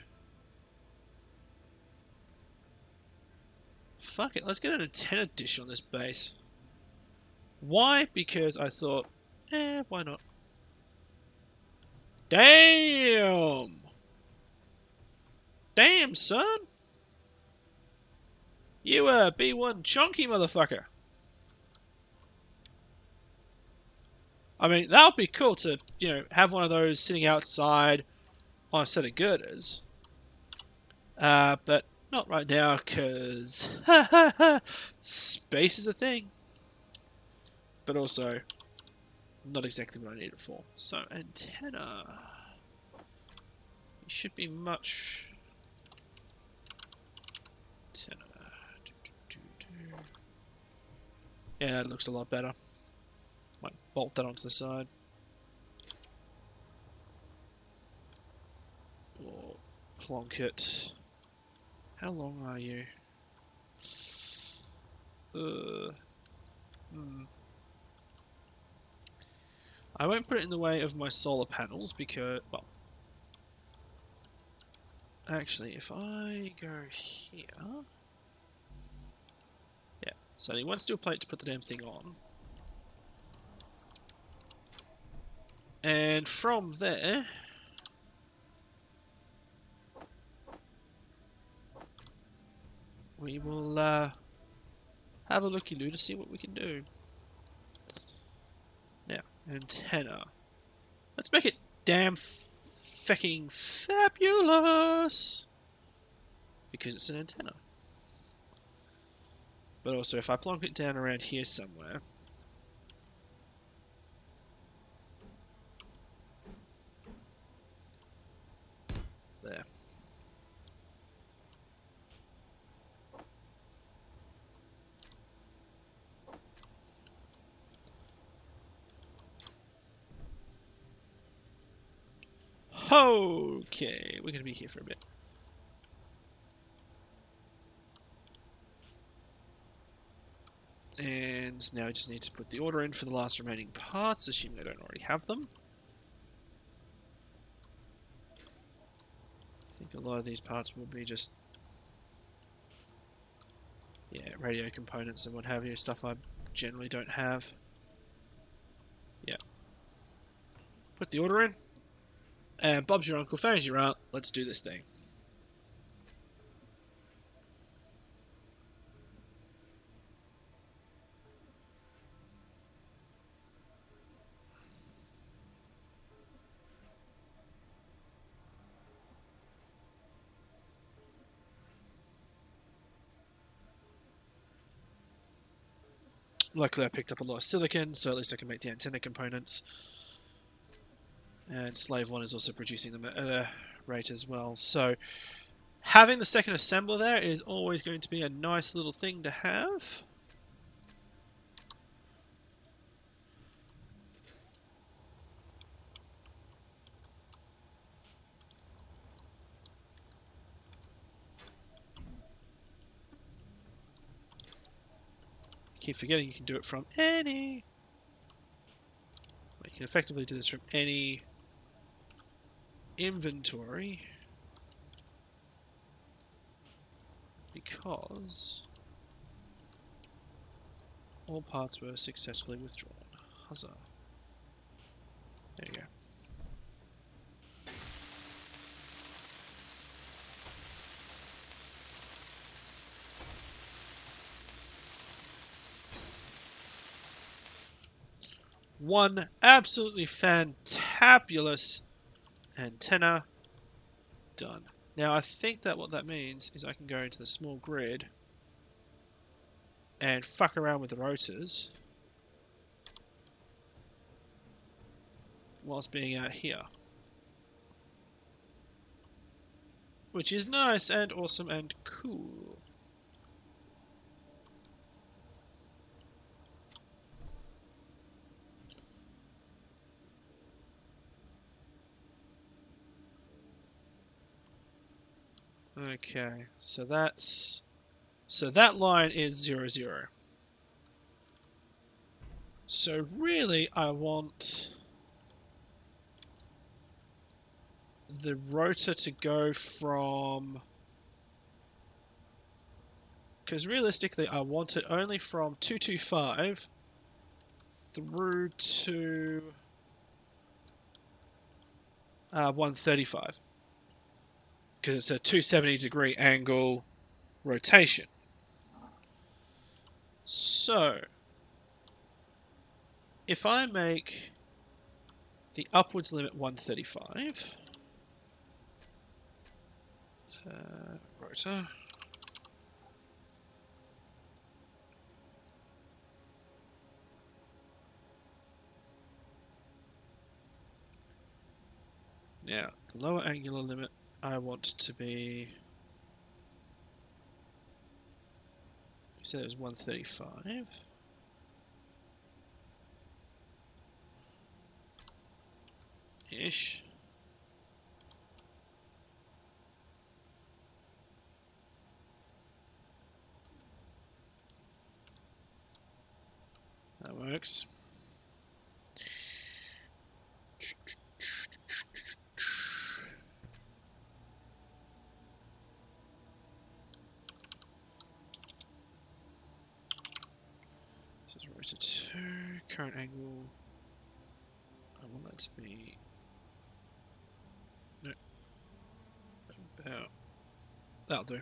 S1: Fuck it, let's get an antenna dish on this base. Why? Because I thought, why not? Damn! Damn, son! You B1 chunky motherfucker. I mean, that would be cool to, have one of those sitting outside on a set of girders. But not right now, because space is a thing. But also, not exactly what I need it for. So, antenna. It should be much... Antenna. Yeah, that looks a lot better. Might bolt that onto the side. Or plonk it. How long are you? I won't put it in the way of my solar panels because, well, actually, if I go here, yeah, so I need one steel plate to put the damn thing on. And from there, we will have a looky-loo to see what we can do. Now, antenna. Let's make it damn fucking fabulous! Because it's an antenna. But also, if I plonk it down around here somewhere... There. Okay, we're going to be here for a bit. And now I just need to put the order in for the last remaining parts, assuming I don't already have them. I think a lot of these parts will be just... yeah, radio components and what have you, stuff I generally don't have. Yeah. Put the order in. And Bob's your uncle, Fanny's your aunt. Let's do this thing. Luckily I picked up a lot of silicon, so at least I can make the antenna components. And Slave 1 is also producing them at a rate as well. So having the second assembler there is always going to be a nice little thing to have. Keep forgetting you can do it from any... you can effectively do this from any inventory because all parts were successfully withdrawn. Huzzah. There you go. One absolutely fantabulous antenna done. Now I think that what that means is I can go into the small grid and fuck around with the rotors whilst being out here. Which is nice and awesome and cool. Okay, so that's... so that line is 0, 0. So really I want the rotor to go from... because realistically I want it only from 225 through to 135. Because it's a 270-degree angle rotation. So, if I make The upwards limit 135. Rotor. Now, the lower angular limit I want to be... You said it was 135. Ish. That works. This is rotor 2. Current angle. I want that to be... No. About... That'll do.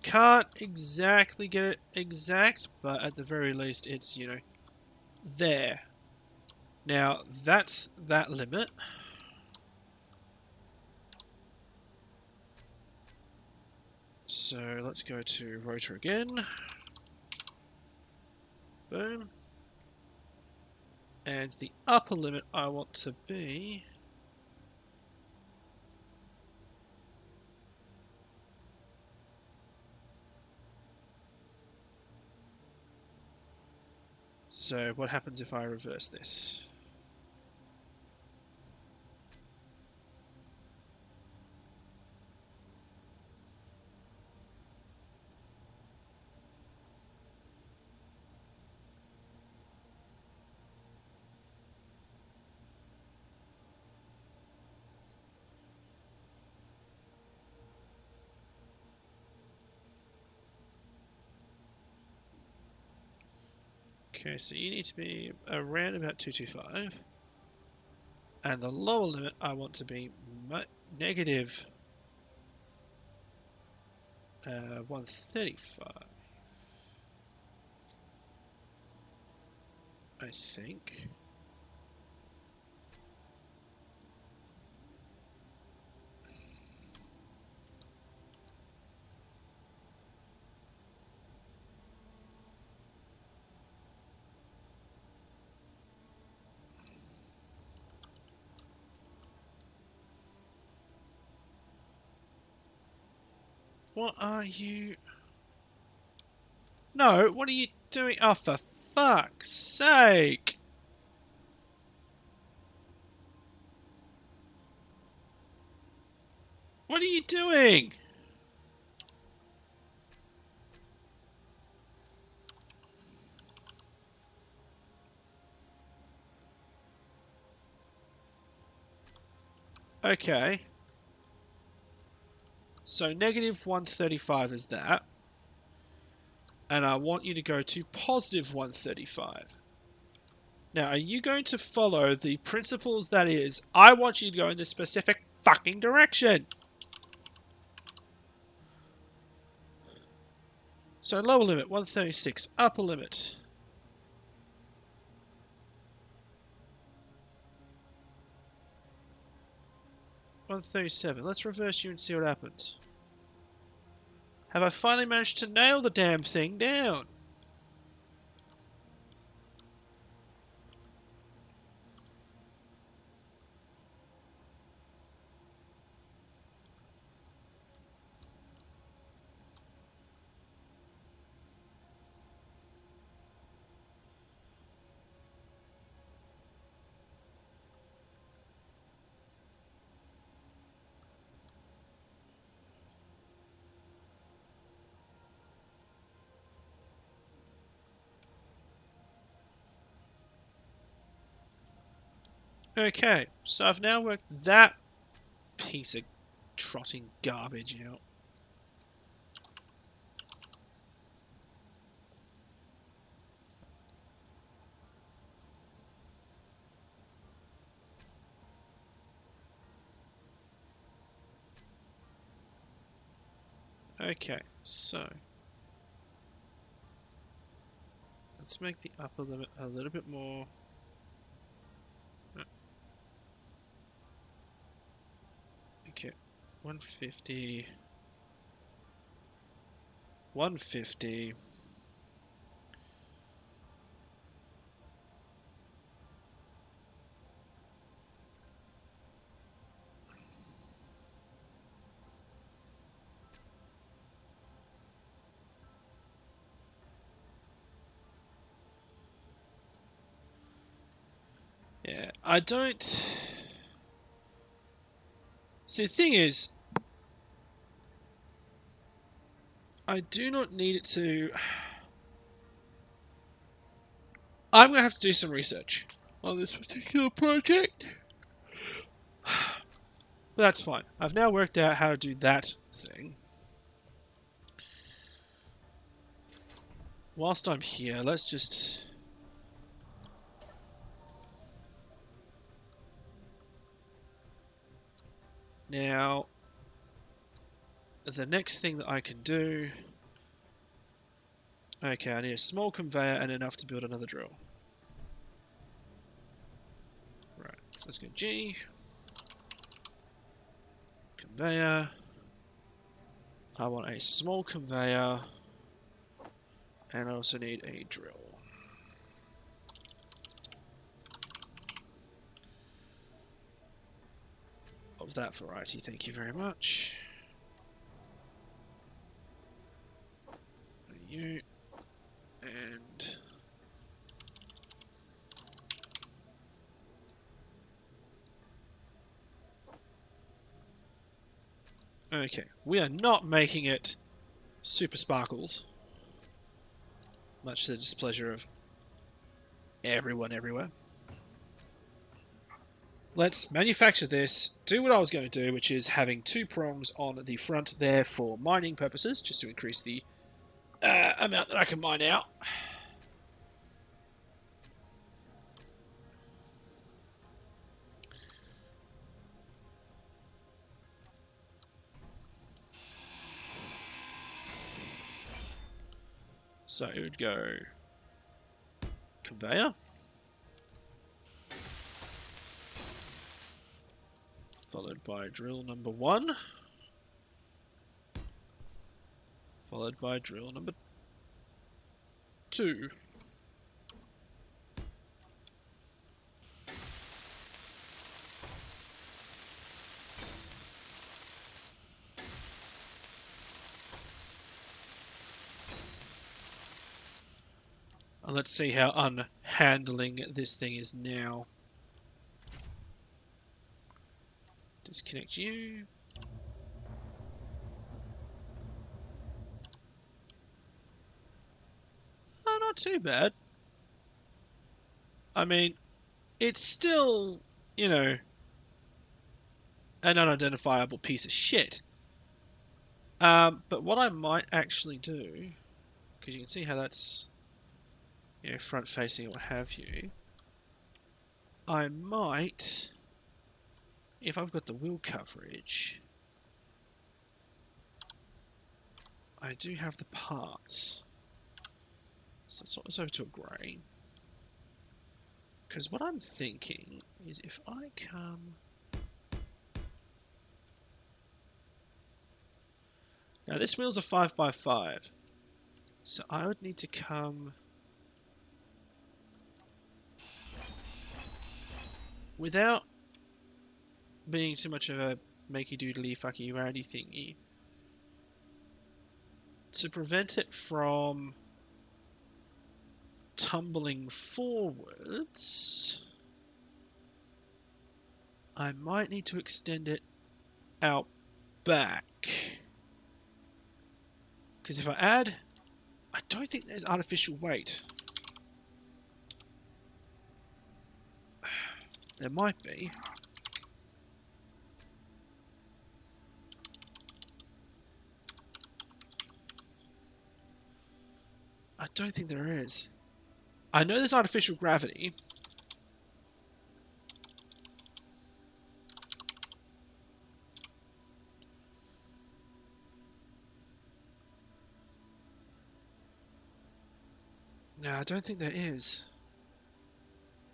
S1: Can't exactly get it exact, but at the very least it's, you know, there. Now, that's that limit. So let's go to rotor again. Boom. And the upper limit I want to be... So what happens if I reverse this? Okay, so you need to be around about 225. And the lower limit I want to be negative 135. I think. What are you... No, what are you doing? Oh, for fuck's sake! What are you doing? Okay. So negative 135 is that. And I want you to go to positive 135. Now, are you going to follow the principles that is, I want you to go in this specific fucking direction? So lower limit, 136. Upper limit. $137. Let's reverse you and see what happens. Have I finally managed to nail the damn thing down? Okay, so I've now worked that piece of trotting garbage out. Okay, so let's make the upper limit a little bit more. Okay. 150. 150. Yeah, I don't... See, the thing is, I do not need it to... I'm going to have to do some research on this particular project. But that's fine. I've now worked out how to do that thing. Whilst I'm here, let's just... Now, the next thing that I can do... Okay, I need a small conveyor and enough to build another drill. Right, so let's go G. Conveyor. I want a small conveyor. And I also need a drill. Of that variety, thank you very much. You. And... Okay, we are not making it super sparkles. Much to the displeasure of everyone everywhere. Let's manufacture this, do what I was going to do, which is having 2 prongs on the front there for mining purposes, just to increase the amount that I can mine out. So it would go conveyor, followed by drill number 1, followed by drill number 2. And let's see how unhandling this thing is now. Disconnect you. Oh, not too bad. I mean, it's still, you know, an unidentifiable piece of shit. But what I might actually do, because you can see how that's, you know, front facing or what have you, I might, if I've got the wheel coverage, I do have the parts. So let's swap this over to a grey. Because what I'm thinking is if I come... Now this wheel's a 5x5. So I would need to come... Without being too much of a makey-doodly, fucky-roundy thingy, to prevent it from tumbling forwards, I might need to extend it out back. Because if I add... I don't think there's artificial weight. There might be. I don't think there is. I know there's artificial gravity. No, I don't think there is.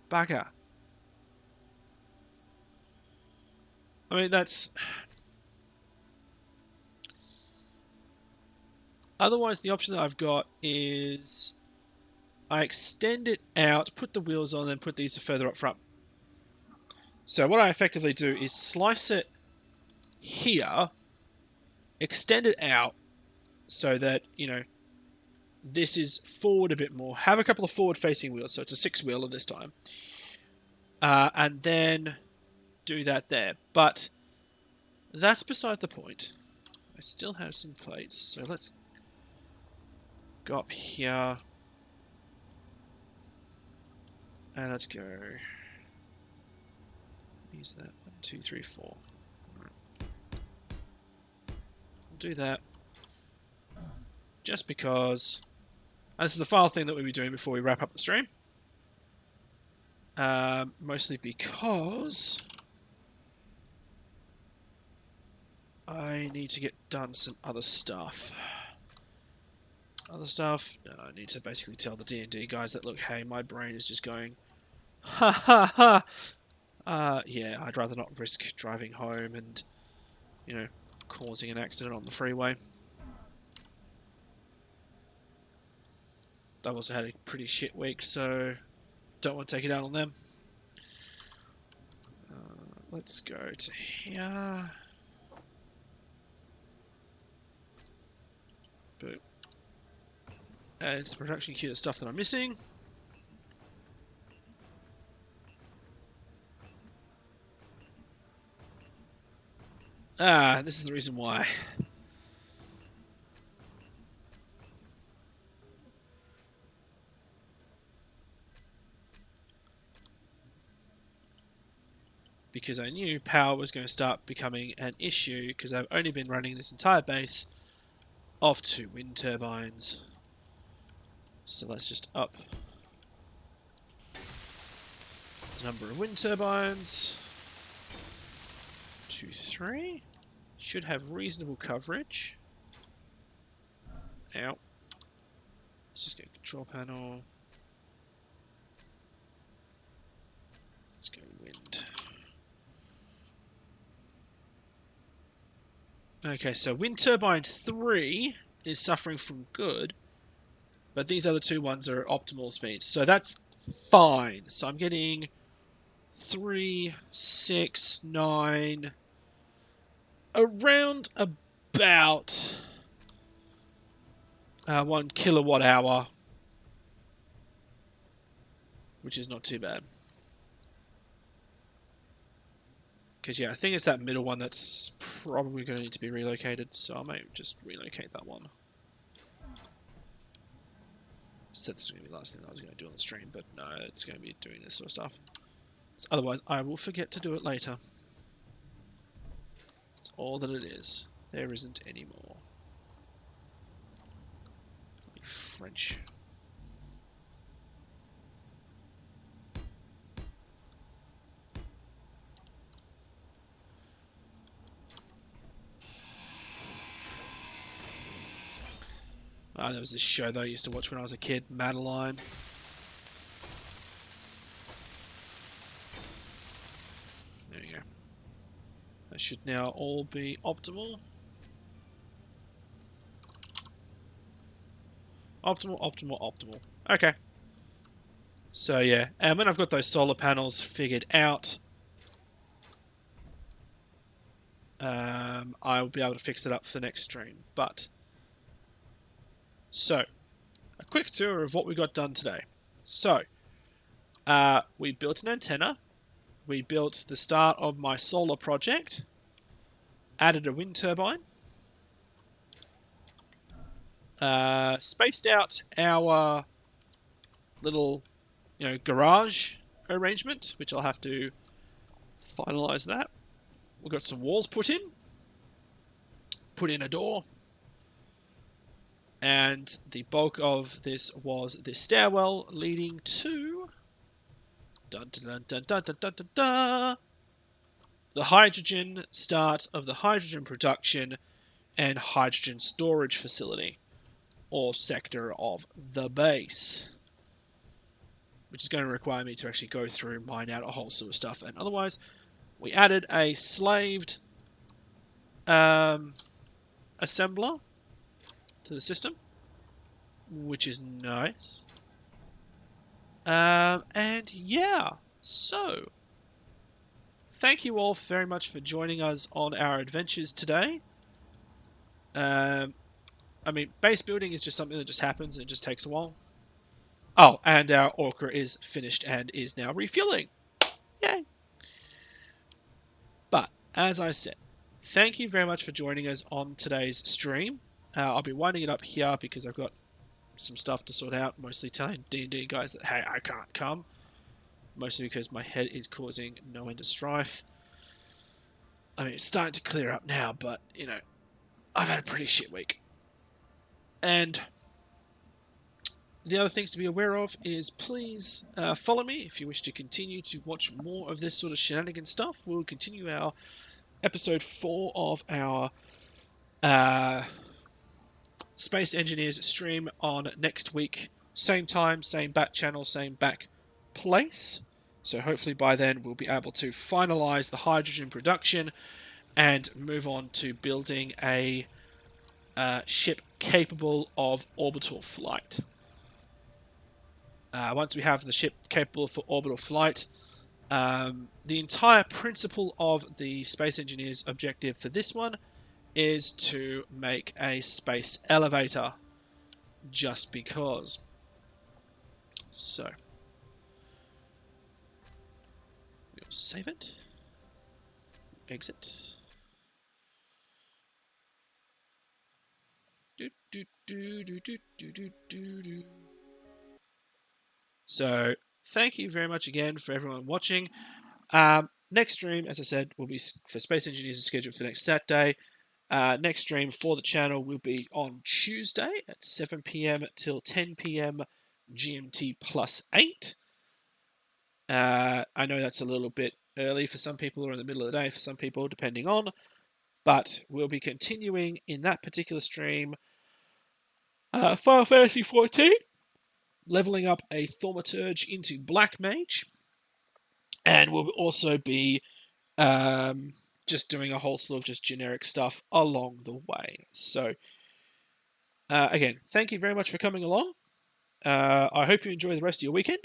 S1: Bugger. I mean, that's... Otherwise, the option that I've got is I extend it out, put the wheels on, and put these further up front. So what I effectively do is slice it here, extend it out so that, you know, this is forward a bit more. Have a couple of forward-facing wheels, so it's a 6-wheeler this time. And then do that there. But that's beside the point. I still have some plates, so let's go up here. And let's go. Use that. 1, 2, 3, 4. We'll do that. Just because. And this is the final thing that we'll be doing before we wrap up the stream. Mostly because I need to get done some other stuff. Other stuff? No, I need to basically tell the D&D guys that, look, hey, my brain is just going, ha ha ha. Yeah, I'd rather not risk driving home and, you know, causing an accident on the freeway. I've also had a pretty shit week, so don't want to take it out on them. Let's go to here. Boop. Add into the production queue the stuff that I'm missing. This is the reason why. Because I knew power was going to start becoming an issue because I've only been running this entire base off 2 wind turbines. So let's just up the number of wind turbines. 2, 3. Should have reasonable coverage. Ow. Let's just get a control panel. Let's go wind. Okay, so wind turbine 3 is suffering from good, but these other 2 ones are optimal speeds, so that's fine. So I'm getting 3, 6, 9, around about 1 kilowatt hour, which is not too bad. Because, yeah, I think it's that middle one that's probably going to need to be relocated, so I might just relocate that one. Said this was going to be the last thing I was going to do on the stream, but no, it's going to be doing this sort of stuff. So otherwise, I will forget to do it later. That's all that it is. There isn't any more. French. There was this show that I used to watch when I was a kid, Madeline. There you go. That should now all be optimal. Optimal, optimal, optimal. Okay. So yeah, and when I've got those solar panels figured out, I'll be able to fix it up for the next stream. But so, a quick tour of what we got done today. So, we built an antenna. We built the start of my solar project. Added a wind turbine. Spaced out our little, garage arrangement, which I'll have to finalize that. We've got some walls put in. Put in a door. And the bulk of this was this stairwell leading to dun, dun, dun, dun, dun, dun, dun, dun, the hydrogen start of the hydrogen production and hydrogen storage facility, or sector of the base, which is going to require me to actually go through, mine out a whole sewer stuff, and otherwise we added a slaved assembler to the system, which is nice. And yeah, so thank you all very much for joining us on our adventures today. I mean, base building is just something that just happens and it just takes a while. Oh, and our Orca is finished and is now refueling. Yay! But, as I said, thank you very much for joining us on today's stream. I'll be winding it up here because I've got some stuff to sort out, mostly telling D&D guys that, hey, I can't come. Mostly because my head is causing no end of strife. I mean, it's starting to clear up now, but, you know, I've had a pretty shit week. And the other things to be aware of is please follow me if you wish to continue to watch more of this sort of shenanigan stuff. We'll continue our episode 4 of our Space Engineers stream on next week. Same time, same back channel, same back place. So hopefully by then we'll be able to finalize the hydrogen production and move on to building a ship capable of orbital flight. Once we have the ship capable for orbital flight, the entire principle of the Space Engineers objective for this one is to make a space elevator, just because. So, we'll save it, exit. So, thank you very much again for everyone watching. Next stream, as I said, will be for Space Engineers is scheduled for next Saturday. Next stream for the channel will be on Tuesday at 7 p.m. till 10 p.m. GMT plus 8. I know that's a little bit early for some people, or in the middle of the day for some people, depending on. But we'll be continuing in that particular stream Final Fantasy 14, leveling up a Thaumaturge into Black Mage, and we'll also be just doing a whole slew of just generic stuff along the way. So, again, thank you very much for coming along. I hope you enjoy the rest of your weekend.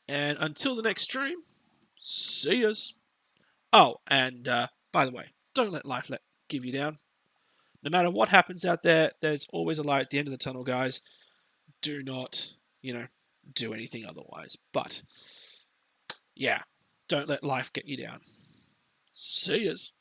S1: And until the next stream, see yous. Oh, and by the way, don't let life give you down. No matter what happens out there, there's always a light at the end of the tunnel, guys. Do not, do anything otherwise. But, yeah, don't let life get you down. See yous.